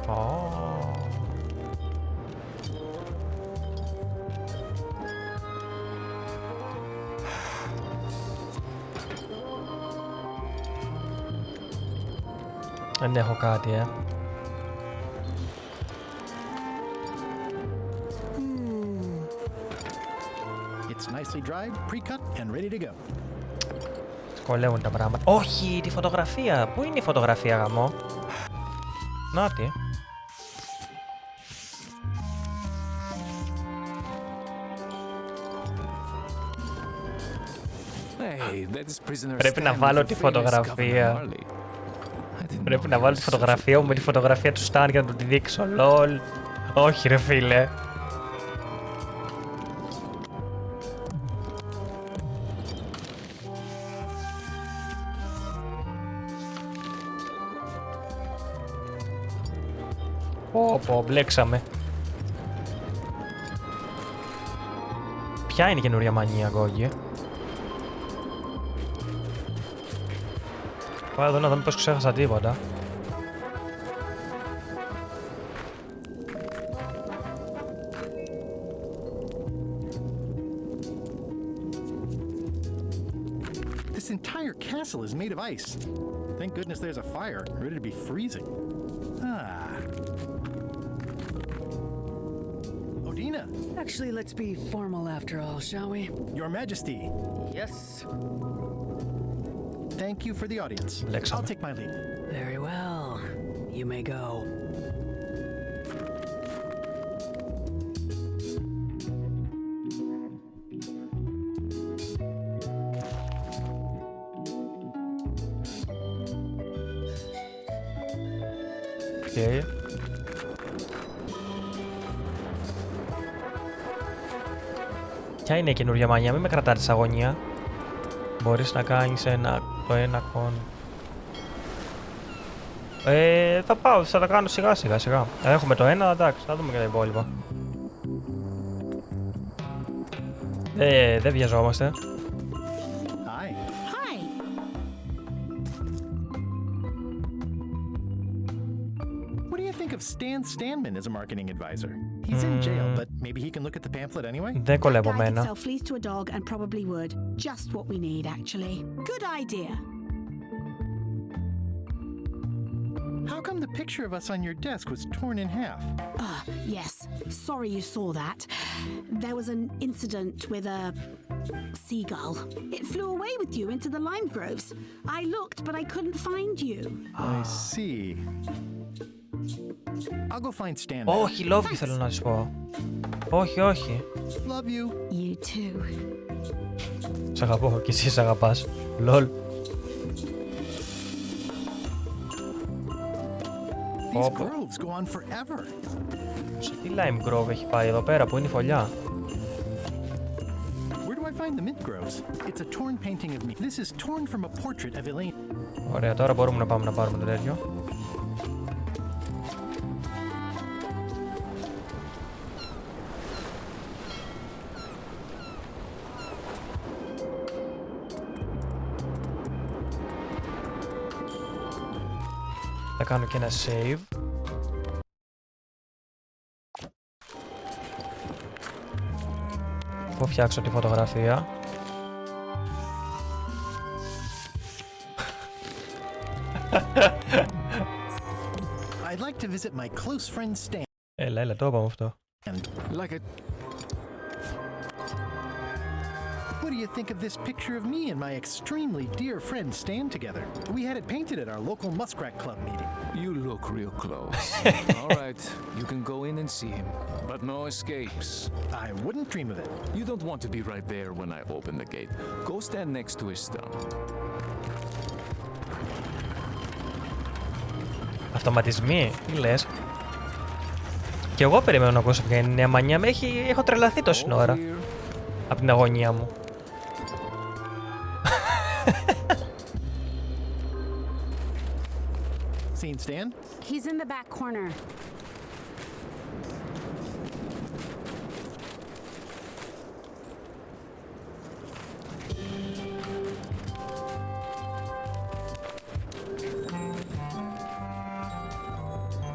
Oh. Δεν έχω κάτι, It's nicely dried, pre-cut and ready to go. Σκολεύουν τα πράγματα. Όχι, τη φωτογραφία. Πού είναι η φωτογραφία, γαμό? Νάτι. Πρέπει να βάλω τη φωτογραφία. Πρέπει να βάλω τη φωτογραφία μου με τη φωτογραφία του Stan για να του τη δείξω. Λολ. Όχι ρε φίλε. Πω, μπλέξαμε. Ποια είναι η καινούρια μανία, Γκόγι? Πάω εδώ να δω μήπως ξέχασα τίποτα. This entire castle is made of ice. Thank goodness there's a fire, ready to be freezing. Odina! Actually, let's be formal after all, shall we? Your Majesty! Yes! Thank you for the audience. I'll take my leave. Very well. You may go. Okay. Ποια είναι η καινούργια μανία, μην με κρατάτε σε αγωνία. Μπορείς να κάνεις το ένα κον. Θα τα κάνω σιγά σιγά. Έχουμε το ένα, εντάξει, θα δούμε και τα υπόλοιπα. Δεν βιαζόμαστε. Of Stan Stanman as a marketing advisor. He's in jail, but maybe he can look at the pamphlet anyway? Δεν κολεύομαι. Sell fleece to a dog and probably would. Just what we need, actually. Good idea. How come the picture of us on your desk was torn in half? Yes. Sorry you saw that. There was an incident with a seagull. It flew away with you into the lime groves. I looked, but I couldn't find you. I see. I'll go find Stan. Όχι, love you θέλω να σου πω. Όχι, όχι. Love you. You too. Σ' αγαπώ και εσύ σ' αγαπάς. Lol. These groves go on forever. Σε τι lime grove έχει πάει εδώ πέρα που είναι η φωλιά? Where do I find the mint groves? It's a torn painting of me. This is torn from a portrait of Elaine. Ωραία, τώρα μπορούμε να πάμε να πάρουμε το τέτοιο. Θα κάνω και ένα save. Faut φτιάξω τη φωτογραφία. I'd like to visit my close friend Stan. Έλα, το είπαμε αυτό. What do you think of this picture of me and my extremely dear friend Stan together? We had it painted at our local Muskrat Club meeting. You look real close. All right, you can go in and see him, but no escapes. I wouldn't dream of it. You don't want to be right there when I open the gate. Go stand next to his stump. Αυτοματισμοί, τι λες? Και εγώ περιμένω να ακούσω ποια είναι η νέα μανία. Έχω τρελαθεί τόση ώρα από την αγωνία μου. Seen Stan? He's in the back corner.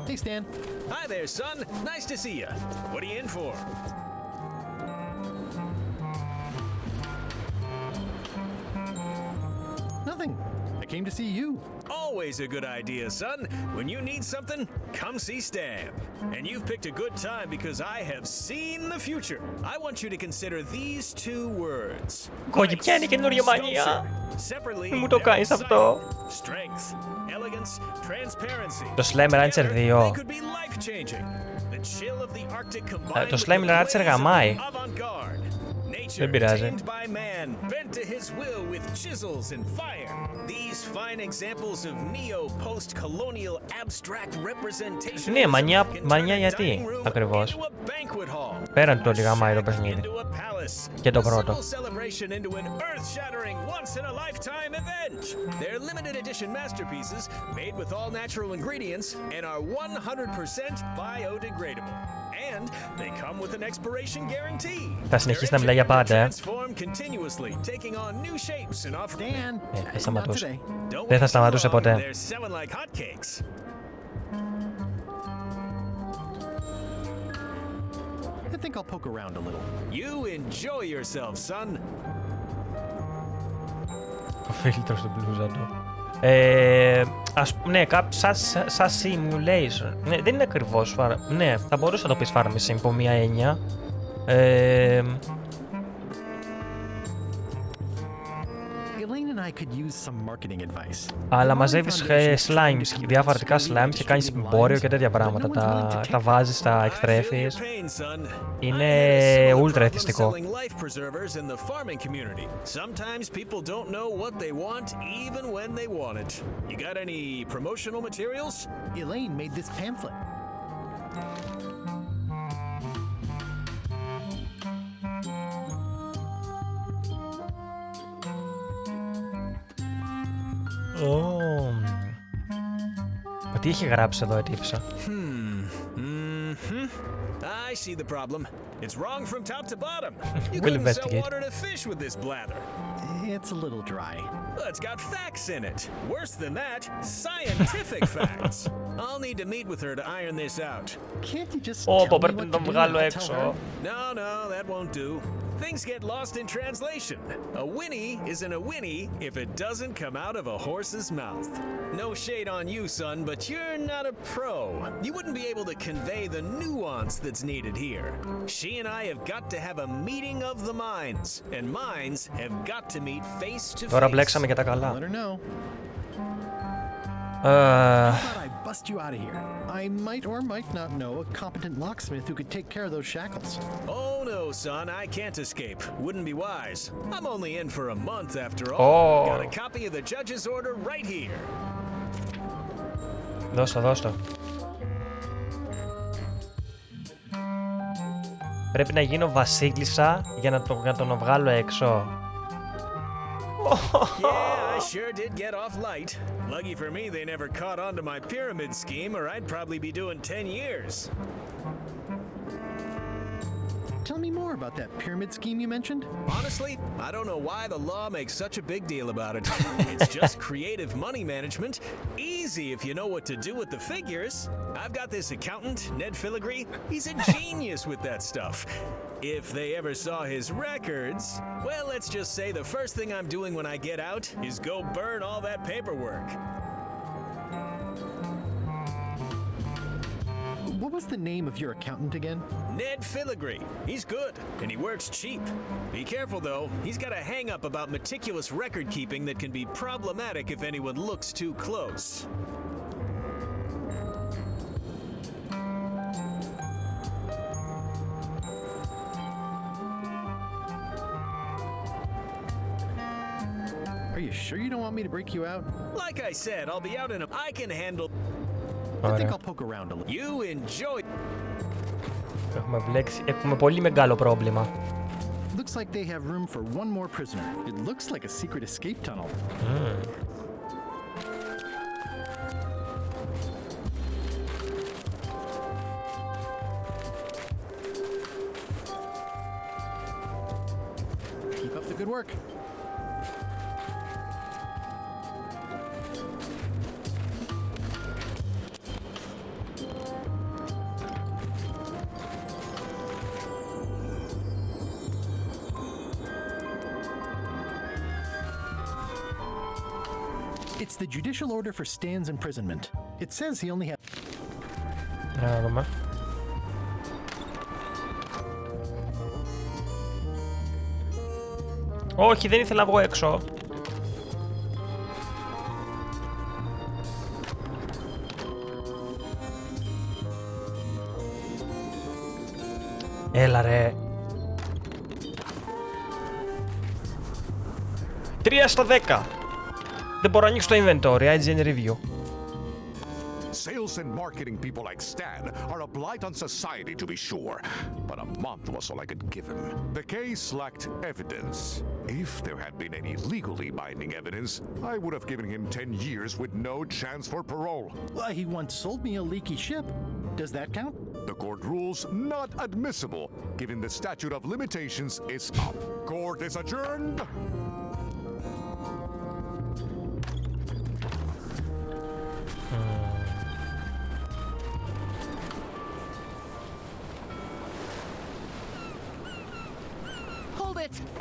Hey, Stan. Hi there, son. Nice to see you. What are you in for? Nothing. I came to see you. Always a good idea, son. When you need something, come see Stan. And you've picked a good time because I have seen the future. I want you to consider these two words. Κόκκι, ποια είναι η καινούργια μανία? Separately, Μου το κάνεις αυτό? Strength, elegance, transparency. Το Slime Rancher 2. Could be life-changing. The chill of the Arctic combined Το with the Slime Rancher ways γαμάει. of avant-garde. Δεν πειράζει. Tamed by man, bent to his will with chisels and fire. These fine examples of neo-post-colonial abstract representation. Ναι, μανιά γιατί ακριβώς? Πέραν του ότι γαμάει το παιχνίδι. Και το πρώτο. Celebration into an earth-shattering, once-in-a-lifetime event. They're limited edition masterpieces made with all natural ingredients and are 100% biodegradable. And they come with an expiration guarantee. Θα συνεχίσει να μιλάει για πάντα, Transform continuously, taking on new shapes and offering. θα σταματούσε. Δεν θα σταματούσε ποτέ. They're selling like hotcakes. I think I'll poke around a little. You enjoy yourself, son. Ο φίλτρος στην μπλούζα του. Ας πούμε, ναι, σαν simulation. Ναι, δεν είναι ακριβώς. Ναι, θα μπορούσε να το πεις farming sim από μία έννοια. Elaine and I could use some marketing advice. Αλλά μαζεύεις slimes, διαφορετικά slimes και κάνεις εμπόριο και τέτοια πράγματα. Τα βάζεις, τα εκτρέφεις. Είναι ultra εθιστικό. Sometimes people don't know what they want even when they want it. You got any promotional materials? Elaine made this pamphlet. Τι έχει γράψει εδώ η τύψα? I see the problem. It's wrong from top to bottom. You We'll couldn't sell investigate. water to fish with this blather. It's a little dry. Well, it's got facts in it. Worse than that, scientific facts. I'll need to meet with her to iron this out. Can't you just Πω, πρέπει να τον βγάλω έξω. No, that won't do. things get lost in translation. A whinny isn't a whinny if it doesn't come out of a horse's mouth. No shade on you, son, but you're not a pro. You wouldn't be able to convey the nuance that's needed here. She and I have got to have a meeting of the minds, and minds have got to meet face to face. Τώρα μπλέξαμε για τα καλά. Let her know. I thought I'd bust you out of here. I might or might not know a competent locksmith who could take care of those shackles. Oh no, son, I can't escape. Wouldn't be wise. I'm only in for a month after all. Oh. Got a copy of the judge's order right here. Δώσ' το. Πρέπει να γίνω βασίλισσα για να τον βγάλω έξω. Yeah, I sure did get off light. Lucky for me they never caught on to my pyramid scheme, or I'd probably be doing 10 years. Tell me more about that pyramid scheme you mentioned. Honestly, I don't know why the law makes such a big deal about it. It's just creative money management. Easy if you know what to do with the figures. I've got this accountant, Ned Filigree. He's a genius with that stuff. If they ever saw his records, well, let's just say the first thing I'm doing when I get out is go burn all that paperwork. What was the name of your accountant again? Ned Filigree. He's good, and he works cheap. Be careful, though. He's got a hang-up about meticulous record-keeping that can be problematic if anyone looks too close. Are you sure you don't want me to break you out? Like I said, I'll be out in a... I can handle... I think I'll poke around a little. You enjoy... Έχουμε πολύ μεγάλο πρόβλημα. Looks like they have room for one more prisoner. It looks like a secret escape tunnel. Keep up the good work. It's the judicial order for Stan's imprisonment. It says he only has... Όχι, δεν ήθελα να βγω έξω. Έλα ρε. 3/10. Δεν μπορώ να ανοίξω το inventory, IGN review. Sales and marketing people like Stan are a blight on society, to be sure. But a month was all I could give him. The case lacked evidence. If there had been any legally binding evidence, I would have given him 10 years with no chance for parole. Well, he once sold me a leaky ship. Does that count? The court rules not admissible, given the statute of limitations is up. Court is adjourned.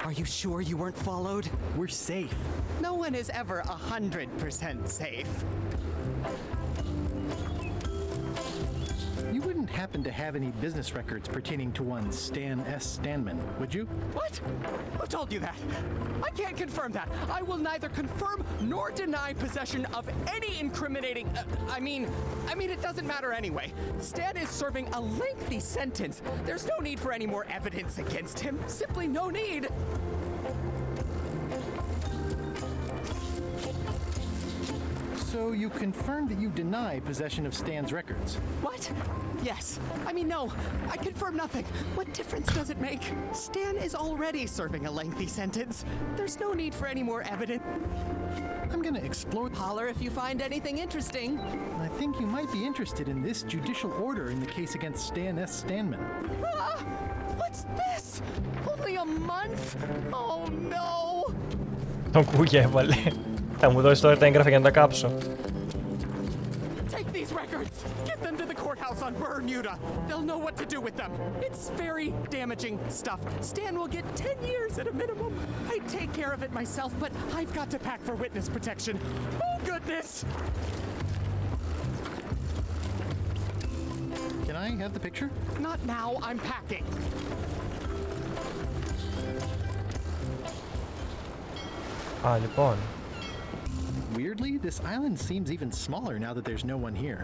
Are you sure you weren't followed? We're safe. No one is ever 100% safe. You wouldn't happen to have any business records pertaining to one Stan S. Stanman, would you? What? Who told you that? I can't confirm that. I will neither confirm nor deny possession of any incriminating... I mean, it doesn't matter anyway. Stan is serving a lengthy sentence. There's no need for any more evidence against him. Simply no need. So you confirmed that you deny possession of Stan's records? What? Yes. I mean, no. I confirm nothing. What difference does it make? Stan is already serving a lengthy sentence. There's no need for any more evidence. I'm gonna explore... Holler if you find anything interesting. I think you might be interested in this judicial order in the case against Stan S. Stanman. Ah! What's this? Only a month? Oh, no! Τον κούγια έβαλε. Θα μου δώσει τώρα τα έγγραφα για να τα κάψω. Take these records. Get them to the courthouse on Bermuda. They'll know what to do with them. It's very damaging stuff. Stan will get 10 years at a minimum. I'd take care of it myself, but I've got to pack for witness protection. Oh, goodness. Can I have the picture? Not now. I'm packing. Λοιπόν. Weirdly, this island seems even smaller now that there's no one here.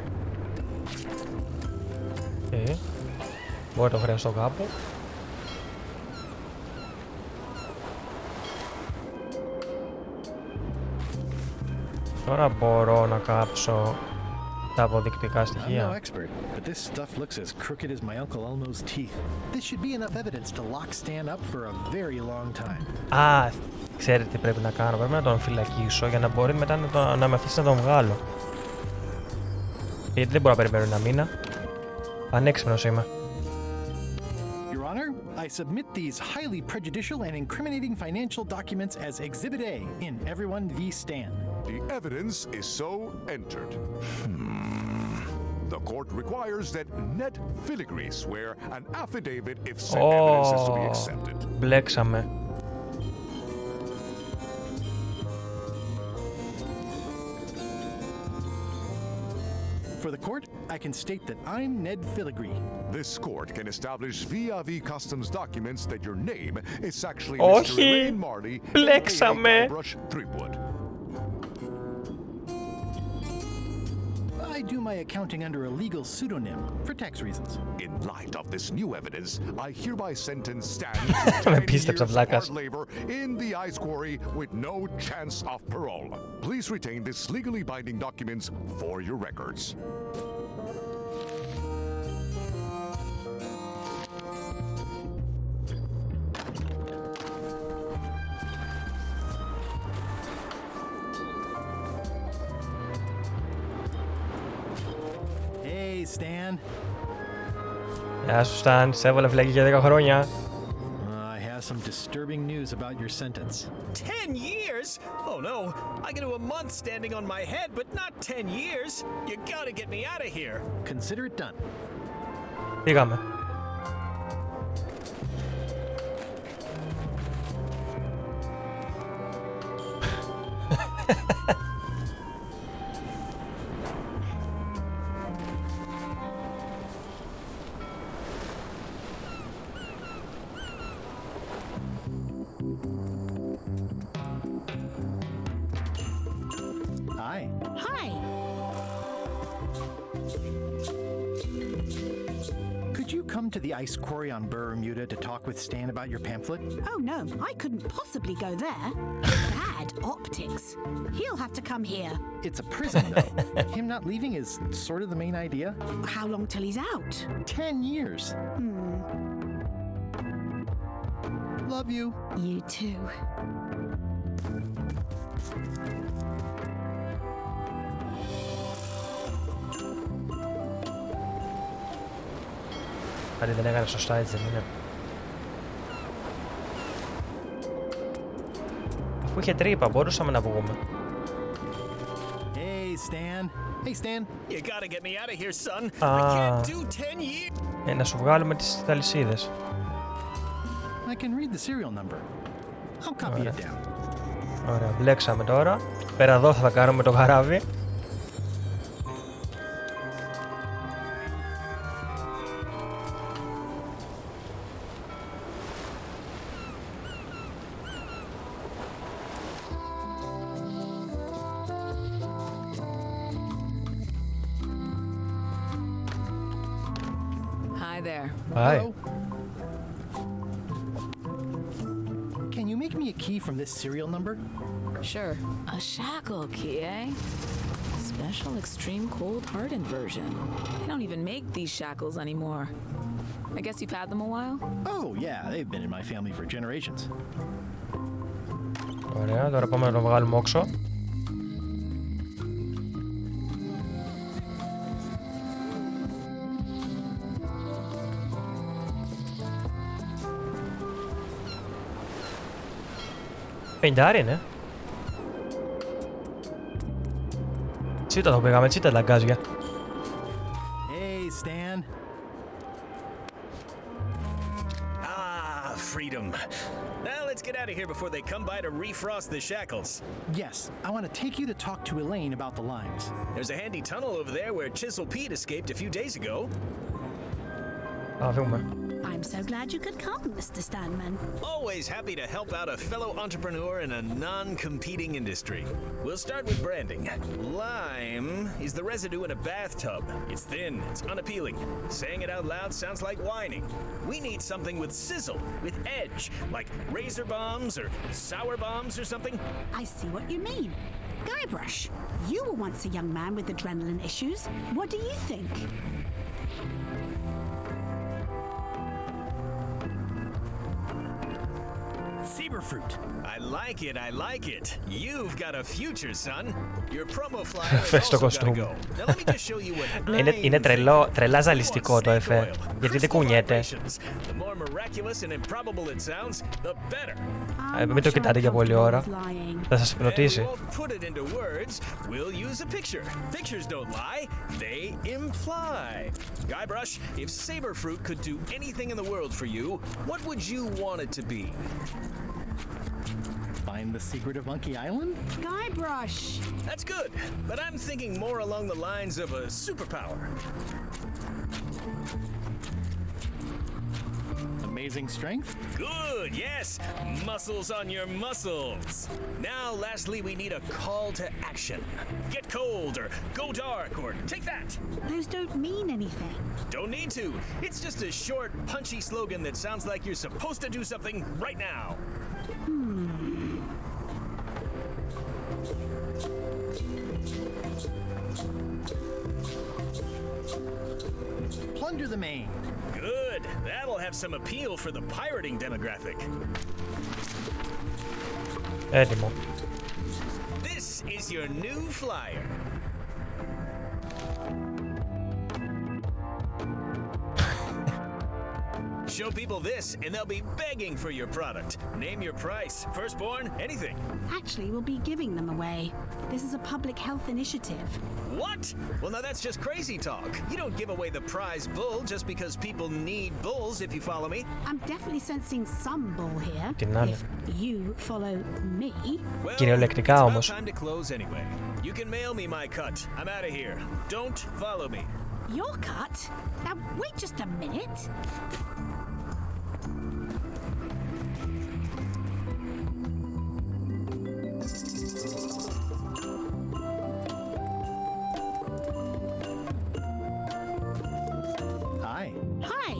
Μπορεί να το χρειαστώ κάπου. Τώρα μπορώ να κάψω τα αποδεικτικά στοιχεία. I'm no expert, but this stuff looks as crooked as my Uncle Elmo's teeth. This should be enough evidence to lock Stan up for a very long time. Α, ξέρετε τι πρέπει να κάνω. Πρέπει να τον φυλακίσω για να μπορεί μετά να με αφήσει να τον βγάλω. Γιατί δεν μπορώ να περιμένω ένα μήνα. Πανέξυπνος είμαι. Your Honor, I submit these highly prejudicial and incriminating financial documents as Exhibit A in Everyone v. Stan. The evidence is so entered. The court requires that Ned Filigree swear an affidavit if said evidence is to be accepted. Μπλέξαμε. For the court, I can state that I'm Ned Filigree. This court can establish via the customs documents that your name is actually Mr. Elaine Marley, Μπλέξαμε. Brush Threepwood. I do my accounting under a legal pseudonym for tax reasons. In light of this new evidence, I hereby sentence Stan to 10 years of hard labor in the ice quarry with no chance of parole. Please retain this legally binding documents for your records. Stan. Γεια σου, Stan. Σε έβαλε φυλακή για 10 χρόνια. I have some disturbing news about your sentence. 10 years? Oh no, I can do a month standing on my head, but not 10 years. You gotta get me out of here. Consider it done. Πήγαμε. Hi. Could you come to the ice quarry on Bermuda to talk with Stan about your pamphlet? Oh no, I couldn't possibly go there. Bad optics. He'll have to come here. It's a prison, though. Him not leaving is sort of the main idea. How long till he's out? 10 years. Love you. You too. Άρα δεν έκανε σωστά, έτσι δεν είναι? Αφού είχε τρύπα, μπορούσαμε να βγούμε. Hey, Stan. Hey, Stan. You gotta get me out of here, son. I can't do 10 years. Να σου βγάλουμε τις αλυσίδες. I can read the serial number. I'll copy it down. Ωραία, μπλέξαμε τώρα. Πέρα εδώ θα κάνουμε το καράβι. Hi there. Hi. Can you make me a key from this serial number? Sure. A shackle key, eh? Special extreme cold hardened version. They don't even make these shackles anymore. I guess you've had them a while? Oh, yeah, they've been in my family for generations. Ωραία, τώρα πάμε να το βγάλουμε όξω. Πεντάρι είναι. Τσίτα το πήγαμε, τσίτα τα γκάζια. Hey, Stan. Ah, freedom. Now let's get out of here before they come by to refrost the shackles. Yes, I want to take you to talk to Elaine about the lines. There's a handy tunnel over there where Chisel Pete escaped a few days ago. I'm so glad you could come, Mr. Stanman. Always happy to help out a fellow entrepreneur in a non-competing industry. We'll start with branding. Lime is the residue in a bathtub. It's thin, it's unappealing. Saying it out loud sounds like whining. We need something with sizzle, with edge, like razor bombs or sour bombs or something. I see what you mean. Guybrush, you were once a young man with adrenaline issues. What do you think? Zebrafruit. I like it. You've got a future, son. Your promo flyer has also got to go. Now let me just show you what Είναι τρελά ζαλιστικό το εφέ. Γιατί δεν κουνιέται. The more miraculous and improbable it sounds, the better. Μην το κοιτάτε για πολλή ώρα. Θα σας υπνοτήσει. Put it into words. We'll use a picture. Pictures don't lie, they imply. Guybrush, if Saberfruit could do anything in the world for you, what would you want it to be? Find the secret of Monkey Island? Guybrush! That's good, but I'm thinking more along the lines of a superpower. Amazing strength? Good, yes! Muscles on your muscles. Now, lastly, we need a call to action. Get cold, or go dark, or take that. Those don't mean anything. Don't need to. It's just a short, punchy slogan that sounds like you're supposed to do something right now. Plunder the main. Good. That'll have some appeal for the pirating demographic. Έτοιμο. This is your new flyer. Show people this, and they'll be begging for your product. Name your price. Firstborn, anything. Actually, we'll be giving them away. This is a public health initiative. What? Well, now that's just crazy talk. You don't give away the prize bull just because people need bulls, if you follow me. I'm definitely sensing some bull here. If you follow me. Well, Κυριολεκτικά it's όμως. about time to close anyway. You can mail me my cut. I'm out of here. Don't follow me. Your cut? Now, wait just a minute. Hi. Hi.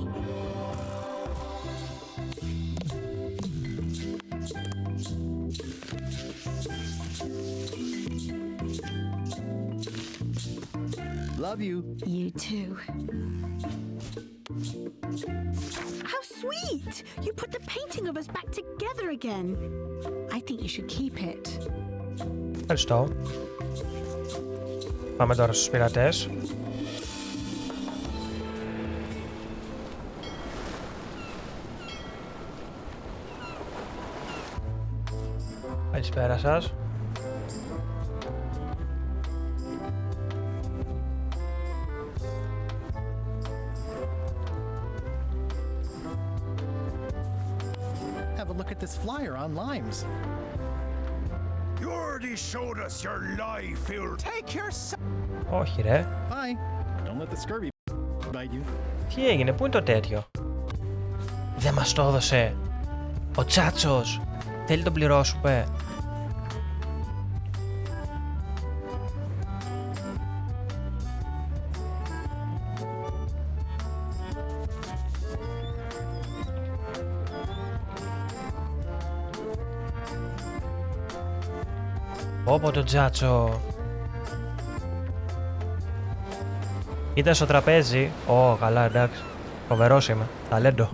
Love you. You too. How sweet! You put the painting of us back together again. I think you should keep it. Ευχαριστώ. Πάμε τώρα στους πειρατές. Καλησπέρα σας. Have a look at this flyer on limes. You already showed us your lie-filled... Take your... Όχι ρε. Bye. Don't let the scurvy bite you. Τι έγινε, πού είναι το τέτοιο? Δεν μας το έδωσε. Ο Τσάτσος. Θέλει τον πληρώσουμε. Όπο το Τσάτσο. Ήταν στο τραπέζι. Ω, καλά, εντάξει. Φοβερός είμαι. Ταλέντο.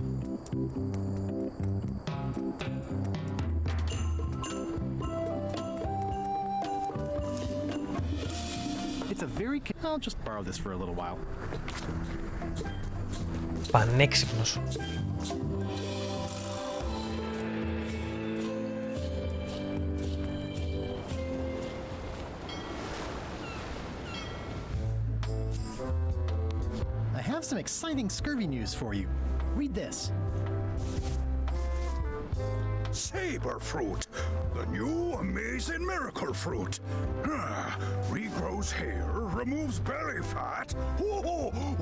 It's a very... I'll just borrow this for a little while. Πανέξυπνος. have some exciting scurvy news for you. Read this. Saber fruit, the new amazing miracle fruit. Regrows hair, removes belly fat.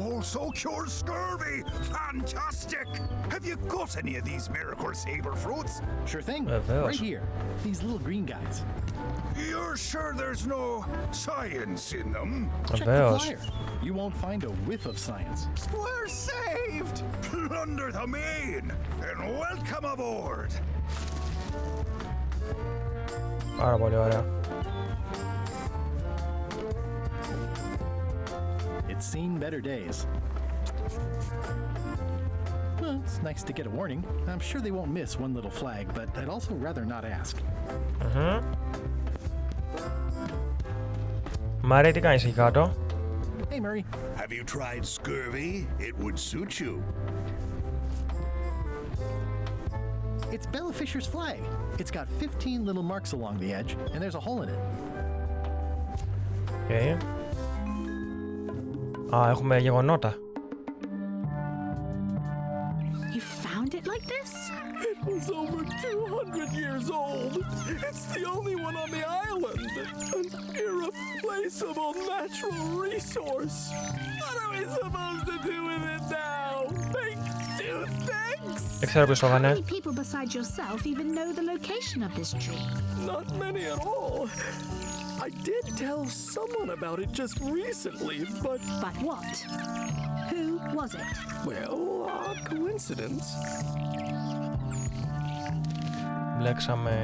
Also cures scurvy. Fantastic! Have you got any of these miracle saber fruits? Sure thing. Right here. These little green guys. You're sure there's no science in them? Check the flyer. You won't find a whiff of science. We're saved! Plunder the main and welcome aboard! Πάρα πολύ ωραία. It's seen better days. Well, it's nice to get a warning. I'm sure they won't miss one little flag, but I'd also rather not ask. Μάρια, τι κάνεις εκεί κάτω? Hey, Murray. Have you tried scurvy? It would suit you. It's Bella Fisher's flag. It's got 15 little marks along the edge, and there's a hole in it. Okay. Α, έχουμε γεγονότα. You found it like this? It was over 200 years old. It's the only one on the island. An irreplaceable natural resource. What are we supposed to do with it now? Make two things? Δεν ξέρω ποιος το έκανε. How many people besides yourself even know the location of this tree? Not many at all. I did tell someone about it just recently, but... But what? Who was it? Well, coincidence. Μπλέξαμε...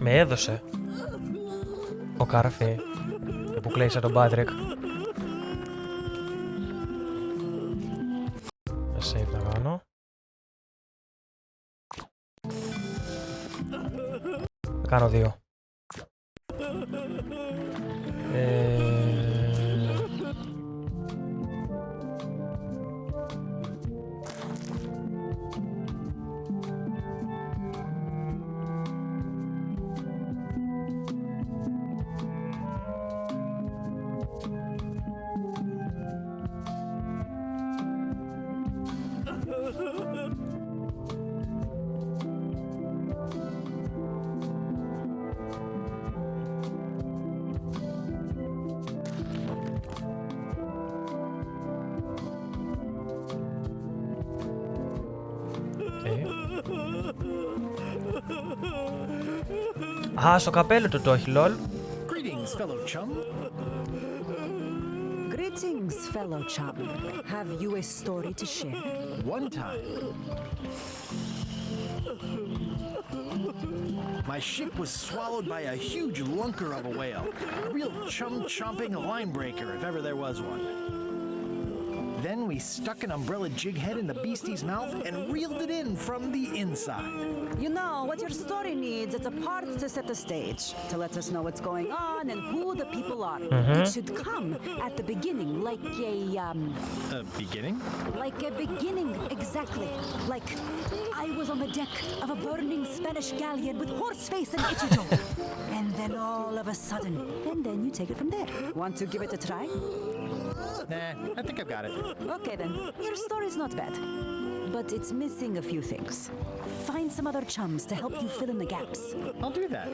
Με έδωσε ο Κάρφι που κλαίσε τον Πάτρικ. Save να κάνω. Θα κάνω 2. Α, στο καπέλο του το έχει, λολ. Greetings, fellow chum. Greetings, fellow chum. Have you a story to share? One time, my ship was swallowed by a huge lunker of a whale. A real chum-chomping line breaker, if ever there was one. Then we stuck an umbrella jig head in the beastie's mouth and reeled it in from the inside. You know, what your story needs is a part to set the stage, to let us know what's going on and who the people are. It should come at the beginning, like a, A beginning? Like a beginning, exactly. Like, I was on the deck of a burning Spanish galleon with Horseface and Ichijo. And then all of a sudden, and then you take it from there. Want to give it a try? Nah, I think I've got it. Okay then, your story's not bad. But it's missing a few things. Find some other chums to help you fill in the gaps. I'll do that.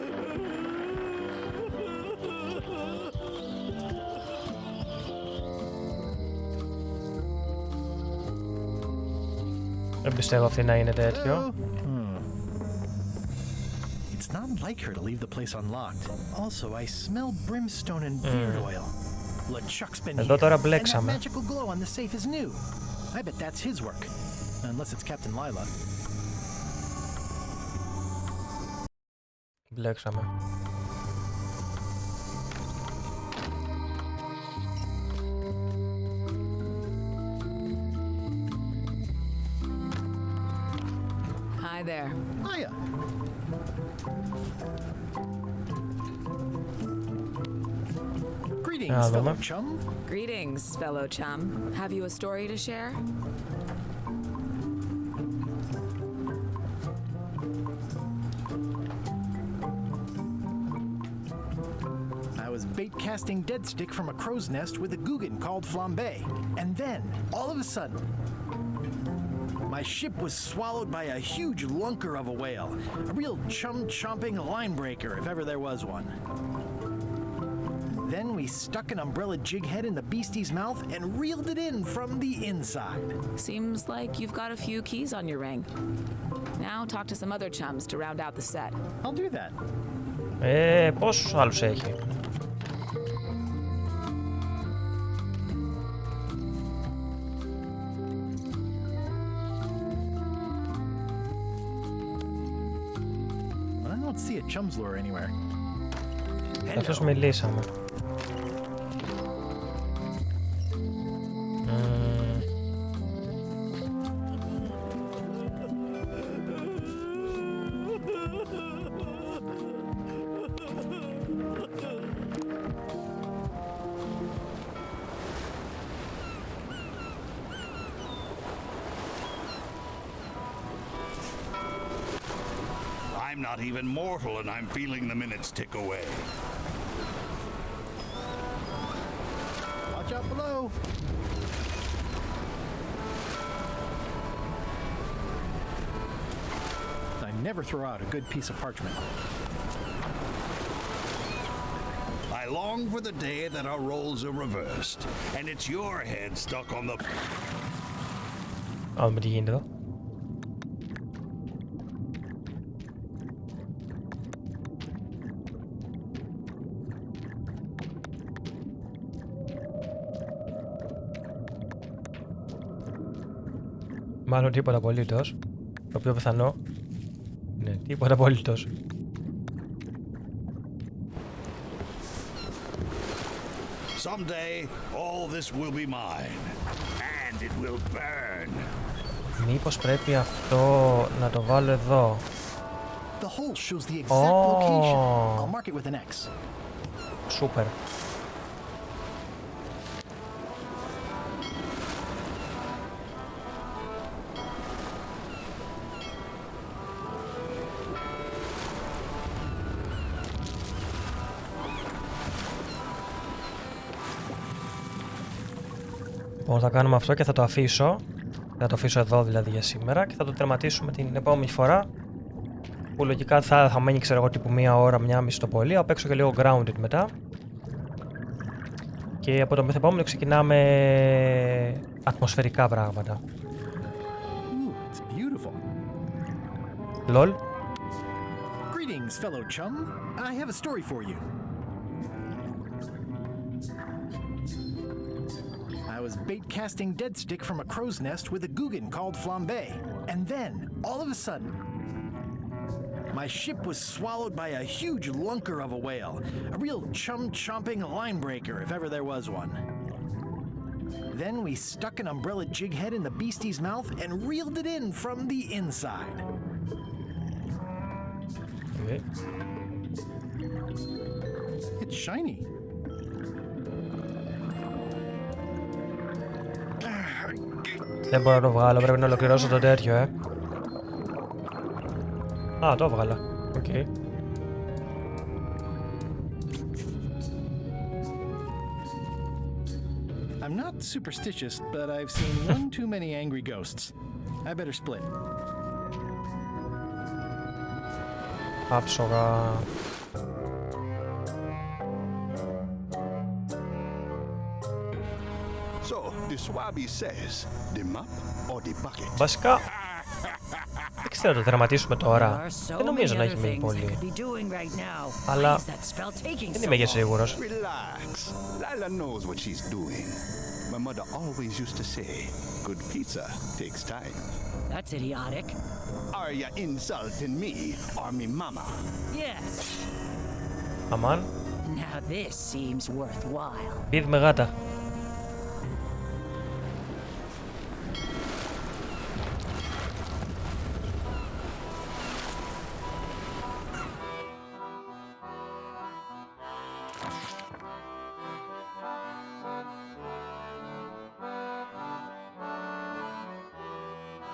Δεν πιστεύω αυτή να είναι τέτοιο. It's not like her to leave the place unlocked. Also, I smell brimstone and beard oil. Le Chuck's been Εδώ here, τώρα and that μπλέξαμε. magical glow on the safe is new. I bet that's his work. Unless it's Captain Lila. Μπλέξαμε. Hi there. Hiya. Greetings, fellow chum. Greetings, fellow chum. Have you a story to share? bait casting dead stick from a crow's nest with a Guggen called flambe. And then, all of a sudden, my ship was swallowed by a huge lunker of a whale. A real chum-chomping line breaker, if ever there was one. Then we stuck an umbrella jig head in the beastie's mouth and reeled it in from the inside. Seems like you've got a few keys on your ring. Now talk to some other chums to round out the set. I'll do that. Πόσους άλλους έχει? I don't see a chum's lure anywhere. Αυτός μιλήσαμε. I'm not even mortal and I'm feeling the minutes tick away. Watch out below. I never throw out a good piece of parchment. I long for the day that our roles are reversed and it's your head stuck on the... Με τι γίνεται εδώ. Μάλλον τίποτα απολύτως. Το πιο πιθανό. Ναι, τίποτα απολύτως. Someday all this will be mine and it will burn. Μήπως πρέπει αυτό να το βάλω εδώ. The hole shows the exact location. I'll mark it with an X. Σούπερ. Λοιπόν, θα κάνουμε αυτό και θα το αφήσω. Θα το αφήσω εδώ δηλαδή για σήμερα και θα το τερματίσουμε την επόμενη φορά. Που λογικά θα μένει, ξέρω εγώ, τύπου μία ώρα, μία μισή το πολύ. Απ' έξω και λίγο grounded μετά. Και από το μεθεπόμενο ξεκινάμε ατμοσφαιρικά πράγματα. It's beautiful. Lol. Greetings, fellow chum. I have a story for you. I was bait casting dead stick from a crow's nest with a Guggen called flambe. And then, all of a sudden, my ship was swallowed by a huge lunker of a whale. A real chum-chomping line breaker, if ever there was one. Then we stuck an umbrella jig head in the beastie's mouth and reeled it in from the inside. Okay. It's shiny. Δεν μπορώ να το βγάλω, πρέπει να ολοκληρώσω το τέτοιο, Α, το έβγαλα. Οκ. Okay. I'm not superstitious, but I've seen one too many angry ghosts. I better split. Άψογα. So, the Swabby says, the mop or the bucket? Βασικά, δεν ξέρω να το τερματίσουμε τώρα. Δεν νομίζω να έχει μείνει πολύ. Αλλά δεν είμαι για σίγουρος. Relax. Lila knows what she's doing. My mother always used to say, good pizza takes time. That's idiotic. Are you insulting me or me mama? Yes. Αμάν. Now this seems worthwhile. Πήδη με γάτα.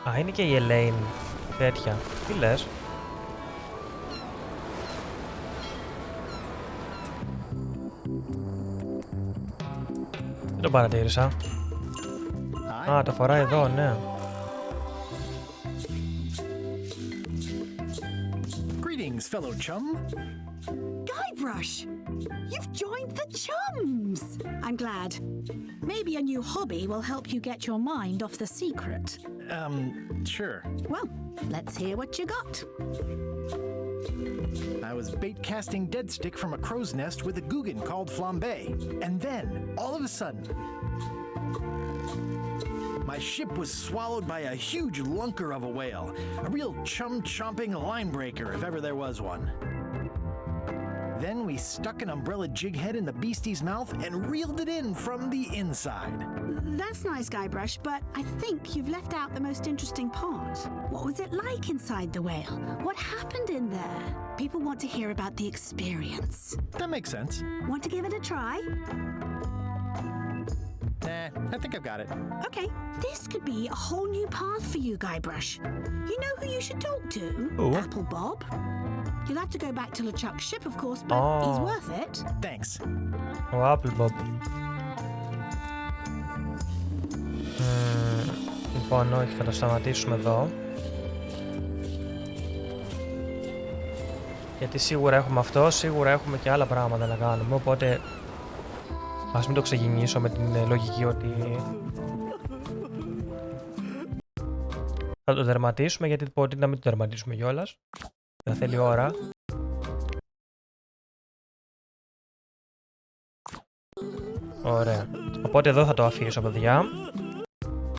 Α, είναι και η Ελέιν τέτοια. Τι λες? παρατήρησα. Α, το φοράει εδώ, ναι. Greetings, fellow chum. Guybrush! You've joined the chums! I'm glad. Maybe a new hobby will help you get your mind off the secret. Sure. Well, let's hear what you got. I was bait casting dead stick from a crow's nest with a Guggen called Flambe. And then, all of a sudden, my ship was swallowed by a huge lunker of a whale. A real chum-chomping line breaker, if ever there was one. Then we stuck an umbrella jig head in the beastie's mouth and reeled it in from the inside. That's nice, Guybrush, but I think you've left out the most interesting part. What was it like inside the whale? What happened in there? People want to hear about the experience. That makes sense. Want to give it a try? I think I've got it. Okay, this could be a whole new path for you, Guybrush. You know who you should talk to? Ooh. Apple Bob. You'll have to go back to LeChuck's ship, of course, but he's worth it. Thanks. Ο Apple Bob. Λοιπόν, όχι, θα το σταματήσουμε εδώ. Γιατί σίγουρα έχουμε αυτό, σίγουρα έχουμε και άλλα πράγματα να κάνουμε, οπότε ας μην το ξεκινήσω με την λογική ότι θα το τερματίσουμε, γιατί μπορεί να μην το τερματίσουμε κιόλας. Δεν θέλει ώρα. Ωραία. Οπότε εδώ θα το αφήσω, παιδιά.